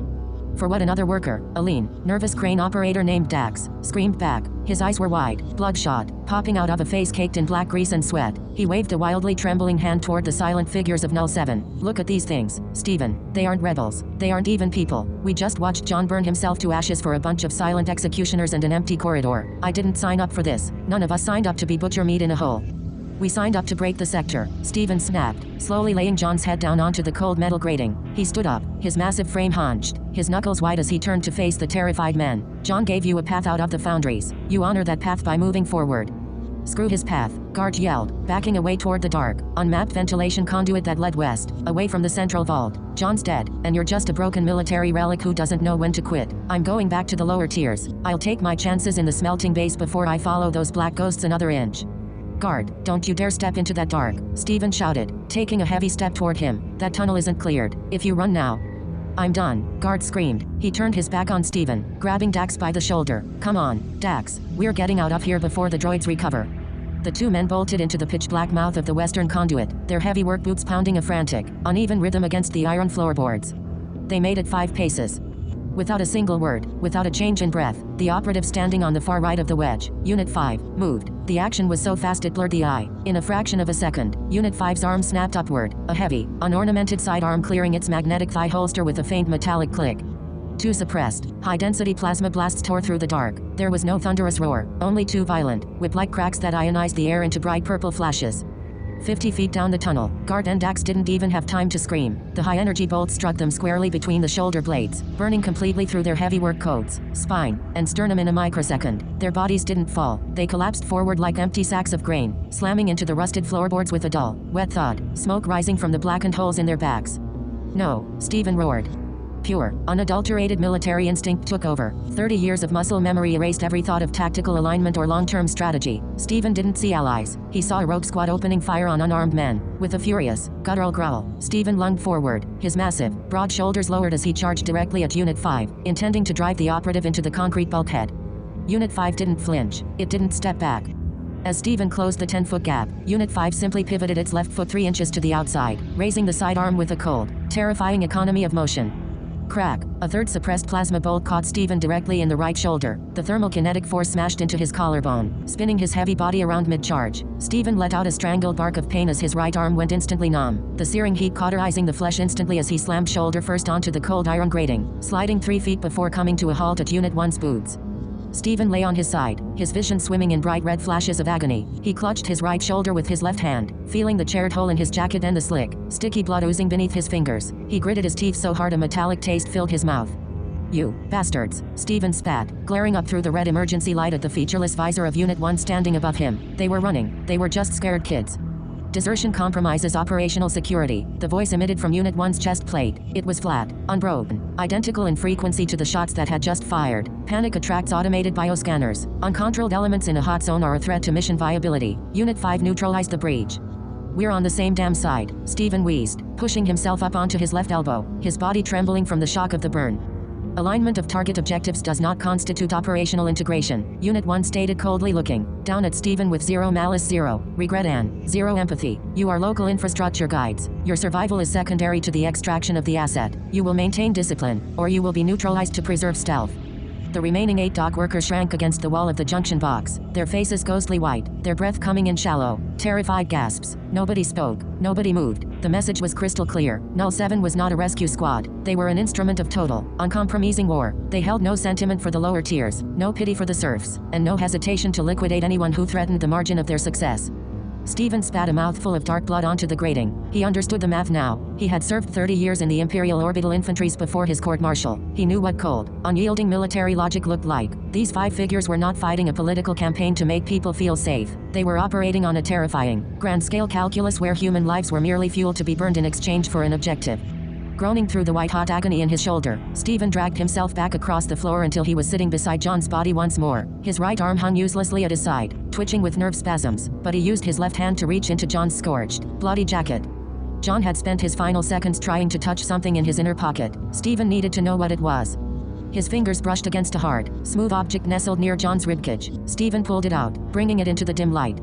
For what? Another worker, a lean, nervous crane operator named Dax, screamed back. His eyes were wide, bloodshot, popping out of a face caked in black grease and sweat. He waved a wildly trembling hand toward the silent figures of 07. Look at these things, Stephen. They aren't rebels. They aren't even people. We just watched John burn himself to ashes for a bunch of silent executioners and an empty corridor. I didn't sign up for this. None of us signed up to be butcher meat in a hole. We signed up to break the sector, Stephen snapped, slowly laying John's head down onto the cold metal grating. He stood up, his massive frame hunched, his knuckles wide as he turned to face the terrified men. John gave you a path out of the foundries. You honor that path by moving forward. Screw his path, Guard yelled, backing away toward the dark, unmapped ventilation conduit that led west, away from the central vault. John's dead, and you're just a broken military relic who doesn't know when to quit. I'm going back to the lower tiers. I'll take my chances in the smelting base before I follow those black ghosts another inch. Guard, don't you dare step into that dark, Stephen shouted, taking a heavy step toward him. That tunnel isn't cleared. If you run now. I'm done, Guard screamed. He turned his back on Stephen, grabbing Dax by the shoulder. Come on, Dax, we're getting out of here before the droids recover. The two men bolted into the pitch-black mouth of the western conduit, their heavy work boots pounding a frantic, uneven rhythm against the iron floorboards. They made it 5 paces. Without a single word, without a change in breath, the operative standing on the far right of the wedge, Unit 5, moved. The action was so fast it blurred the eye. In a fraction of a second, Unit 5's arm snapped upward, a heavy, unornamented sidearm clearing its magnetic thigh holster with a faint metallic click. Too suppressed. High-density plasma blasts tore through the dark. There was no thunderous roar, only too violent, whip-like cracks that ionized the air into bright purple flashes. 50 feet down the tunnel, Gart and Dax didn't even have time to scream. The high-energy bolt struck them squarely between the shoulder blades, burning completely through their heavy work coats, spine, and sternum in a microsecond. Their bodies didn't fall. They collapsed forward like empty sacks of grain, slamming into the rusted floorboards with a dull, wet thud, smoke rising from the blackened holes in their backs. No, Stephen roared. Pure, unadulterated military instinct took over. 30 years of muscle memory erased every thought of tactical alignment or long-term strategy. Stephen didn't see allies. He saw a rogue squad opening fire on unarmed men. With a furious, guttural growl, Stephen lunged forward, his massive, broad shoulders lowered as he charged directly at Unit 5, intending to drive the operative into the concrete bulkhead. Unit 5 didn't flinch. It didn't step back. As Stephen closed the 10-foot gap, Unit 5 simply pivoted its left foot 3 inches to the outside, raising the sidearm with a cold, terrifying economy of motion. Crack. A third suppressed plasma bolt caught Stephen directly in the right shoulder. The thermal-kinetic force smashed into his collarbone, spinning his heavy body around mid-charge. Stephen let out a strangled bark of pain as his right arm went instantly numb, the searing heat cauterizing the flesh instantly as he slammed shoulder first onto the cold iron grating, sliding 3 feet before coming to a halt at Unit 1's boots. Stephen lay on his side, his vision swimming in bright red flashes of agony. He clutched his right shoulder with his left hand, feeling the charred hole in his jacket and the slick, sticky blood oozing beneath his fingers. He gritted his teeth so hard a metallic taste filled his mouth. "You bastards," Stephen spat, glaring up through the red emergency light at the featureless visor of Unit 1 standing above him. They were running. They were just scared kids. Desertion compromises operational security, the voice emitted from Unit 1's chest plate. It was flat, unbroken, identical in frequency to the shots that had just fired. Panic attracts automated bioscanners. Uncontrolled elements in a hot zone are a threat to mission viability. Unit 5 neutralized the breach. "We're on the same damn side," Stephen wheezed, pushing himself up onto his left elbow, his body trembling from the shock of the burn. "Alignment of target objectives does not constitute operational integration," Unit 1 stated coldly, looking down at Stephen with zero malice, zero regret and zero empathy. "You are local infrastructure guides. Your survival is secondary to the extraction of the asset. You will maintain discipline, or you will be neutralized to preserve stealth." The remaining 8 dock workers shrank against the wall of the junction box, their faces ghostly white, their breath coming in shallow, terrified gasps. Nobody spoke. Nobody moved. The message was crystal clear. Null 7 was not a rescue squad. They were an instrument of total, uncompromising war. They held no sentiment for the lower tiers, no pity for the serfs, and no hesitation to liquidate anyone who threatened the margin of their success. Stephen spat a mouthful of dark blood onto the grating. He understood the math now. He had served 30 years in the Imperial Orbital Infantries before his court-martial. He knew what cold, unyielding military logic looked like. These 5 figures were not fighting a political campaign to make people feel safe. They were operating on a terrifying, grand-scale calculus where human lives were merely fuel to be burned in exchange for an objective. Groaning through the white-hot agony in his shoulder, Stephen dragged himself back across the floor until he was sitting beside John's body once more. His right arm hung uselessly at his side, twitching with nerve spasms, but he used his left hand to reach into John's scorched, bloody jacket. John had spent his final seconds trying to touch something in his inner pocket. Stephen needed to know what it was. His fingers brushed against a hard, smooth object nestled near John's ribcage. Stephen pulled it out, bringing it into the dim light.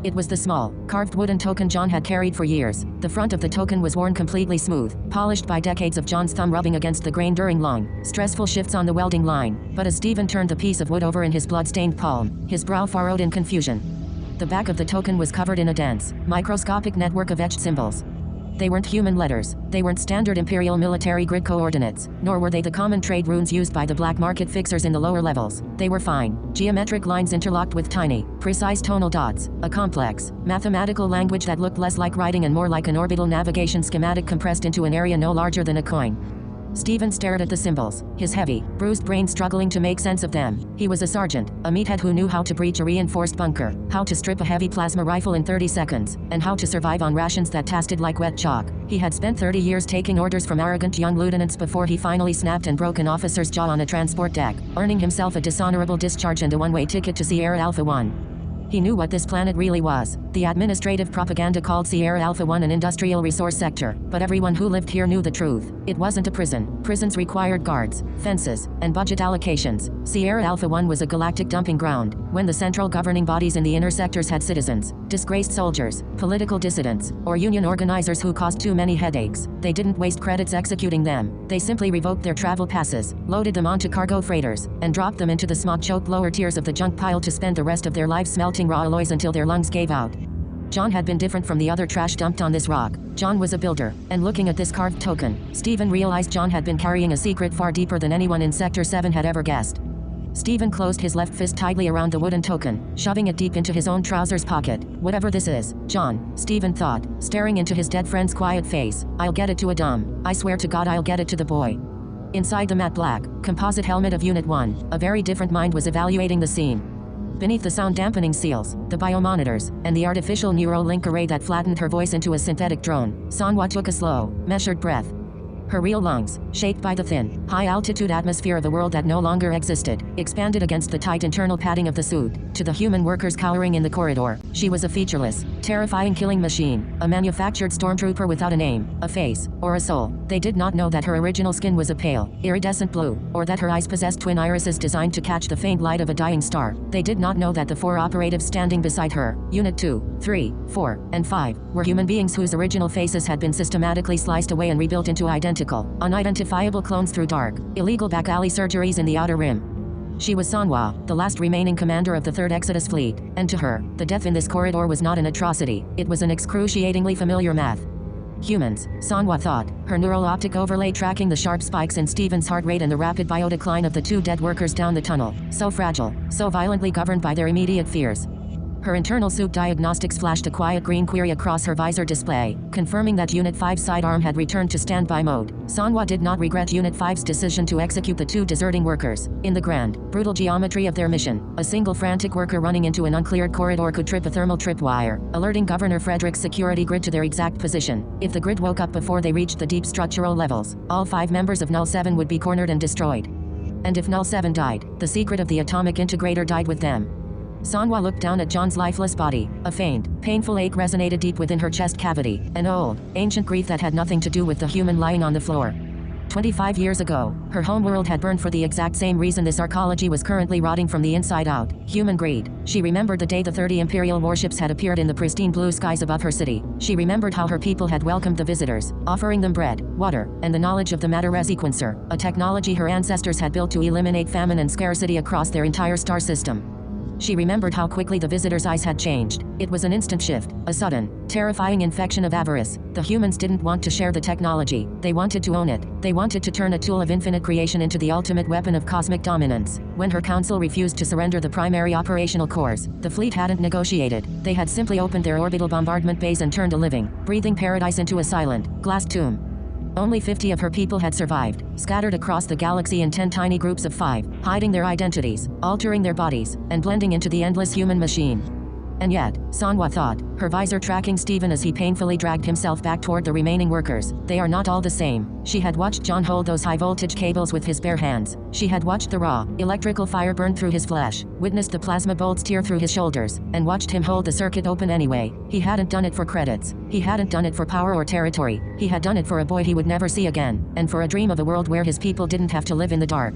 It was the small, carved wooden token John had carried for years. The front of the token was worn completely smooth, polished by decades of John's thumb rubbing against the grain during long, stressful shifts on the welding line. But as Stephen turned the piece of wood over in his blood-stained palm, his brow furrowed in confusion. The back of the token was covered in a dense, microscopic network of etched symbols. They weren't human letters. They weren't standard Imperial military grid coordinates, nor were they the common trade runes used by the black market fixers in the lower levels. They were fine, geometric lines interlocked with tiny, precise tonal dots, a complex, mathematical language that looked less like writing and more like an orbital navigation schematic compressed into an area no larger than a coin. Stephen stared at the symbols, his heavy, bruised brain struggling to make sense of them. He was a sergeant, a meathead who knew how to breach a reinforced bunker, how to strip a heavy plasma rifle in 30 seconds, and how to survive on rations that tasted like wet chalk. He had spent 30 years taking orders from arrogant young lieutenants before he finally snapped and broke an officer's jaw on a transport deck, earning himself a dishonorable discharge and a one-way ticket to Sierra Alpha 1. He knew what this planet really was. The administrative propaganda called Sierra Alpha 1 an industrial resource sector, but everyone who lived here knew the truth. It wasn't a prison. Prisons required guards, fences, and budget allocations. Sierra Alpha 1 was a galactic dumping ground. When the central governing bodies in the inner sectors had citizens, disgraced soldiers, political dissidents, or union organizers who caused too many headaches, they didn't waste credits executing them. They simply revoked their travel passes, loaded them onto cargo freighters, and dropped them into the smog-choked lower tiers of the junk pile to spend the rest of their lives smelting raw alloys until their lungs gave out. John had been different from the other trash dumped on this rock. John was a builder, and looking at this carved token, Stephen realized John had been carrying a secret far deeper than anyone in Sector 7 had ever guessed. Stephen closed his left fist tightly around the wooden token, shoving it deep into his own trousers pocket. Whatever this is, John, Stephen thought, staring into his dead friend's quiet face, I'll get it to a dumb. I swear to God I'll get it to the boy. Inside the matte black, composite helmet of Unit 1, a very different mind was evaluating the scene. Beneath the sound-dampening seals, the biomonitors, and the artificial neural link array that flattened her voice into a synthetic drone, Sanhua took a slow, measured breath. Her real lungs, shaped by the thin, high-altitude atmosphere of a world that no longer existed, expanded against the tight internal padding of the suit. To the human workers cowering in the corridor, she was a featureless, terrifying killing machine, a manufactured stormtrooper without a name, a face, or a soul. They did not know that her original skin was a pale, iridescent blue, or that her eyes possessed twin irises designed to catch the faint light of a dying star. They did not know that the 4 operatives standing beside her, Unit 2, 3, 4, and 5, were human beings whose original faces had been systematically sliced away and rebuilt into identical, unidentifiable clones through dark, illegal back alley surgeries in the Outer Rim. She was Sanhua, the last remaining commander of the 3rd Exodus Fleet, and to her, the death in this corridor was not an atrocity, it was an excruciatingly familiar math. Humans, Sanhua thought, her neural optic overlay tracking the sharp spikes in Stephen's heart rate and the rapid biodecline of the 2 dead workers down the tunnel, so fragile, so violently governed by their immediate fears. Her internal suit diagnostics flashed a quiet green query across her visor display, confirming that Unit 5's sidearm had returned to standby mode. Sanhua did not regret Unit 5's decision to execute the 2 deserting workers. In the grand, brutal geometry of their mission, a single frantic worker running into an uncleared corridor could trip a thermal tripwire, alerting Governor Frederick's security grid to their exact position. If the grid woke up before they reached the deep structural levels, all 5 members of Null 7 would be cornered and destroyed. And if Null 7 died, the secret of the atomic integrator died with them. Sanhua looked down at John's lifeless body. A faint, painful ache resonated deep within her chest cavity, an old, ancient grief that had nothing to do with the human lying on the floor. 25 years ago, her homeworld had burned for the exact same reason this arcology was currently rotting from the inside out, human greed. She remembered the day the 30 Imperial warships had appeared in the pristine blue skies above her city. She remembered how her people had welcomed the visitors, offering them bread, water, and the knowledge of the matter resequencer, a technology her ancestors had built to eliminate famine and scarcity across their entire star system. She remembered how quickly the visitors' eyes had changed. It was an instant shift, a sudden, terrifying infection of avarice. The humans didn't want to share the technology. They wanted to own it. They wanted to turn a tool of infinite creation into the ultimate weapon of cosmic dominance. When her council refused to surrender the primary operational cores, the fleet hadn't negotiated. They had simply opened their orbital bombardment bays and turned a living, breathing paradise into a silent, glass tomb. Only 50 of her people had survived, scattered across the galaxy in 10 tiny groups of 5, hiding their identities, altering their bodies, and blending into the endless human machine. And yet, Sanhua thought, her visor tracking Stephen as he painfully dragged himself back toward the remaining workers, they are not all the same. She had watched John hold those high-voltage cables with his bare hands. She had watched the raw, electrical fire burn through his flesh, witnessed the plasma bolts tear through his shoulders, and watched him hold the circuit open anyway. He hadn't done it for credits. He hadn't done it for power or territory. He had done it for a boy he would never see again, and for a dream of a world where his people didn't have to live in the dark.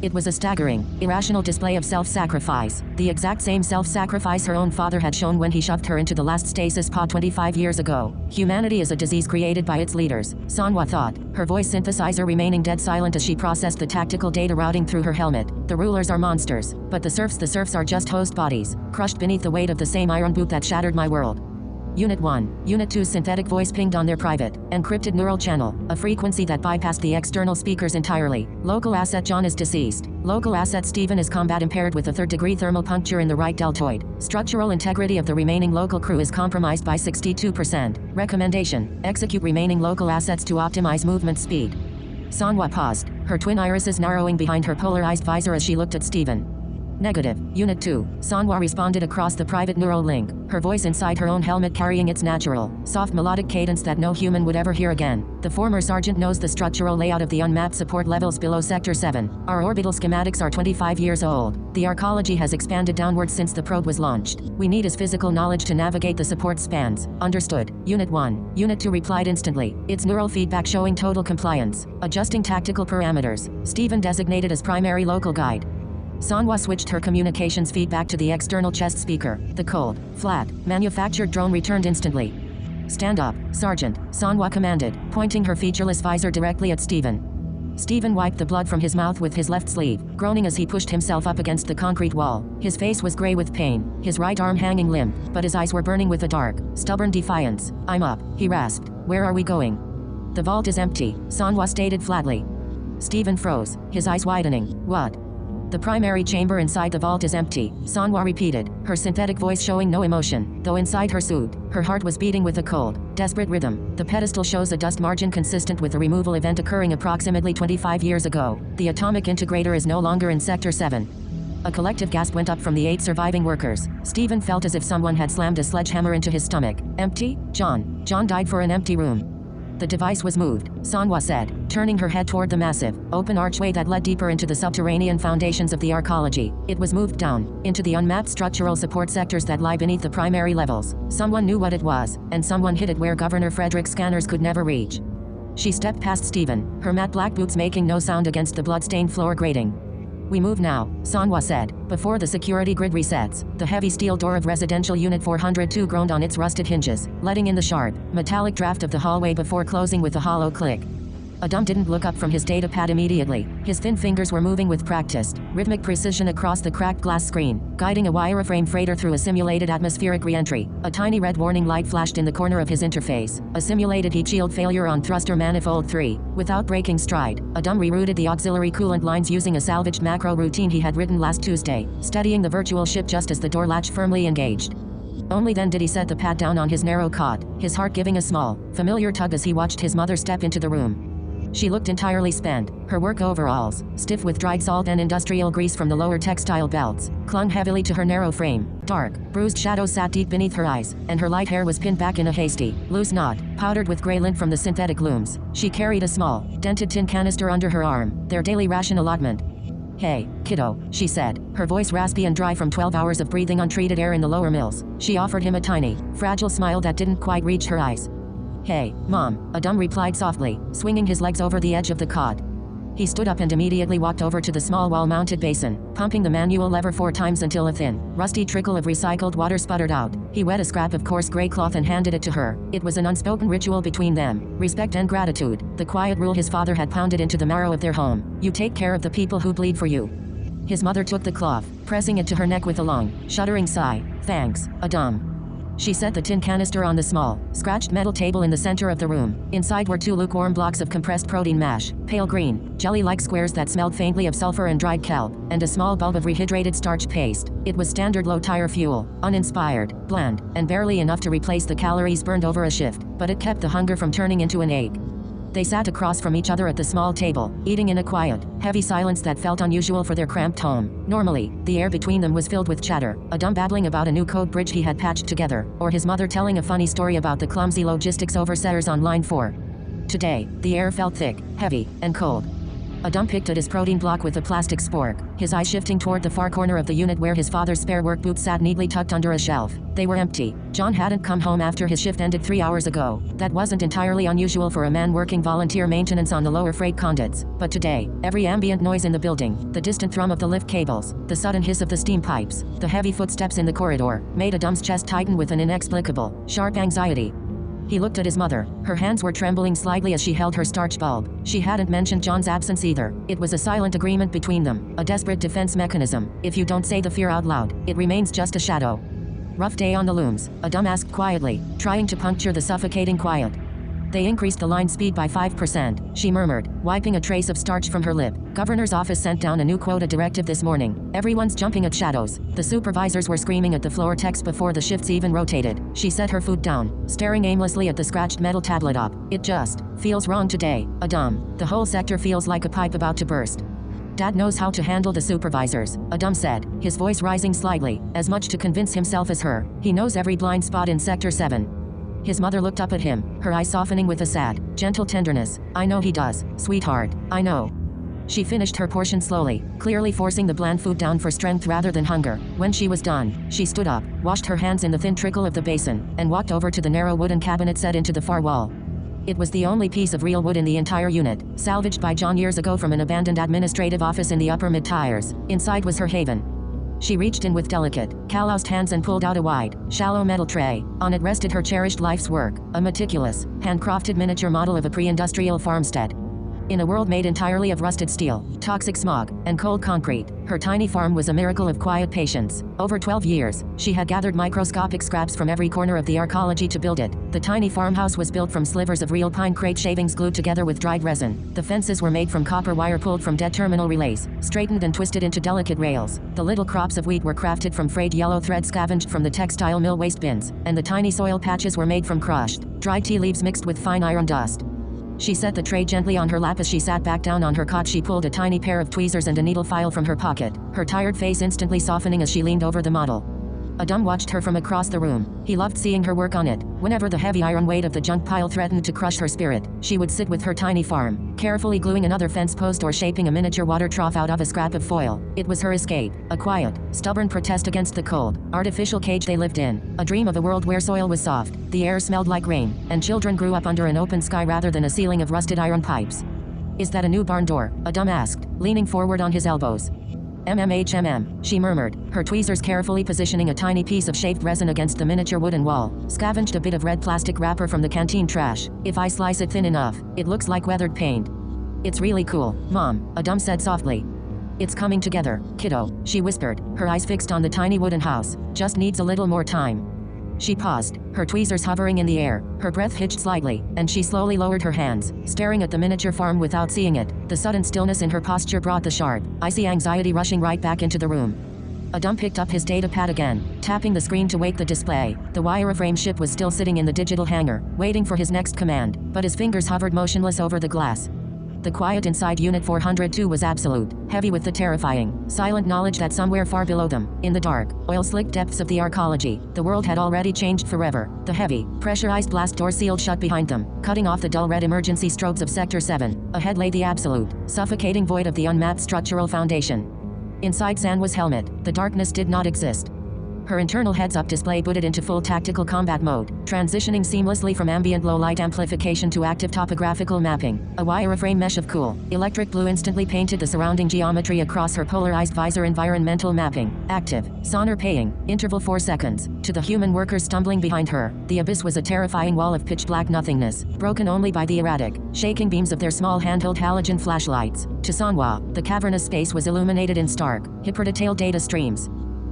It was a staggering, irrational display of self-sacrifice, the exact same self-sacrifice her own father had shown when he shoved her into the last stasis pod 25 years ago. Humanity is a disease created by its leaders, Sanhua thought, her voice synthesizer remaining dead silent as she processed the tactical data routing through her helmet. The rulers are monsters, but the serfs are just host bodies, crushed beneath the weight of the same iron boot that shattered my world. Unit 1, Unit 2's synthetic voice pinged on their private, encrypted neural channel, a frequency that bypassed the external speakers entirely. Local asset John is deceased. Local asset Stephen is combat impaired with a 3rd-degree thermal puncture in the right deltoid. Structural integrity of the remaining local crew is compromised by 62%. Recommendation, execute remaining local assets to optimize movement speed. Sanhua paused, her twin irises narrowing behind her polarized visor as she looked at Stephen. Negative. Unit 2. Sanhua responded across the private neural link, her voice inside her own helmet carrying its natural, soft melodic cadence that no human would ever hear again. The former sergeant knows the structural layout of the unmapped support levels below Sector 7. Our orbital schematics are 25 years old. The arcology has expanded downward since the probe was launched. We need his physical knowledge to navigate the support spans. Understood. Unit 1. Unit 2 replied instantly, its neural feedback showing total compliance. Adjusting tactical parameters. Stephen designated as primary local guide. Sanhua switched her communications feedback to the external chest speaker. The cold, flat, manufactured drone returned instantly. Stand up, Sergeant, Sanhua commanded, pointing her featureless visor directly at Stephen. Stephen wiped the blood from his mouth with his left sleeve, groaning as he pushed himself up against the concrete wall. His face was gray with pain, his right arm hanging limp, but his eyes were burning with a dark, stubborn defiance. "I'm up," he rasped. "Where are we going?" "The vault is empty," Sanwa stated flatly. Stephen froze, his eyes widening. "What?" "The primary chamber inside the vault is empty," Sanwa repeated, her synthetic voice showing no emotion, though inside her suit, her heart was beating with a cold, desperate rhythm. "The pedestal shows a dust margin consistent with a removal event occurring approximately 25 years ago. The atomic integrator is no longer in Sector 7. A collective gasp went up from the 8 surviving workers. Stephen felt as if someone had slammed a sledgehammer into his stomach. "Empty? John died for an empty room." "The device was moved," Sanwa said, turning her head toward the massive, open archway that led deeper into the subterranean foundations of the arcology. "It was moved down, into the unmapped structural support sectors that lie beneath the primary levels. Someone knew what it was, and someone hid it where Governor Frederick's scanners could never reach." She stepped past Stephen, her matte black boots making no sound against the blood-stained floor grating. "We move now," Sanwa said, before the security grid resets. The heavy steel door of Residential Unit 402 groaned on its rusted hinges, letting in the sharp, metallic draft of the hallway before closing with a hollow click. Adam didn't look up from his data pad immediately. His thin fingers were moving with practiced, rhythmic precision across the cracked glass screen, guiding a wireframe freighter through a simulated atmospheric re-entry. A tiny red warning light flashed in the corner of his interface. A simulated heat shield failure on thruster manifold 3. Without breaking stride, Adam rerouted the auxiliary coolant lines using a salvaged macro routine he had written last Tuesday, steadying the virtual ship just as the door latch firmly engaged. Only then did he set the pad down on his narrow cot, his heart giving a small, familiar tug as he watched his mother step into the room. She looked entirely spent. Her work overalls, stiff with dried salt and industrial grease from the lower textile belts, clung heavily to her narrow frame. Dark, bruised shadows sat deep beneath her eyes, and her light hair was pinned back in a hasty, loose knot, powdered with gray lint from the synthetic looms. She carried a small, dented tin canister under her arm, their daily ration allotment. "Hey, kiddo," she said, her voice raspy and dry from 12 hours of breathing untreated air in the lower mills. She offered him a tiny, fragile smile that didn't quite reach her eyes. "Hey, Mom," Adam replied softly, swinging his legs over the edge of the cot. He stood up and immediately walked over to the small wall-mounted basin, pumping the manual lever 4 times until a thin, rusty trickle of recycled water sputtered out. He wet a scrap of coarse gray cloth and handed it to her. It was an unspoken ritual between them, respect and gratitude, the quiet rule his father had pounded into the marrow of their home. "You take care of the people who bleed for you." His mother took the cloth, pressing it to her neck with a long, shuddering sigh. "Thanks, Adam." She set the tin canister on the small, scratched metal table in the center of the room. Inside were 2 lukewarm blocks of compressed protein mash, pale green, jelly-like squares that smelled faintly of sulfur and dried kelp, and a small bulb of rehydrated starch paste. It was standard low-tire fuel, uninspired, bland, and barely enough to replace the calories burned over a shift, but it kept the hunger from turning into an ache. They sat across from each other at the small table, eating in a quiet, heavy silence that felt unusual for their cramped home. Normally, the air between them was filled with chatter, Adam babbling about a new code bridge he had patched together, or his mother telling a funny story about the clumsy logistics oversetters on Line 4. Today, the air felt thick, heavy, and cold. Adam picked at his protein block with a plastic spork, his eyes shifting toward the far corner of the unit where his father's spare work boots sat neatly tucked under a shelf. They were empty. John hadn't come home after his shift ended 3 hours ago. That wasn't entirely unusual for a man working volunteer maintenance on the lower freight conduits. But today, every ambient noise in the building, the distant thrum of the lift cables, the sudden hiss of the steam pipes, the heavy footsteps in the corridor, made Adam's chest tighten with an inexplicable, sharp anxiety. He looked at his mother. Her hands were trembling slightly as she held her starch bulb. She hadn't mentioned John's absence either. It was a silent agreement between them, a desperate defense mechanism. If you don't say the fear out loud, it remains just a shadow. "Rough day on the looms," Adam asked quietly, trying to puncture the suffocating quiet. "They increased the line speed by 5%, she murmured, wiping a trace of starch from her lip. "Governor's office sent down a new quota directive this morning. Everyone's jumping at shadows." The supervisors were screaming at the floor techs before the shifts even rotated. She set her foot down, staring aimlessly at the scratched metal tablet up. "It just feels wrong today, Adam. The whole sector feels like a pipe about to burst." "Dad knows how to handle the supervisors," Adam said, his voice rising slightly, as much to convince himself as her. "He knows every blind spot in Sector 7. His mother looked up at him, her eyes softening with a sad, gentle tenderness. "I know he does, sweetheart, I know." She finished her portion slowly, clearly forcing the bland food down for strength rather than hunger. When she was done, she stood up, washed her hands in the thin trickle of the basin, and walked over to the narrow wooden cabinet set into the far wall. It was the only piece of real wood in the entire unit, salvaged by John years ago from an abandoned administrative office in the upper mid-tiers. Inside was her haven. She reached in with delicate, calloused hands and pulled out a wide, shallow metal tray. On it rested her cherished life's work, a meticulous, handcrafted miniature model of a pre-industrial farmstead. In a world made entirely of rusted steel, toxic smog, and cold concrete, her tiny farm was a miracle of quiet patience. Over 12 years, she had gathered microscopic scraps from every corner of the arcology to build it. The tiny farmhouse was built from slivers of real pine crate shavings glued together with dried resin. The fences were made from copper wire pulled from dead terminal relays, straightened and twisted into delicate rails. The little crops of wheat were crafted from frayed yellow thread scavenged from the textile mill waste bins, and the tiny soil patches were made from crushed, dry tea leaves mixed with fine iron dust. She set the tray gently on her lap as she sat back down on her cot. She pulled a tiny pair of tweezers and a needle file from her pocket, her tired face instantly softening as she leaned over the model. Adam watched her from across the room. He loved seeing her work on it. Whenever the heavy iron weight of the junk pile threatened to crush her spirit, she would sit with her tiny farm, carefully gluing another fence post or shaping a miniature water trough out of a scrap of foil. It was her escape, a quiet, stubborn protest against the cold, artificial cage they lived in, a dream of a world where soil was soft, the air smelled like rain, and children grew up under an open sky rather than a ceiling of rusted iron pipes. "Is that a new barn door?" Adam asked, leaning forward on his elbows. She murmured, her tweezers carefully positioning a tiny piece of shaved resin against the miniature wooden wall. "Scavenged a bit of red plastic wrapper from the canteen trash. If I slice it thin enough, it looks like weathered paint." "It's really cool, Mom," Adam said softly. "It's coming together, kiddo," she whispered, her eyes fixed on the tiny wooden house. "Just needs a little more time." She paused, her tweezers hovering in the air, her breath hitched slightly, and she slowly lowered her hands, staring at the miniature farm without seeing it. The sudden stillness in her posture brought the sharp, icy anxiety rushing right back into the room. Adam picked up his data pad again, tapping the screen to wake the display. The wireframe ship was still sitting in the digital hangar, waiting for his next command, but his fingers hovered motionless over the glass. The quiet inside Unit 402 was absolute, heavy with the terrifying, silent knowledge that somewhere far below them, in the dark, oil-slicked depths of the arcology, the world had already changed forever. The heavy, pressurized blast door sealed shut behind them, cutting off the dull red emergency strobes of Sector 7. Ahead lay the absolute, suffocating void of the unmapped structural foundation. Inside Sanwa's helmet, the darkness did not exist. Her internal heads-up display booted into full tactical combat mode, transitioning seamlessly from ambient low-light amplification to active topographical mapping. A wireframe mesh of cool, electric blue instantly painted the surrounding geometry across her polarized visor. Environmental mapping. Active. Sonar paying. Interval 4 seconds. To the human workers stumbling behind her, the abyss was a terrifying wall of pitch-black nothingness, broken only by the erratic, shaking beams of their small handheld halogen flashlights. To Sanwa, the cavernous space was illuminated in stark, hyper-detailed data streams.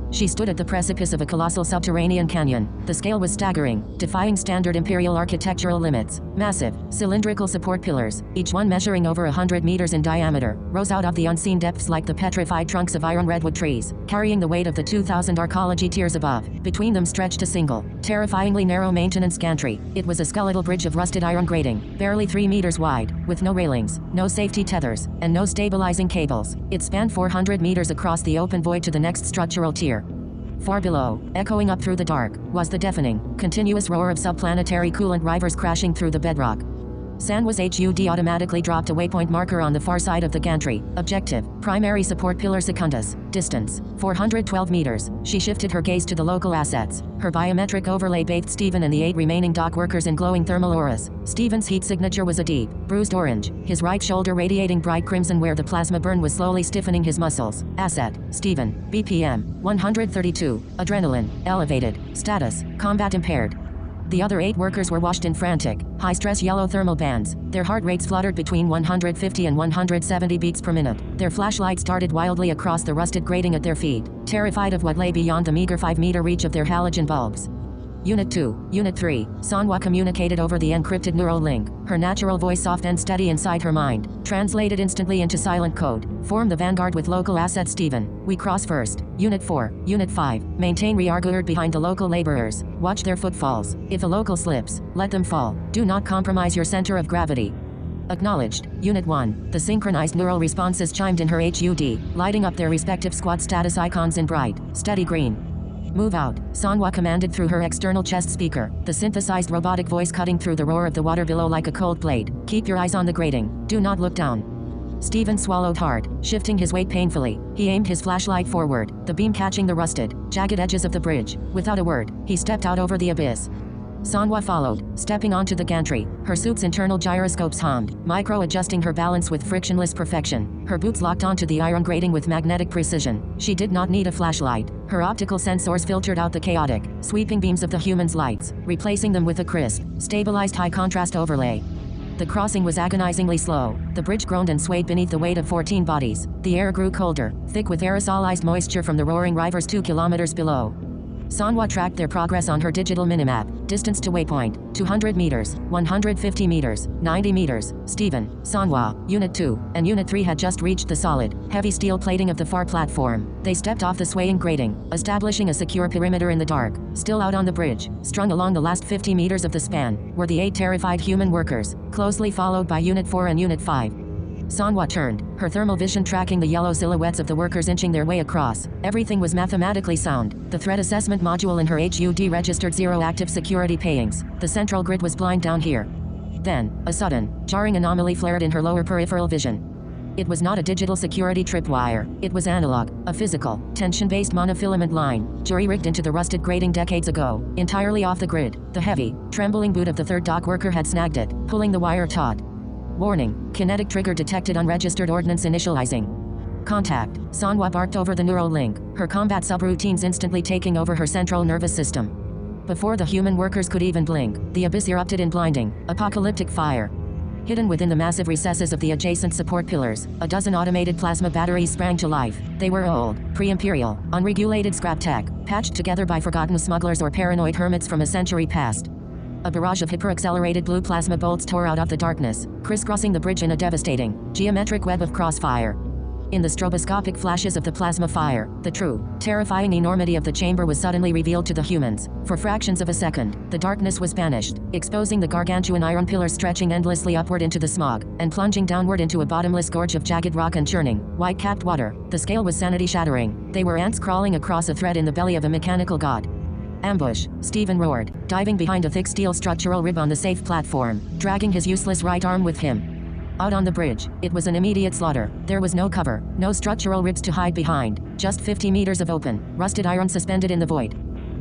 She stood at the precipice of a colossal subterranean canyon. The scale was staggering, defying standard imperial architectural limits. Massive, cylindrical support pillars, each one measuring over 100 meters in diameter, rose out of the unseen depths like the petrified trunks of iron redwood trees, carrying the weight of the 2,000 arcology tiers above. Between them stretched a single, terrifyingly narrow maintenance gantry. It was a skeletal bridge of rusted iron grating, barely 3 meters wide, with no railings, no safety tethers, and no stabilizing cables. It spanned 400 meters across the open void to the next structural tier. Far below, echoing up through the dark, was the deafening, continuous roar of subplanetary coolant rivers crashing through the bedrock. Sanwa's HUD automatically dropped a waypoint marker on the far side of the gantry. Objective, primary support pillar Secundus. Distance, 412 meters. She shifted her gaze to the local assets. Her biometric overlay bathed Stephen and the 8 remaining dock workers in glowing thermal auras. Stephen's heat signature was a deep, bruised orange, his right shoulder radiating bright crimson where the plasma burn was slowly stiffening his muscles. Asset, Stephen, BPM, 132. Adrenaline, elevated. Status, combat impaired. The other 8 workers were washed in frantic, high-stress yellow thermal bands. Their heart rates fluttered between 150 and 170 beats per minute. Their flashlights darted wildly across the rusted grating at their feet, terrified of what lay beyond the meager 5-meter reach of their halogen bulbs. Unit 2, Unit 3, Sanwa communicated over the encrypted neural link, her natural voice soft and steady inside her mind, translated instantly into silent code. Form the vanguard with local asset Stephen. We cross first. Unit 4, Unit 5, maintain rearguard behind the local laborers. Watch their footfalls. If a local slips, let them fall. Do not compromise your center of gravity. Acknowledged. Unit 1. The synchronized neural responses chimed in her HUD, lighting up their respective squad status icons in bright, steady green. Move out, Sanwa commanded through her external chest speaker, the synthesized robotic voice cutting through the roar of the water below like a cold blade. Keep your eyes on the grating. Do not look down. Stephen swallowed hard, shifting his weight painfully. He aimed his flashlight forward, the beam catching the rusted, jagged edges of the bridge. Without a word, he stepped out over the abyss. Sanwa followed, stepping onto the gantry. Her suit's internal gyroscopes hummed, micro-adjusting her balance with frictionless perfection. Her boots locked onto the iron grating with magnetic precision. She did not need a flashlight. Her optical sensors filtered out the chaotic, sweeping beams of the human's lights, replacing them with a crisp, stabilized high-contrast overlay. The crossing was agonizingly slow. The bridge groaned and swayed beneath the weight of 14 bodies. The air grew colder, thick with aerosolized moisture from the roaring rivers 2 kilometers below. Sanwa tracked their progress on her digital minimap. Distance to waypoint, 200 meters, 150 meters, 90 meters. Stephen, Sanwa, Unit 2, and Unit 3 had just reached the solid, heavy steel plating of the far platform. They stepped off the swaying grating, establishing a secure perimeter in the dark. Still out on the bridge, strung along the last 50 meters of the span, were the 8 terrified human workers, closely followed by Unit 4 and Unit 5. Sanwa turned, her thermal vision tracking the yellow silhouettes of the workers inching their way across. Everything was mathematically sound. The threat assessment module in her HUD registered 0 active security payings. The central grid was blind down here. Then, a sudden, jarring anomaly flared in her lower peripheral vision. It was not a digital security tripwire. It was analog, a physical, tension-based monofilament line, jury-rigged into the rusted grating decades ago, entirely off the grid. The heavy, trembling boot of the third dock worker had snagged it, pulling the wire taut. Warning, kinetic trigger detected, unregistered ordnance initializing. Contact, Sanwa barked over the neural link, her combat subroutines instantly taking over her central nervous system. Before the human workers could even blink, the abyss erupted in blinding, apocalyptic fire. Hidden within the massive recesses of the adjacent support pillars, a dozen automated plasma batteries sprang to life. They were old, pre-imperial, unregulated scrap tech, patched together by forgotten smugglers or paranoid hermits from a century past. A barrage of hyper-accelerated blue plasma bolts tore out of the darkness, crisscrossing the bridge in a devastating, geometric web of crossfire. In the stroboscopic flashes of the plasma fire, the true, terrifying enormity of the chamber was suddenly revealed to the humans. For fractions of a second, the darkness was banished, exposing the gargantuan iron pillars stretching endlessly upward into the smog, and plunging downward into a bottomless gorge of jagged rock and churning, white-capped water. The scale was sanity-shattering. They were ants crawling across a thread in the belly of a mechanical god. Ambush, Stephen roared, diving behind a thick steel structural rib on the safe platform, dragging his useless right arm with him. Out on the bridge, it was an immediate slaughter. There was no cover, no structural ribs to hide behind, just 50 meters of open, rusted iron suspended in the void.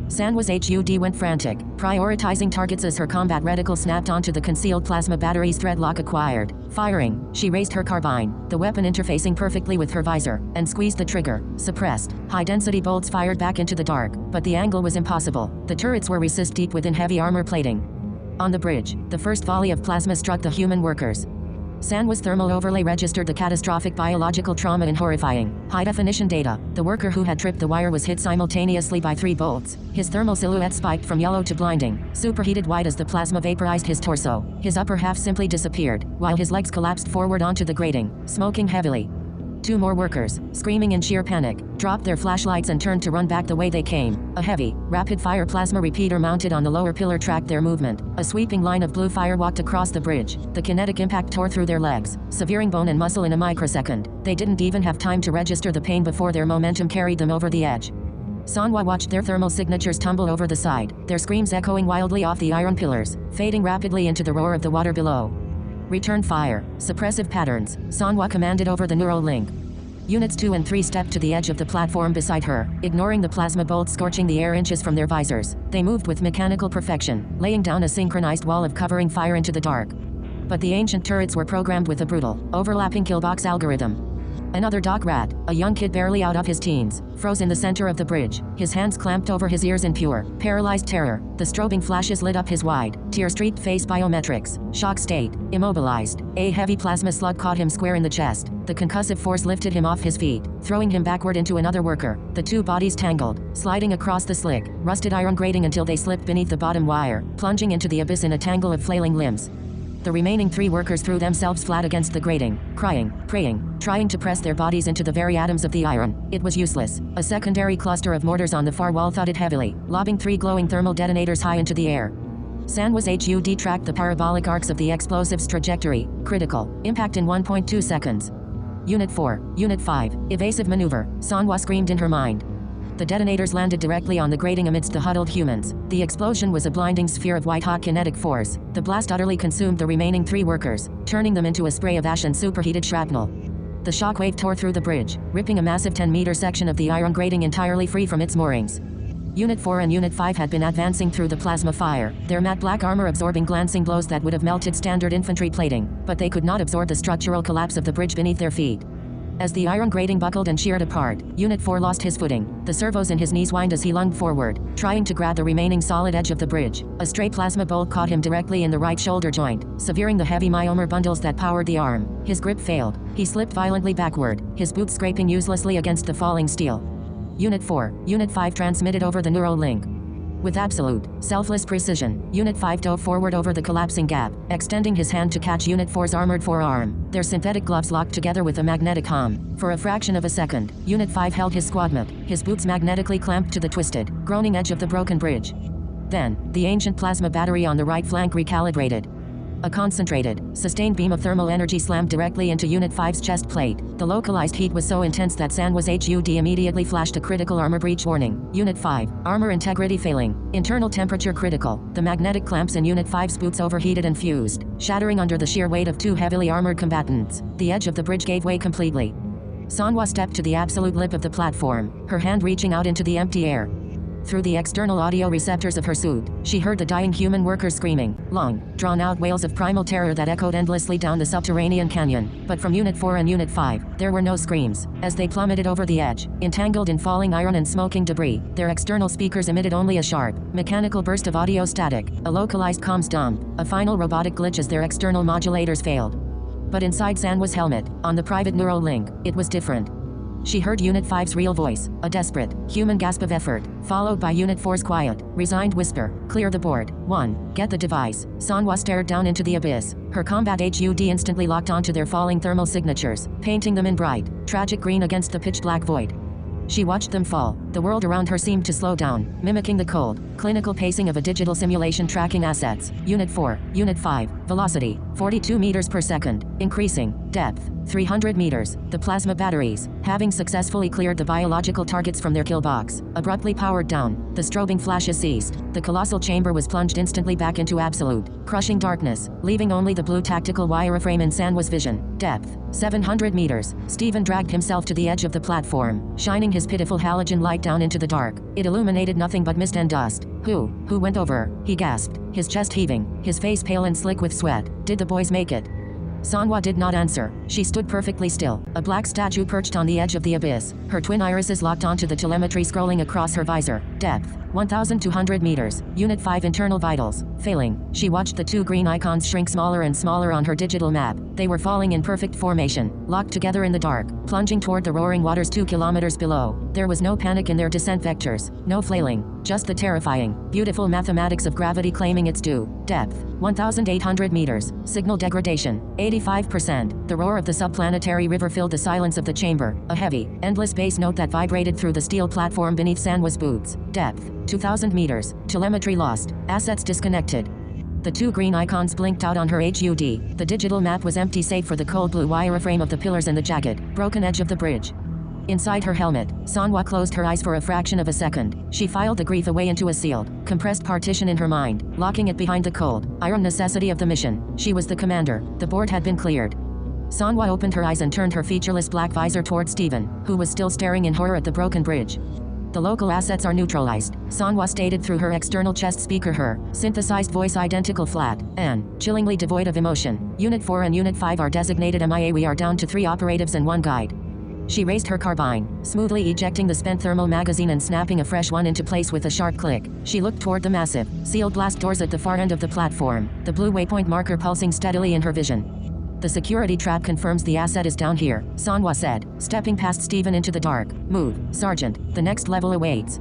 Sanwa's HUD went frantic, prioritizing targets as her combat reticle snapped onto the concealed plasma batteries threadlock acquired. Firing, she raised her carbine, the weapon interfacing perfectly with her visor, and squeezed the trigger. Suppressed, high-density bolts fired back into the dark, but the angle was impossible. The turrets were recessed deep within heavy armor plating. On the bridge, the first volley of plasma struck the human workers. Sanwa's thermal overlay registered the catastrophic biological trauma in horrifying, high-definition data. The worker who had tripped the wire was hit simultaneously by 3 bolts. His thermal silhouette spiked from yellow to blinding, superheated white as the plasma vaporized his torso. His upper half simply disappeared, while his legs collapsed forward onto the grating, smoking heavily. 2 more workers, screaming in sheer panic, dropped their flashlights and turned to run back the way they came. A heavy, rapid-fire plasma repeater mounted on the lower pillar tracked their movement. A sweeping line of blue fire walked across the bridge. The kinetic impact tore through their legs, severing bone and muscle in a microsecond. They didn't even have time to register the pain before their momentum carried them over the edge. Sanwa watched their thermal signatures tumble over the side, their screams echoing wildly off the iron pillars, fading rapidly into the roar of the water below. Return fire. Suppressive patterns, Sanwa commanded over the neural link. Units 2 and 3 stepped to the edge of the platform beside her, ignoring the plasma bolts scorching the air inches from their visors. They moved with mechanical perfection, laying down a synchronized wall of covering fire into the dark. But the ancient turrets were programmed with a brutal, overlapping killbox algorithm. Another dock rat, a young kid barely out of his teens, froze in the center of the bridge, his hands clamped over his ears in pure, paralyzed terror. The strobing flashes lit up his wide, tear-streaked face biometrics. Shock state, immobilized. A heavy plasma slug caught him square in the chest. The concussive force lifted him off his feet, throwing him backward into another worker. The 2 bodies tangled, sliding across the slick, rusted iron grating until they slipped beneath the bottom wire, plunging into the abyss in a tangle of flailing limbs. The remaining 3 workers threw themselves flat against the grating, crying, praying, trying to press their bodies into the very atoms of the iron. It was useless. A secondary cluster of mortars on the far wall thudded heavily, lobbing 3 glowing thermal detonators high into the air. Sanwa's HUD tracked the parabolic arcs of the explosive's trajectory. Critical. Impact in 1.2 seconds. Unit 4, Unit 5, evasive maneuver, Sanwa screamed in her mind. The detonators landed directly on the grating amidst the huddled humans. The explosion was a blinding sphere of white-hot kinetic force. The blast utterly consumed the remaining 3 workers, turning them into a spray of ash and superheated shrapnel. The shockwave tore through the bridge, ripping a massive 10-meter section of the iron grating entirely free from its moorings. Unit 4 and Unit 5 had been advancing through the plasma fire, their matte black armor absorbing glancing blows that would have melted standard infantry plating, but they could not absorb the structural collapse of the bridge beneath their feet. As the iron grating buckled and sheared apart, Unit 4 lost his footing. The servos in his knees whined as he lunged forward, trying to grab the remaining solid edge of the bridge. A stray plasma bolt caught him directly in the right shoulder joint, severing the heavy myomer bundles that powered the arm. His grip failed. He slipped violently backward, his boots scraping uselessly against the falling steel. Unit 4, Unit 5 transmitted over the neural link. With absolute, selfless precision, Unit 5 dove forward over the collapsing gap, extending his hand to catch Unit 4's armored forearm. Their synthetic gloves locked together with a magnetic hum. For a fraction of a second, Unit 5 held his squadmate, his boots magnetically clamped to the twisted, groaning edge of the broken bridge. Then, the ancient plasma battery on the right flank recalibrated. A concentrated, sustained beam of thermal energy slammed directly into Unit 5's chest plate. The localized heat was so intense that Sanwa's HUD immediately flashed a critical armor breach warning. Unit 5, armor integrity failing. Internal temperature critical. The magnetic clamps in Unit 5's boots overheated and fused, shattering under the sheer weight of two heavily armored combatants. The edge of the bridge gave way completely. Sanwa stepped to the absolute lip of the platform, her hand reaching out into the empty air. Through the external audio receptors of her suit, she heard the dying human workers screaming, long, drawn-out wails of primal terror that echoed endlessly down the subterranean canyon. But from Unit 4 and Unit 5, there were no screams. As they plummeted over the edge, entangled in falling iron and smoking debris, their external speakers emitted only a sharp, mechanical burst of audio static, a localized comms dump, a final robotic glitch as their external modulators failed. But inside Sanwa's helmet, on the private neural link, it was different. She heard Unit 5's real voice, a desperate, human gasp of effort, followed by Unit 4's quiet, resigned whisper, "Clear the board. 1. Get the device." Sanwa stared down into the abyss. Her combat HUD instantly locked onto their falling thermal signatures, painting them in bright, tragic green against the pitch-black void. She watched them fall. The world around her seemed to slow down, mimicking the cold, clinical pacing of a digital simulation tracking assets. Unit 4, Unit 5, velocity, 42 meters per second, increasing, depth, 300 meters. The plasma batteries, having successfully cleared the biological targets from their kill box, abruptly powered down. The strobing flashes ceased. The colossal chamber was plunged instantly back into absolute, crushing darkness, leaving only the blue tactical wireframe in Sanwa's vision. Depth, 700 meters. Stephen dragged himself to the edge of the platform, shining his pitiful halogen light down into the dark. It illuminated nothing but mist and dust. Who went over? He gasped, his chest heaving, his face pale and slick with sweat. Did the boys make it? Sanwa did not answer. She stood perfectly still, a black statue perched on the edge of the abyss, her twin irises locked onto the telemetry scrolling across her visor. Depth, 1,200 meters. Unit 5 internal vitals, failing. She watched the two green icons shrink smaller and smaller on her digital map. They were falling in perfect formation, locked together in the dark, plunging toward the roaring waters 2 kilometers below. There was no panic in their descent vectors, no flailing, just the terrifying, beautiful mathematics of gravity claiming its due. Depth, 1,800 meters. Signal degradation, 85%. The roar of the subplanetary river filled the silence of the chamber, a heavy, endless bass note that vibrated through the steel platform beneath Sanwa's boots. Depth, 2,000 meters. Telemetry lost. Assets disconnected. The two green icons blinked out on her HUD. The digital map was empty save for the cold blue wireframe of the pillars and the jagged, broken edge of the bridge. Inside her helmet, Sanwa closed her eyes for a fraction of a second. She filed the grief away into a sealed, compressed partition in her mind, locking it behind the cold, iron necessity of the mission. She was the commander. The board had been cleared. Sanwa opened her eyes and turned her featureless black visor toward Stephen, who was still staring in horror at the broken bridge. The local assets are neutralized, Sanwa stated through her external chest speaker, her synthesized voice identical flat, and chillingly devoid of emotion. Unit 4 and Unit 5 are designated MIA. We are down to 3 operatives and 1 guide. She raised her carbine, smoothly ejecting the spent thermal magazine and snapping a fresh one into place with a sharp click. She looked toward the massive, sealed blast doors at the far end of the platform, the blue waypoint marker pulsing steadily in her vision. The security trap confirms the asset is down here, Sanwa said, stepping past Stephen into the dark. Move, Sergeant, the next level awaits.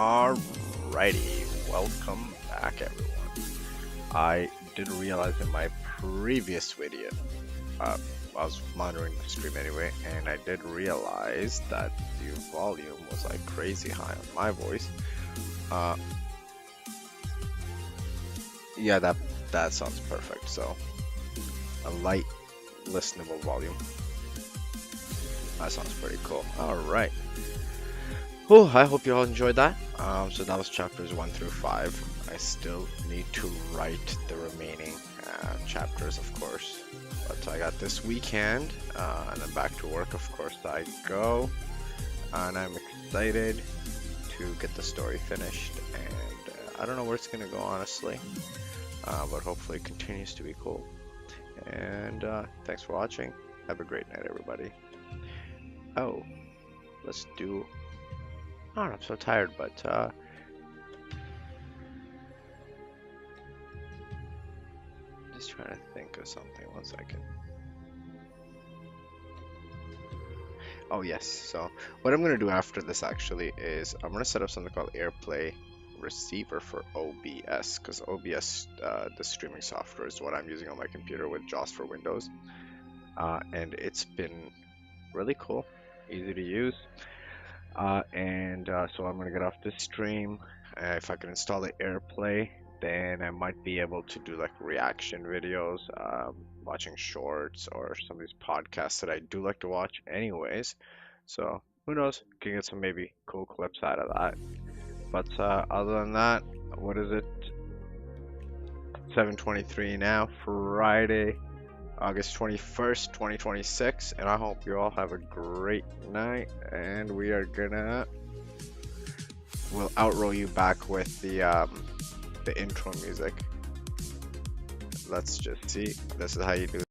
Alrighty, welcome back everyone. I did realize in my previous video, I was monitoring the stream anyway, and I did realize that the volume was like crazy high on my voice. Yeah, that sounds perfect. So a light listenable volume. That sounds pretty cool. Alright. Oh, I hope you all enjoyed that. So that was chapters 1 through 5. I still need to write the remaining chapters, of course. But I got this weekend, and then back to work, of course, I go. And I'm excited to get the story finished. And I don't know where it's going to go, honestly. But hopefully it continues to be cool. And thanks for watching. Have a great night, everybody. Oh, let's do... Oh, I'm so tired, but just trying to think of something. 1 second. Oh yes, so what I'm gonna do after this actually is I'm gonna set up something called AirPlay Receiver for OBS, because OBS, the streaming software, is what I'm using on my computer with JAWS for Windows, and it's been really cool, easy to use. So I'm gonna get off this stream. If I can install the AirPlay, then I might be able to do like reaction videos, watching shorts, or some of these podcasts that I do like to watch anyways. So who knows, can get some maybe cool clips out of that. But other than that, what is it? 7:23 now, Friday, August 21st, 2026, and I hope you all have a great night, and we'll outroll you back with the intro music. Let's just see. This is how you do